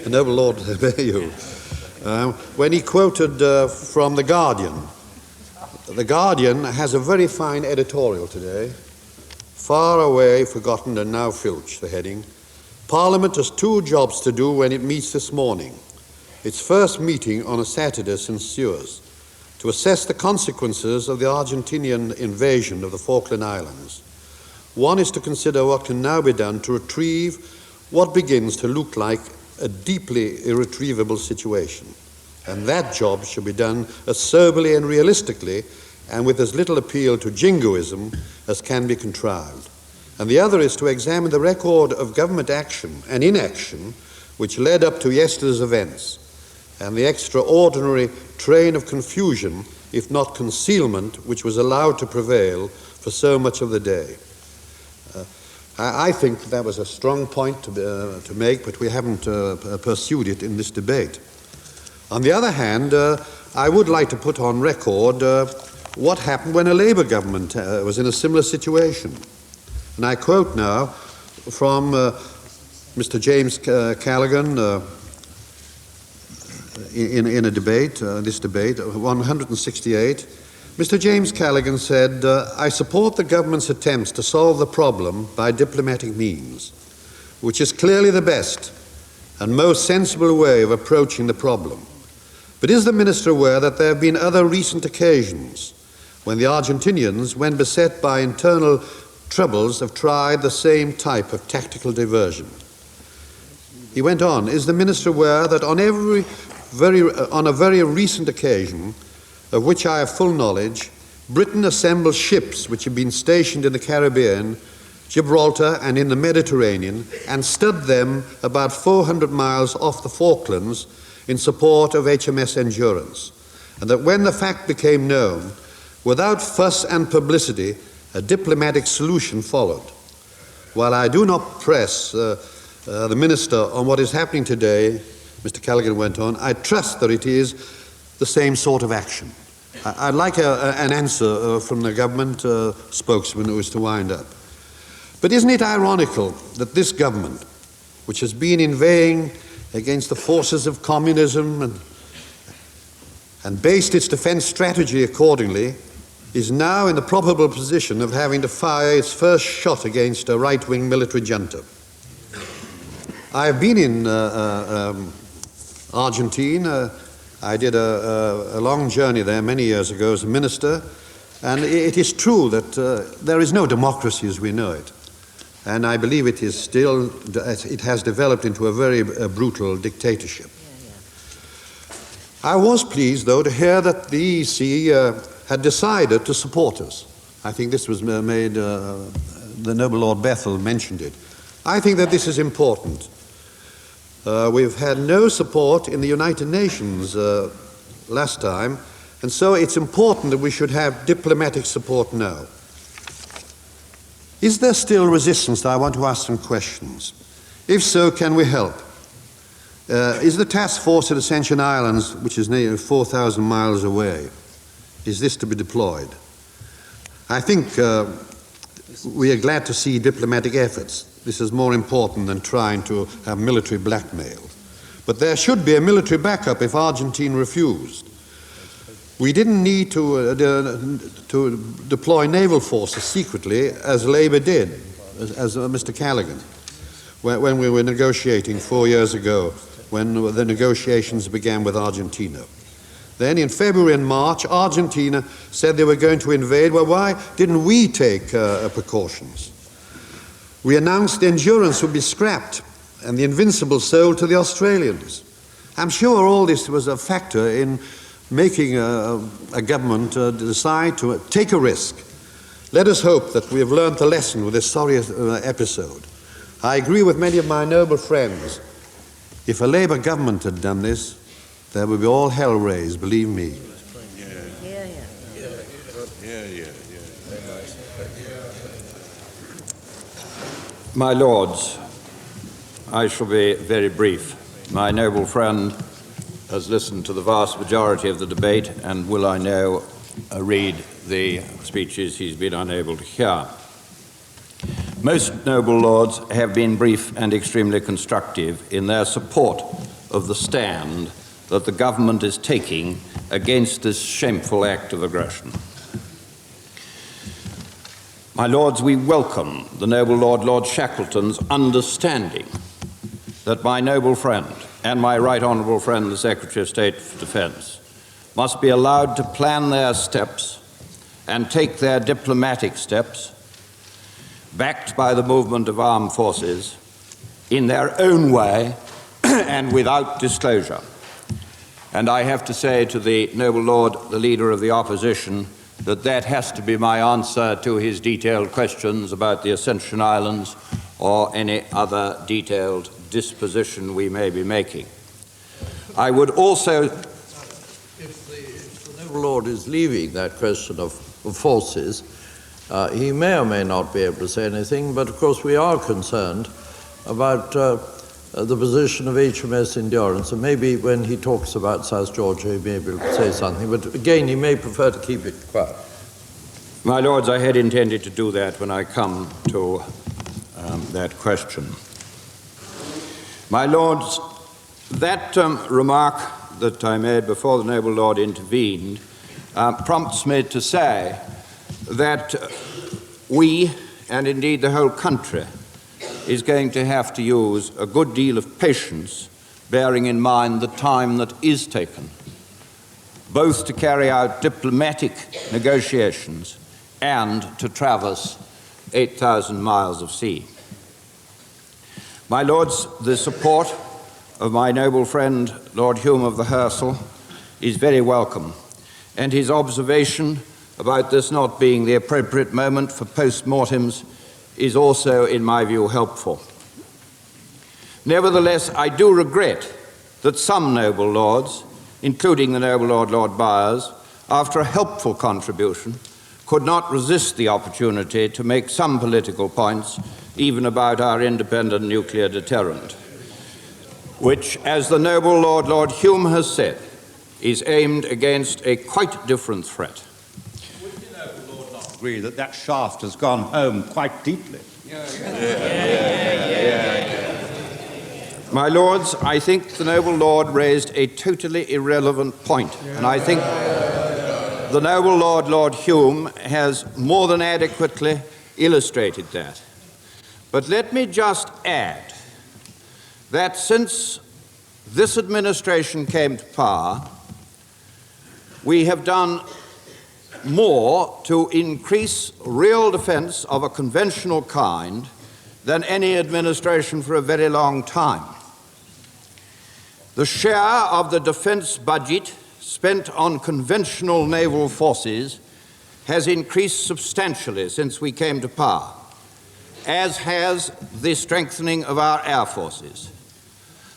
noble Lord Mayhew, when he quoted from The Guardian. The Guardian has a very fine editorial today. Far away, forgotten, and now filched, the heading. Parliament has two jobs to do when it meets this morning. Its first meeting on a Saturday ensures to assess the consequences of the Argentinian invasion of the Falkland Islands. One is to consider what can now be done to retrieve what begins to look like a deeply irretrievable situation. And that job should be done as soberly and realistically and with as little appeal to jingoism as can be contrived. And the other is to examine the record of government action and inaction which led up to yesterday's events and the extraordinary train of confusion, if not concealment, which was allowed to prevail for so much of the day. I think that was a strong point to make, but we haven't pursued it in this debate. On the other hand, I would like to put on record what happened when a Labour government was in a similar situation. And I quote now from Mr. James Callaghan in a debate, this debate, 168, Mr. James Callaghan said, I support the government's attempts to solve the problem by diplomatic means, which is clearly the best and most sensible way of approaching the problem. But is the Minister aware that there have been other recent occasions when the Argentinians, when beset by internal troubles, have tried the same type of tactical diversion? He went on, is the Minister aware that on a very recent occasion, of which I have full knowledge, Britain assembled ships which had been stationed in the Caribbean, Gibraltar and in the Mediterranean, and stood them about 400 miles off the Falklands in support of HMS Endurance, and that when the fact became known, without fuss and publicity, a diplomatic solution followed. While I do not press the Minister on what is happening today, Mr. Callaghan went on, I trust that it is the same sort of action. I'd like an answer from the government spokesman who is to wind up. But isn't it ironical that this government, which has been inveighing against the forces of communism and based its defense strategy accordingly, is now in the probable position of having to fire its first shot against a right-wing military junta? I have been in Argentine. I did a long journey there many years ago as a minister, and it is true that there is no democracy as we know it. And I believe it has developed into a very brutal dictatorship. I was pleased, though, to hear that the EC had decided to support us. I think this was made, the noble Lord Bethel mentioned it. I think that this is important. We've had no support in the United Nations last time, and so it's important that we should have diplomatic support now. Is there still resistance? I want to ask some questions. If so, can we help? Is the task force at Ascension Islands, which is nearly 4,000 miles away, is this to be deployed? I think we are glad to see diplomatic efforts. This is more important than trying to have military blackmail. But there should be a military backup if Argentina refused. We didn't need to deploy naval forces secretly, as Labour did, as Mr. Callaghan, when we were negotiating 4 years ago, when the negotiations began with Argentina. Then in February and March, Argentina said they were going to invade. Well, why didn't we take precautions? We announced the Endurance would be scrapped and the Invincible sold to the Australians. I'm sure all this was a factor in making a government decide to take a risk. Let us hope that we have learned the lesson with this sorry episode. I agree with many of my noble friends. If a Labour government had done this, there would be all hell raised, believe me. My Lords, I shall be very brief. My noble friend has listened to the vast majority of the debate and will, I know, read the speeches he's been unable to hear. Most noble lords have been brief and extremely constructive in their support of the stand that the government is taking against this shameful act of aggression. My Lords, we welcome the noble Lord Shackleton's understanding that my noble friend and my right honourable friend, the Secretary of State for Defence, must be allowed to plan their steps and take their diplomatic steps, backed by the movement of armed forces, in their own way and without disclosure. And I have to say to the noble Lord, the Leader of the Opposition, that that has to be my answer to his detailed questions about the Ascension Islands or any other detailed disposition we may be making. I would also... If the noble Lord is leaving that question of forces, he may or may not be able to say anything, but of course we are concerned about the position of HMS Endurance, and maybe when he talks about South Georgia he may be able to say something, but again he may prefer to keep it quiet. My Lords, I had intended to do that when I come to that question. My Lords, that remark that I made before the noble Lord intervened prompts me to say that we, and indeed the whole country, is going to have to use a good deal of patience, bearing in mind the time that is taken, both to carry out diplomatic negotiations and to traverse 8,000 miles of sea. My Lords, the support of my noble friend Lord Hume of the Hirsel is very welcome, and his observation about this not being the appropriate moment for post-mortems is also, in my view, helpful. Nevertheless, I do regret that some noble lords, including the noble Lord Byers, after a helpful contribution, could not resist the opportunity to make some political points, even about our independent nuclear deterrent, which, as the noble Lord Hume has said, is aimed against a quite different threat. Would the noble Lord not agree that that shaft has gone home quite deeply? My Lords, I think the noble Lord raised a totally irrelevant point, and I think the noble Lord Hume has more than adequately illustrated that. But let me just add that since this administration came to power, we have done more to increase real defense of a conventional kind than any administration for a very long time. The share of the defense budget spent on conventional naval forces has increased substantially since we came to power, as has the strengthening of our air forces.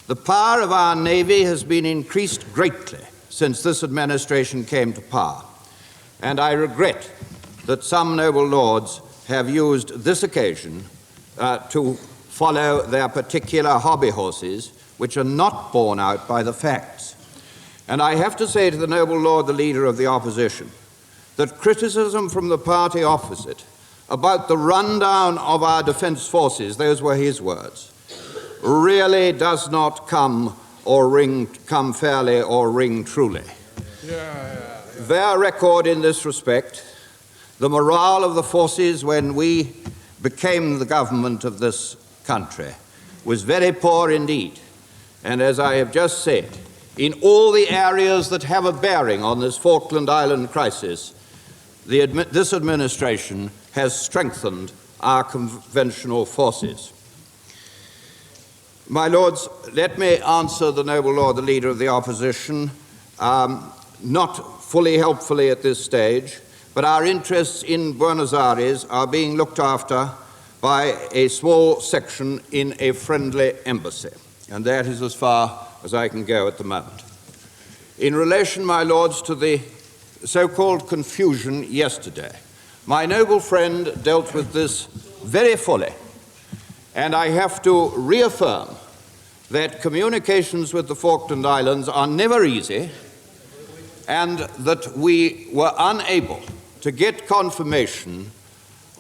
The power of our Navy has been increased greatly since this administration came to power, and I regret that some noble lords have used this occasion to follow their particular hobby horses, which are not borne out by the facts. And I have to say to the noble lord, the leader of the opposition, that criticism from the party opposite about the rundown of our defense forces, those were his words, really does not come fairly or ring truly. Their record in this respect, the morale of the forces when we became the government of this country, was very poor indeed. And as I have just said, in all the areas that have a bearing on this Falkland Island crisis, this administration has strengthened our conventional forces. My Lords, let me answer the noble lord, the leader of the opposition, not fully helpfully at this stage, but our interests in Buenos Aires are being looked after by a small section in a friendly embassy, and that is as far as I can go at the moment. In relation, my lords, to the so-called confusion yesterday, my noble friend dealt with this very fully, and I have to reaffirm that communications with the Falkland Islands are never easy, and that we were unable to get confirmation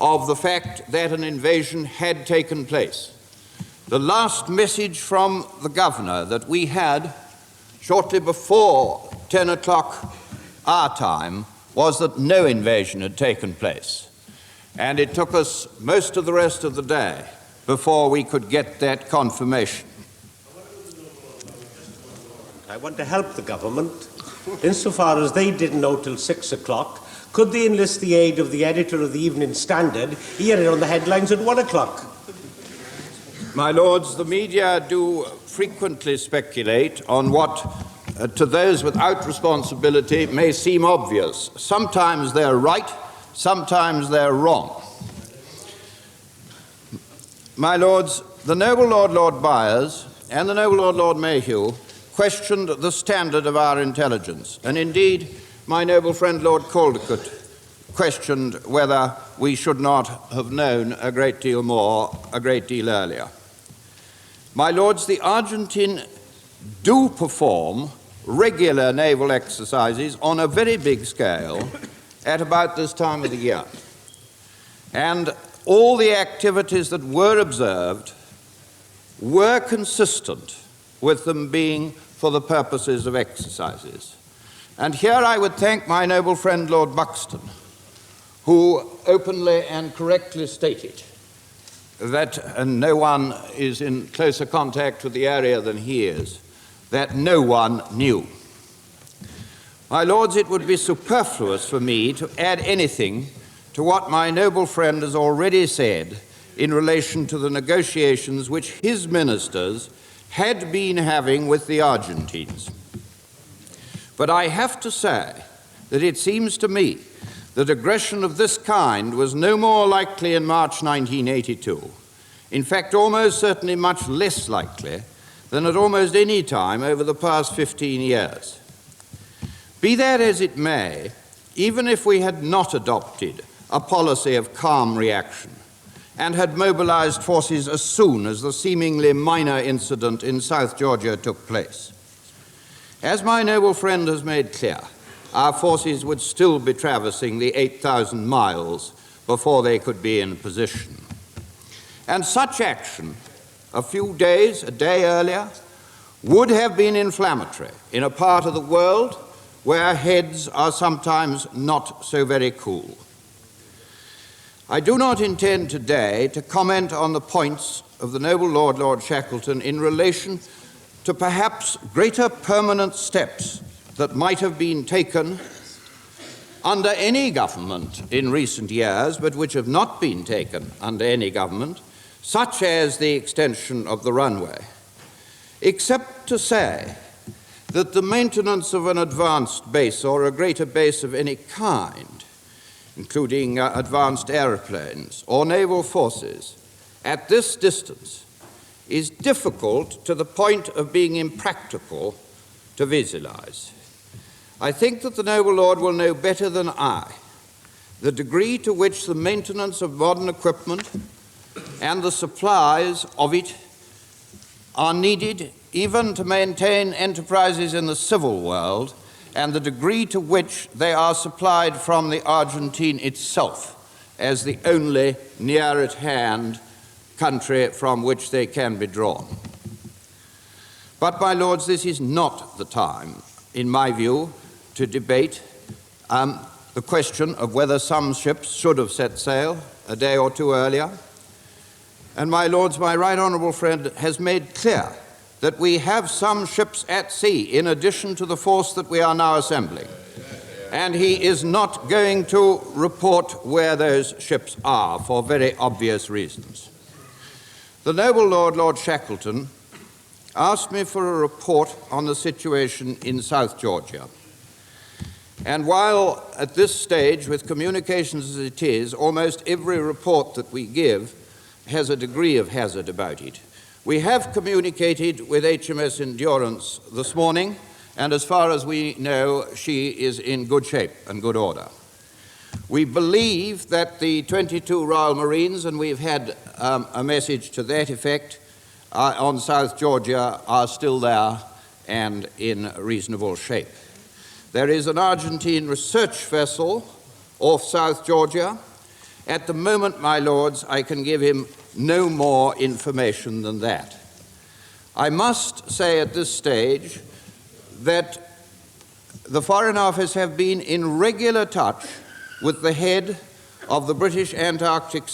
of the fact that an invasion had taken place. The last message from the governor that we had shortly before 10 o'clock our time was that no invasion had taken place. And it took us most of the rest of the day before we could get that confirmation. I want to help the government. Insofar as they didn't know till 6 o'clock, could they enlist the aid of the editor of the Evening Standard? He had it on the headlines at 1 o'clock. My lords, the media do frequently speculate on what, to those without responsibility, may seem obvious. Sometimes they're right, sometimes they're wrong. My lords, the noble Lord Byers and the noble Lord Mayhew questioned the standard of our intelligence, and indeed my noble friend Lord Caldecott questioned whether we should not have known a great deal more a great deal earlier. My lords, the Argentine do perform regular naval exercises on a very big scale at about this time of the year. And all the activities that were observed were consistent with them being for the purposes of exercises. And here I would thank my noble friend Lord Buxton, who openly and correctly stated that no one is in closer contact with the area than he is, that no one knew. My lords, it would be superfluous for me to add anything to what my noble friend has already said in relation to the negotiations which his ministers had been having with the Argentines. But I have to say that it seems to me that aggression of this kind was no more likely in March 1982, in fact almost certainly much less likely than at almost any time over the past 15 years. Be that as it may, even if we had not adopted a policy of calm reaction and had mobilized forces as soon as the seemingly minor incident in South Georgia took place, as my noble friend has made clear, our forces would still be traversing the 8,000 miles before they could be in position. And such action, a few days, a day earlier, would have been inflammatory in a part of the world where heads are sometimes not so very cool. I do not intend today to comment on the points of the noble Lord Shackleton in relation to perhaps greater permanent steps that might have been taken under any government in recent years, but which have not been taken under any government, such as the extension of the runway, except to say that the maintenance of an advanced base or a greater base of any kind, including advanced aeroplanes or naval forces, at this distance is difficult to the point of being impractical to visualize. I think that the noble Lord will know better than I the degree to which the maintenance of modern equipment and the supplies of it are needed even to maintain enterprises in the civil world, and the degree to which they are supplied from the Argentine itself as the only near at hand country from which they can be drawn. But, my lords, this is not the time, in my view, to debate the question of whether some ships should have set sail a day or two earlier. And, my lords, my right honourable friend has made clear that we have some ships at sea in addition to the force that we are now assembling. And he is not going to report where those ships are for very obvious reasons. The noble Lord Shackleton, asked me for a report on the situation in South Georgia. And while at this stage, with communications as it is, almost every report that we give has a degree of hazard about it, we have communicated with HMS Endurance this morning, and as far as we know, she is in good shape and good order. We believe that the 22 Royal Marines, and we've had a message to that effect, on South Georgia are still there and in reasonable shape. There is an Argentine research vessel off South Georgia. At the moment, my lords, I can give him no more information than that. I must say at this stage that the Foreign Office have been in regular touch with the head of the British Antarctic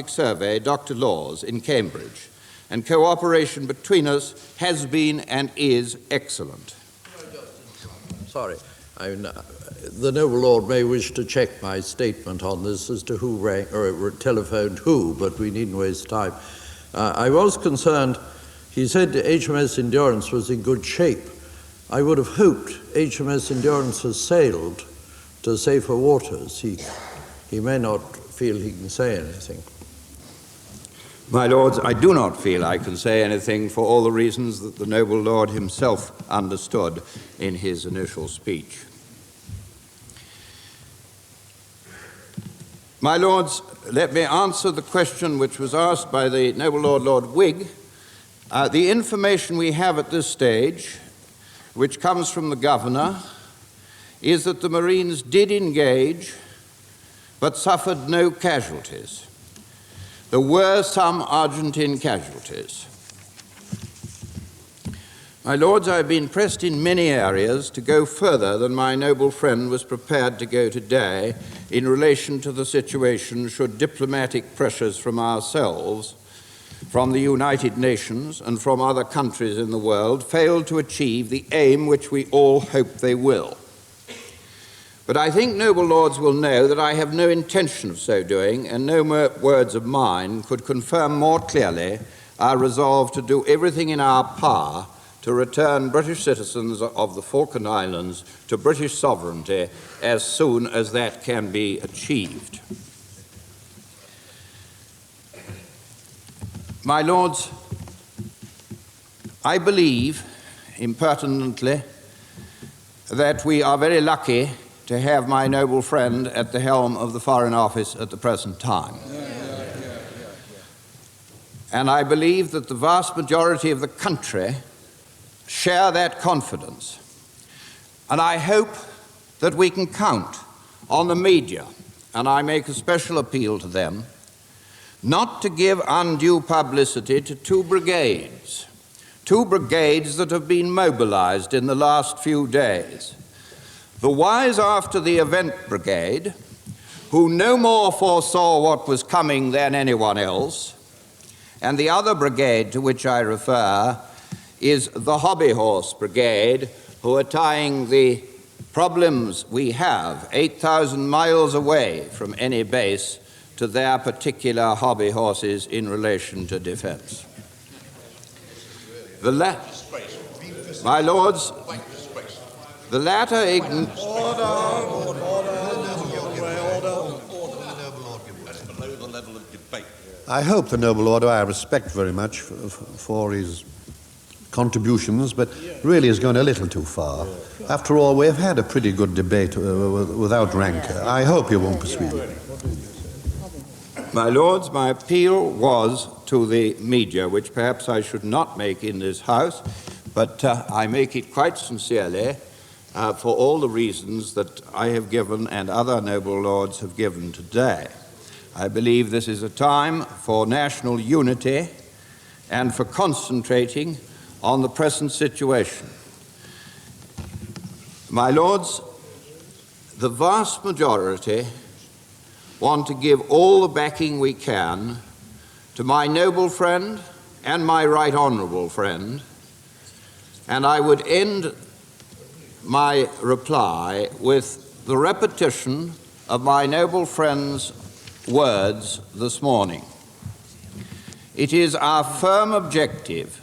Survey, Dr. Laws, in Cambridge, and cooperation between us has been and is excellent. Sorry. The noble Lord may wish to check my statement on this as to who rang or telephoned who, but we needn't waste time. I was concerned, he said HMS Endurance was in good shape. I would have hoped HMS Endurance has sailed to safer waters. He may not feel he can say anything. My lords, I do not feel I can say anything for all the reasons that the noble Lord himself understood in his initial speech. My lords, let me answer the question which was asked by the noble Lord Whig. The information we have at this stage, which comes from the governor, is that the Marines did engage but suffered no casualties. There were some Argentine casualties. My Lords, I have been pressed in many areas to go further than my noble friend was prepared to go today in relation to the situation should diplomatic pressures from ourselves, from the United Nations, and from other countries in the world fail to achieve the aim which we all hope they will. But I think noble lords will know that I have no intention of so doing, and no more words of mine could confirm more clearly our resolve to do everything in our power to return British citizens of the Falkland Islands to British sovereignty as soon as that can be achieved. My Lords, I believe, impertinently, that we are very lucky to have my noble friend at the helm of the Foreign Office at the present time. And I believe that the vast majority of the country share that confidence. And I hope that we can count on the media, and I make a special appeal to them, not to give undue publicity to two brigades that have been mobilized in the last few days. The wise after the event brigade, who no more foresaw what was coming than anyone else, and the other brigade to which I refer is the hobby horse brigade, who are tying the problems we have 8,000 miles away from any base to their particular hobby horses in relation to defense. My Lords, the latter I hope the noble lord, who I respect very much for his contributions, but really has gone a little too far. After all, we've had a pretty good debate without rancor. I hope you won't persuade me. My Lords, my appeal was to the media, which perhaps I should not make in this House, but I make it quite sincerely for all the reasons that I have given and other noble lords have given today. I believe this is a time for national unity and for concentrating on the present situation. My Lords, the vast majority want to give all the backing we can to my noble friend and my right honourable friend, and I would end my reply with the repetition of my noble friend's words this morning. It is our firm objective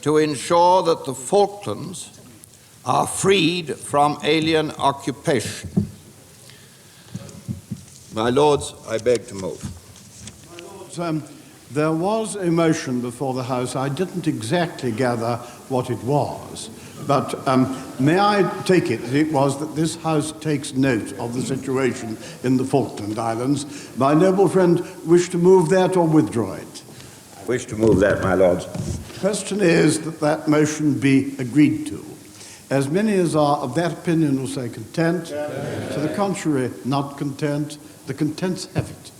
to ensure that the Falklands are freed from alien occupation. My Lords, I beg to move. My Lords, there was a motion before the House. I didn't exactly gather what it was, but may I take it that it was that this House takes note of the situation in the Falkland Islands? My noble friend wished to move that or withdraw it? I wish to move that, my Lords. The question is that that motion be agreed to. As many as are of that opinion will say content. To the contrary, not content. The contents have it.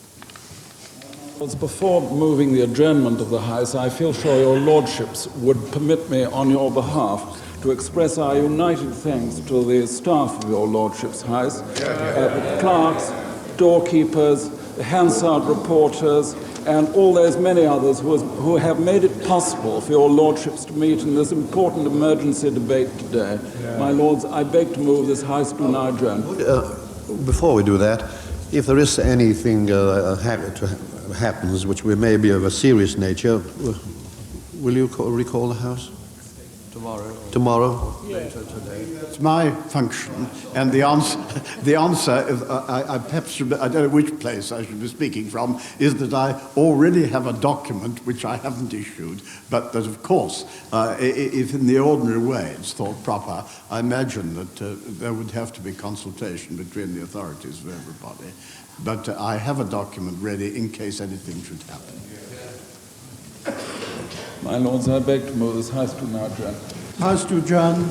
Before moving the adjournment of the House, I feel sure your Lordships would permit me on your behalf to express our united thanks to the staff of your Lordship's House, the clerks, doorkeepers, the Hansard reporters, and all those many others who have made it possible for your Lordships to meet in this important emergency debate today. My Lords, I beg to move this House to now adjourn. Before we do that, if there is anything happens which may be of a serious nature, will you recall the House? Tomorrow. Tomorrow? Later today. It's my function, and the answer is, I don't know which place I should be speaking from, is that I already have a document which I haven't issued, but that, of course, if in the ordinary way it's thought proper, I imagine that there would have to be consultation between the authorities of everybody. But I have a document ready in case anything should happen. My Lords, I beg to move this House to now adjourn. House to adjourn.